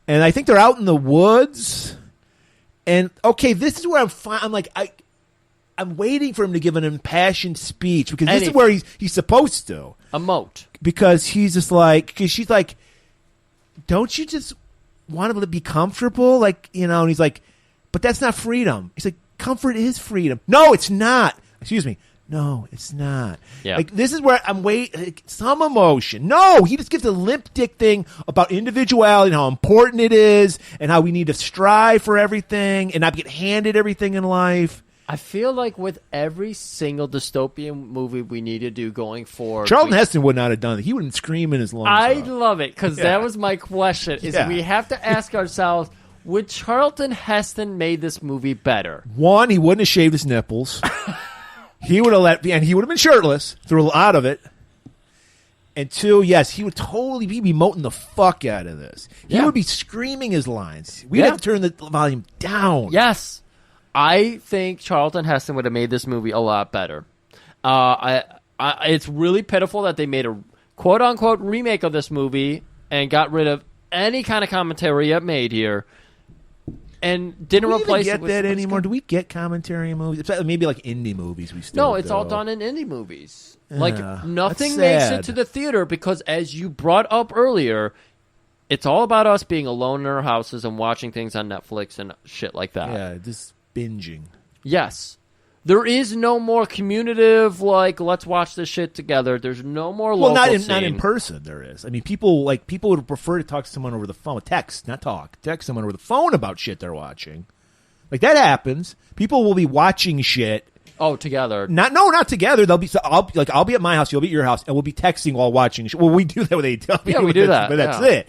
And I think they're out in the woods. And okay, this is where I'm like I'm waiting for him to give an impassioned speech because this is where he's supposed to emote, because he's just like, because she's like, don't you just want him to be comfortable, like, and he's like, but that's not freedom. He's like, comfort is freedom. No, it's not. Excuse me. No, it's not. Yeah. Like, this is where I'm some emotion. No, he just gives a limp dick thing about individuality and how important it is and how we need to strive for everything and not get handed everything in life. I feel like with every single dystopian movie we need to do going forward, Charlton Heston would not have done it. He wouldn't scream in his lungs. I love it because that was my question. Is we have to ask ourselves: would Charlton Heston made this movie better? One, he wouldn't have shaved his nipples. He would have and he would have been shirtless through a lot of it. And two, yes, he would totally be emoting the fuck out of this. He would be screaming his lines. We'd have to turn the volume down. Yes. I think Charlton Heston would have made this movie a lot better. It's really pitiful that they made a quote-unquote remake of this movie and got rid of any kind of commentary yet made here and didn't replace it with... Do we get that anymore? Do we get commentary in movies? Maybe like indie movies we still No, it's all done in indie movies. Like, nothing makes it to the theater because, as you brought up earlier... It's all about us being alone in our houses and watching things on Netflix and shit like that. Yeah, just binging. Yes. There is no more communicative, like, let's watch this shit together. There's no more local scene. Not in person, there is. I mean, people would prefer to talk to someone over the phone. Text, not talk. Text someone over the phone about shit they're watching. Like, that happens. People will be watching shit. Oh, together. Not together. They'll be. So I'll be at my house. You'll be at your house, and we'll be texting while watching. Well, we do that with AW. Yeah, we do that. But that's it.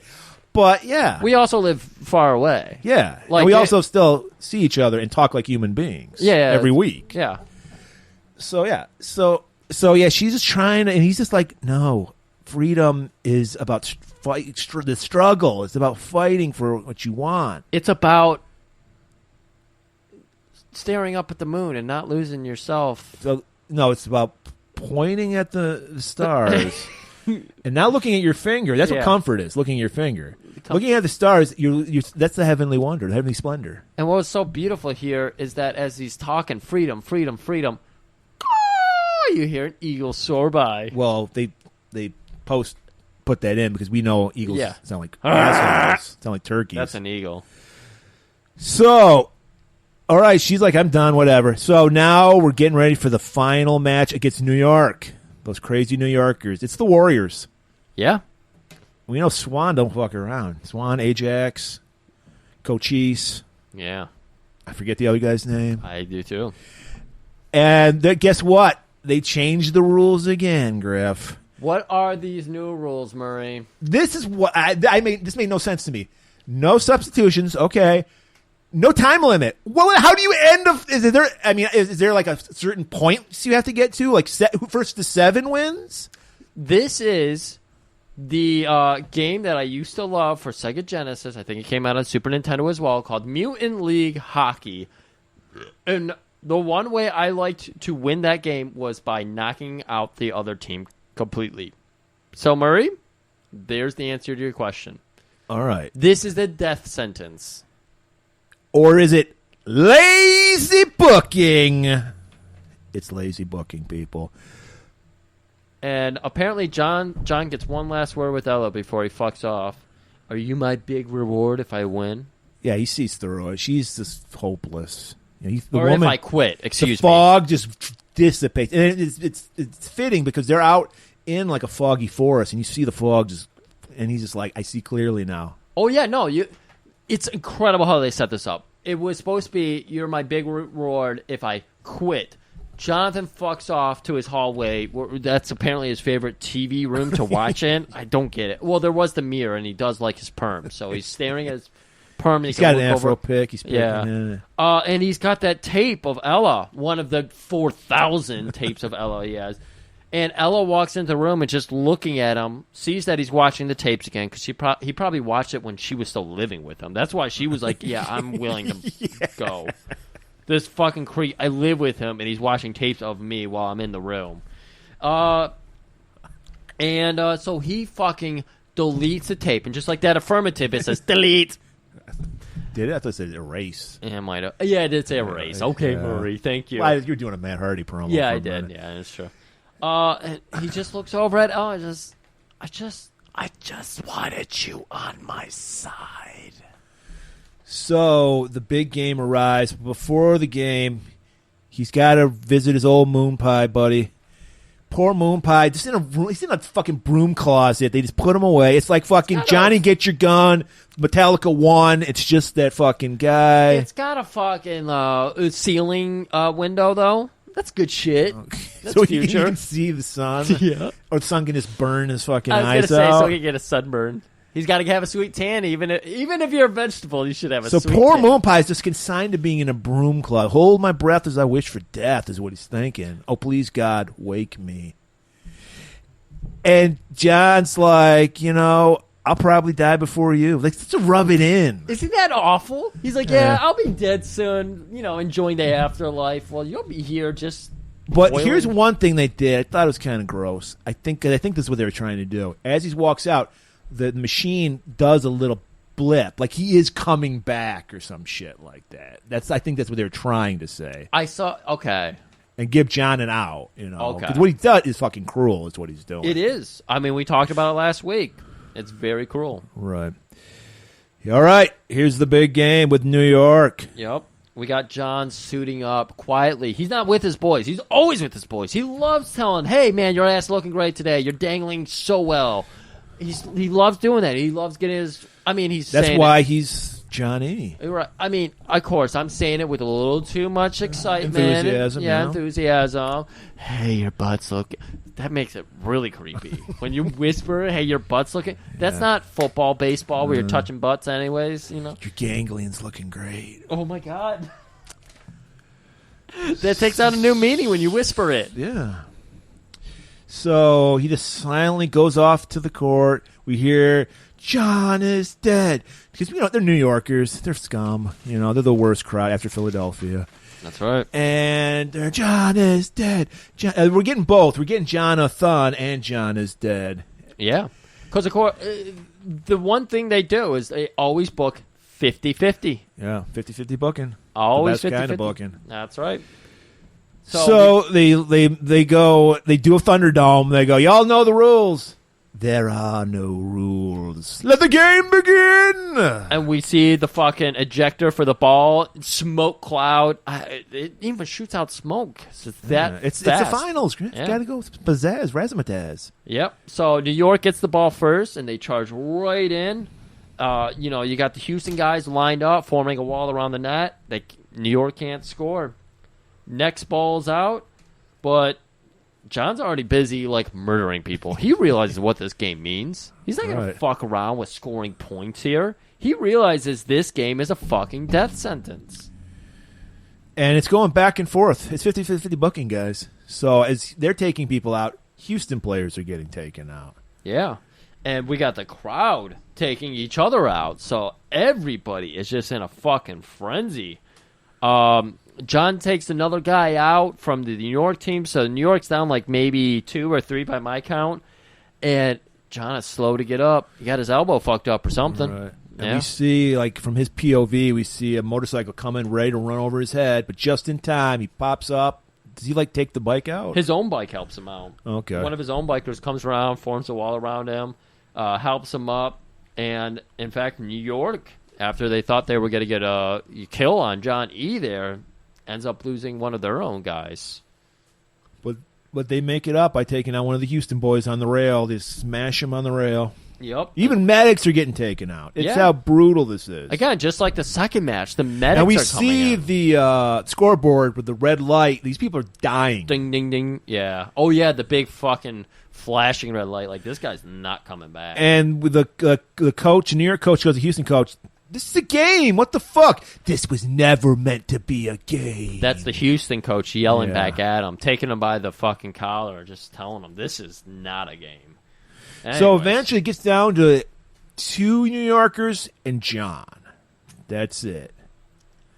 But yeah, we also live far away. Yeah, like and we also still see each other and talk like human beings. Yeah, every week. Yeah. So yeah, so yeah, she's just trying to, and he's just like, no, freedom is about the struggle. It's about fighting for what you want. It's about staring up at the moon and not losing yourself. So no, it's about pointing at the stars. And not looking at your finger. That's what comfort is, looking at your finger. Looking at the stars, that's the heavenly wonder, the heavenly splendor. And what was so beautiful here is that as he's talking freedom, freedom, freedom, you hear an eagle soar by. Well, they put that in because we know eagles sound like assholes, sound like turkeys. That's an eagle. So, all right, she's like, I'm done, whatever. So now we're getting ready for the final match against New York. Those crazy New Yorkers. It's the Warriors. Yeah. We know Swan don't fuck around. Swan, Ajax, Cochise. Yeah. I forget the other guy's name. I do too. And guess what? They changed the rules again, Griff. What are these new rules, Murray? This is what this made no sense to me. No substitutions, okay. No time limit. Well, how do you end is there like a certain points you have to get to? Like first to 7 wins? This is the game that I used to love for Sega Genesis. I think it came out on Super Nintendo as well, called Mutant League Hockey. And the one way I liked to win that game was by knocking out the other team completely. So, Murray, there's the answer to your question. All right. This is the death sentence. Or is it lazy booking? It's lazy booking, people. And apparently John gets one last word with Ella before he fucks off. Are you my big reward if I win? Yeah, he sees through it. She's just hopeless. If I quit, excuse me. The fog just dissipates. And it's fitting because they're out in like a foggy forest, and you see the fog and he's just like, I see clearly now. Oh yeah, no, it's incredible how they set this up. It was supposed to be, you're my big reward if I quit. Jonathan fucks off to his hallway. That's apparently his favorite TV room to watch in. I don't get it. Well, there was the mirror, and he does like his perm, so he's staring at his perm. And he's got an afro pick. He's picking, yeah. And he's got that tape of Ella, one of the 4,000 tapes of Ella he has. And Ella walks into the room and just looking at him, sees that he's watching the tapes again because he probably watched it when she was still living with him. That's why she was like, "Yeah, I'm willing to go." This fucking creep. I live with him, and he's watching tapes of me while I'm in the room. So he fucking deletes the tape, and just like that affirmative, it says delete. Did it? I thought it said erase. Yeah, it might have. Yeah, it did say erase. Okay, Murray, thank you. Well, you're doing a Matt Hardy promo. Yeah, I did. Yeah, that's true. And he just looks over at I just wanted you on my side. So the big game arrives. Before the game, he's got to visit his old moon pie buddy. Poor moon pie, just in a room. He's in a fucking broom closet. They just put him away. It's like fucking Johnny, Get Your Gun, Metallica 1. It's just that fucking guy. It's got a fucking ceiling window though. That's good shit. That's so future. You can see the sun. Yeah. Or the sun can just burn his fucking eyes out. I was going to say, out. so he can get a sunburn. He's got to have a sweet tan. Even if you're a vegetable, you should have a sweet tan. So poor Moon Pie is just consigned to being in a broom closet. Hold my breath as I wish for death is what he's thinking. Oh, please, God, wake me. And John's like, I'll probably die before you. Like, just to rub it in. Isn't that awful? He's like, yeah, I'll be dead soon, enjoying the afterlife. Well, you'll be here just But boiling. Here's one thing they did. I thought it was kind of gross. I think this is what they were trying to do. As he walks out, the machine does a little blip. Like he is coming back or some shit like that. I think that's what they were trying to say. Okay. And give John an out, Okay. Because what he does is fucking cruel is what he's doing. It is. I mean, we talked about it last week. It's very cruel. Right. All right. Here's the big game with New York. Yep. We got John suiting up quietly. He's not with his boys. He's always with his boys. He loves telling, hey, man, your ass looking great today. You're dangling so well. He loves doing that. He loves getting his... That's why he's Johnny. Right. I mean, of course, I'm saying it with a little too much excitement. Enthusiasm. Enthusiasm. Hey, your butt's looking... That makes it really creepy. When you whisper, hey, your butt's looking... That's not football, baseball, where you're touching butts anyways, Your ganglion's looking great. Oh, my God. That takes on a new meaning when you whisper it. Yeah. So he just silently goes off to the court. We hear, John is dead. Because, they're New Yorkers. They're scum. They're the worst crowd after Philadelphia. That's right. And John is dead. We're getting both. We're getting Jonathan and John is dead. Yeah. Because, of course, the one thing they do is they always book 50-50. Yeah, 50-50 booking. Always the best 50-50. kind of booking. That's right. So they do a Thunderdome. They go, y'all know the rules. There are no rules. Let the game begin. And we see the fucking ejector for the ball, smoke cloud. It even shoots out smoke. It's the finals. It's got to go with pizzazz, razzmatazz. Yep. So New York gets the ball first, and they charge right in. You got the Houston guys lined up, forming a wall around the net. New York can't score. Next ball's out, but John's already busy, murdering people. He realizes what this game means. He's not going to fuck around with scoring points here. He realizes this game is a fucking death sentence. And it's going back and forth. It's 50-50 booking, guys. So as they're taking people out, Houston players are getting taken out. Yeah. And we got the crowd taking each other out. So everybody is just in a fucking frenzy. John takes another guy out from the New York team, so New York's down maybe 2 or 3 by my count, and John is slow to get up. He got his elbow fucked up or something. Right. And we see, from his POV, we see a motorcycle coming, ready to run over his head, but just in time, he pops up. Does he, take the bike out? His own bike helps him out. Okay. One of his own bikers comes around, forms a wall around him, helps him up, and, in fact, New York, after they thought they were going to get a kill on John E. there, ends up losing one of their own guys. But they make it up by taking out one of the Houston boys on the rail. They smash him on the rail. Yep. Even medics are getting taken out. It's Yeah. how brutal this is. Again, just like the second match, the medics and we are coming see in. the scoreboard with the red light. These people are dying. Ding, ding, ding. Yeah. Oh, yeah, the big fucking flashing red light. Like, this guy's not coming back. And with the coach, New York coach, goes to Houston coach. This is a game. What the fuck? This was never meant to be a game. That's the Houston coach yelling back at him, taking him by the fucking collar, just telling him this is not a game. Anyways. So eventually it gets down to 2 New Yorkers and John. That's it.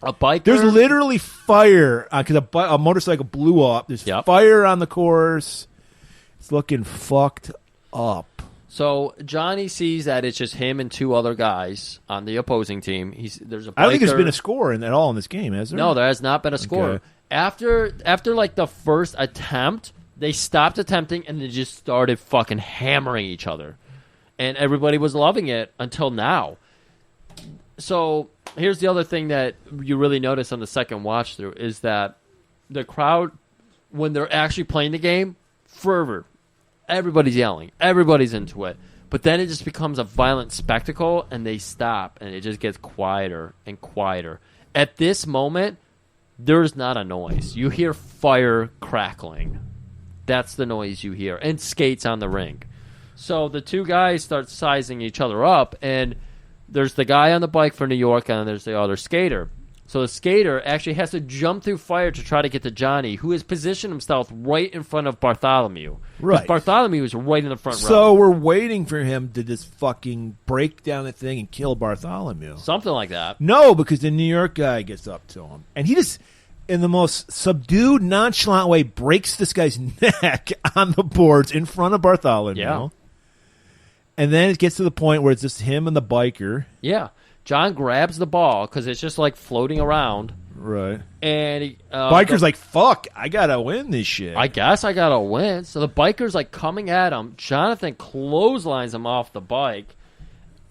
A biker. There's literally fire because a motorcycle blew up. There's fire on the course. It's looking fucked up. So Johnny sees that it's just him and 2 other guys on the opposing team. There's a biker. I don't think there's been a score at all in this game, has there? No, there has not been a score. Okay. After like the first attempt, they stopped attempting and they just started fucking hammering each other. And everybody was loving it until now. So here's the other thing that you really notice on the second watch through is that the crowd, when they're actually playing the game, fervor. Everybody's yelling. Everybody's into it. But then it just becomes a violent spectacle, and they stop, and it just gets quieter and quieter. At this moment, there's not a noise. You hear fire crackling. That's the noise you hear. And skates on the ring. So the 2 guys start sizing each other up, and there's the guy on the bike for New York, and there's the other skater. So the skater actually has to jump through fire to try to get to Johnny, who has positioned himself right in front of Bartholomew. Right. Bartholomew is right in the front row. So we're waiting for him to just fucking break down the thing and kill Bartholomew. Something like that. No, because the New York guy gets up to him. And he just, in the most subdued, nonchalant way, breaks this guy's neck on the boards in front of Bartholomew. Yeah. And then it gets to the point where it's just him and the biker. Yeah. John grabs the ball because it's just like floating around. Right. And biker's like, fuck, I gotta win this shit. I guess I gotta win. So the biker's like coming at him. Jonathan clotheslines him off the bike.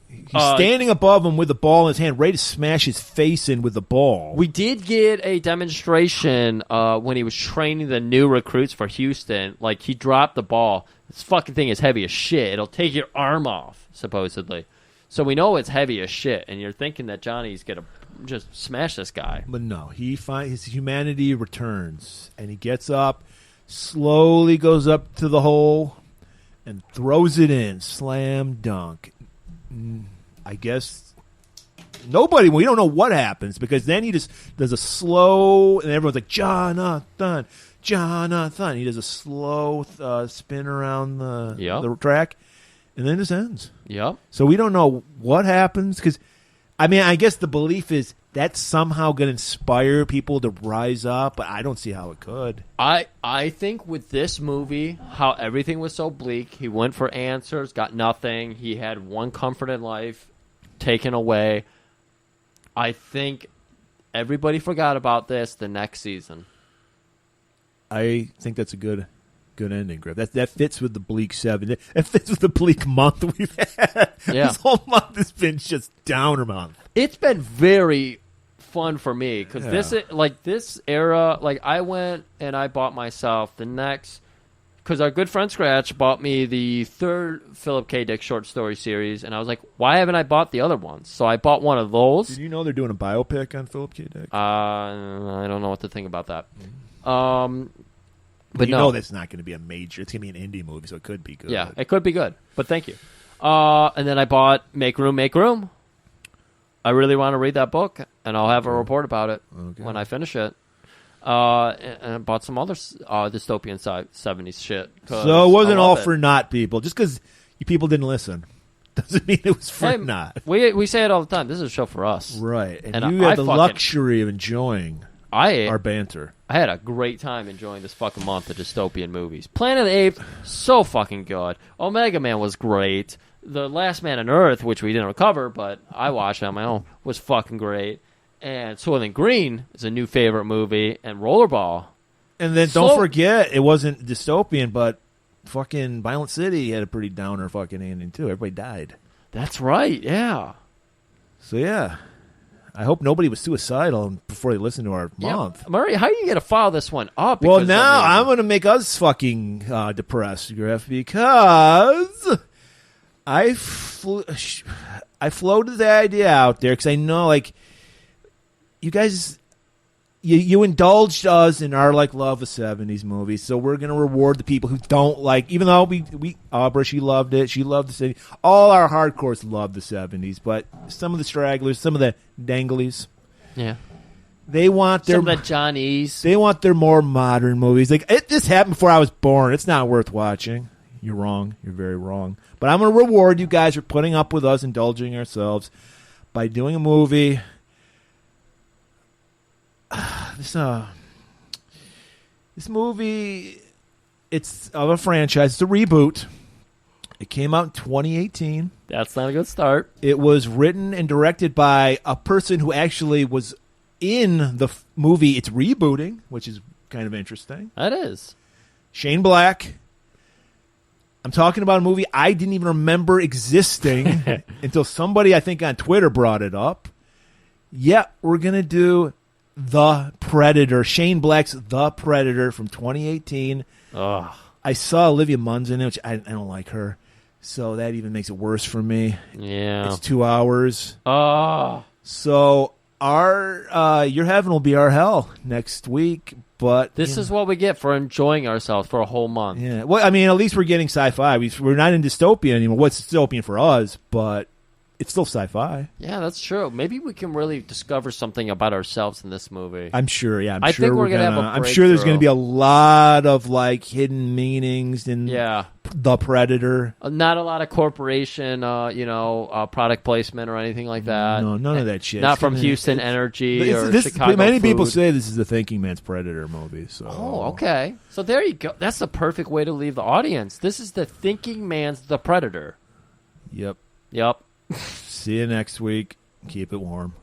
He's standing above him with the ball in his hand, ready to smash his face in with the ball. We did get a demonstration when he was training the new recruits for Houston. Like, he dropped the ball. This fucking thing is heavy as shit. It'll take your arm off, supposedly. So we know it's heavy as shit, and you're thinking that Johnny's going to just smash this guy. But no, his humanity returns, and he gets up, slowly goes up to the hole, and throws it in. Slam dunk. I guess we don't know what happens, because then he just does a slow, and everyone's like, Jonathan. He does a slow spin around the track. And then it just ends. Yep. So we don't know what happens because, I mean, I guess the belief is that's somehow going to inspire people to rise up, but I don't see how it could. I think with this movie, how everything was so bleak, he went for answers, got nothing. He had one comfort in life taken away. I think everybody forgot about this the next season. I think that's a good ending, Griff. That fits with the bleak 7. It fits with the bleak month we've had. Yeah. This whole month has been just downer month. It's been very fun for me because this era, like, I went and I bought myself the next, because our good friend Scratch bought me the 3rd Philip K. Dick short story series, and I was like, why haven't I bought the other ones? So I bought one of those. Did you know they're doing a biopic on Philip K. Dick? I don't know what to think about that. But you know that's not going to be a major. It's going to be an indie movie, so it could be good. Yeah, it could be good. But thank you. And then I bought Make Room, Make Room. I really want to read that book, and I'll have a report about it when I finish it. And I bought some other dystopian 70s shit. So it wasn't all for naught, people. Just because you people didn't listen doesn't mean it was for naught. We say it all the time. This is a show for us. Right. And you had the luxury of enjoying our banter. I had a great time enjoying this fucking month of dystopian movies. Planet of the Apes, so fucking good. Omega Man was great. The Last Man on Earth, which we didn't recover, but I watched on my own, was fucking great. And Soylent Green is a new favorite movie. And Rollerball. And then don't forget, it wasn't dystopian, but fucking Violent City had a pretty downer fucking ending, too. Everybody died. That's right, yeah. So, yeah. I hope nobody was suicidal before they listened to our month. Murray, how are you going to follow this one up? Well, now I'm going to make us fucking depressed, Griff, because I floated the idea out there because I know, like, you guys, you indulged us in our like love of 70s movies, so we're going to reward the people who don't like. Even though we Aubrey, she loved it, she loved the city. All our hardcores loved the 70s, but some of the stragglers, some of the danglies, they want their some of the Johnnies. They want their more modern movies. Like this happened before I was born. It's not worth watching. You're wrong. You're very wrong. But I'm going to reward you guys for putting up with us indulging ourselves by doing a movie. This movie, it's of a franchise. It's a reboot. It came out in 2018. That's not a good start. It was written and directed by a person who actually was in the movie it's rebooting, which is kind of interesting. That is. Shane Black. I'm talking about a movie I didn't even remember existing until somebody, I think, on Twitter brought it up. Yeah, we're going to do The Predator. Shane Black's The Predator from 2018. Ugh. I saw Olivia Munn's in it, which I don't like her. So that even makes it worse for me. Yeah. It's 2 hours. Oh. So our your heaven will be our hell next week. But this is what we get for enjoying ourselves for a whole month. Yeah. Well, I mean, at least we're getting sci-fi. We're not in dystopia anymore. What's dystopian for us, but it's still sci-fi. Yeah, that's true. Maybe we can really discover something about ourselves in this movie. I'm sure. Yeah, I think we're gonna have a I'm sure there's going to be a lot of like hidden meanings in The Predator. Not a lot of corporation, product placement or anything like that. No, none of that shit. Not from Houston Energy or Chicago. Many Food. people say this is the thinking man's Predator movie. So. Oh, okay. So there you go. That's the perfect way to leave the audience. This is the thinking man's The Predator. Yep. Yep. See you next week. Keep it warm.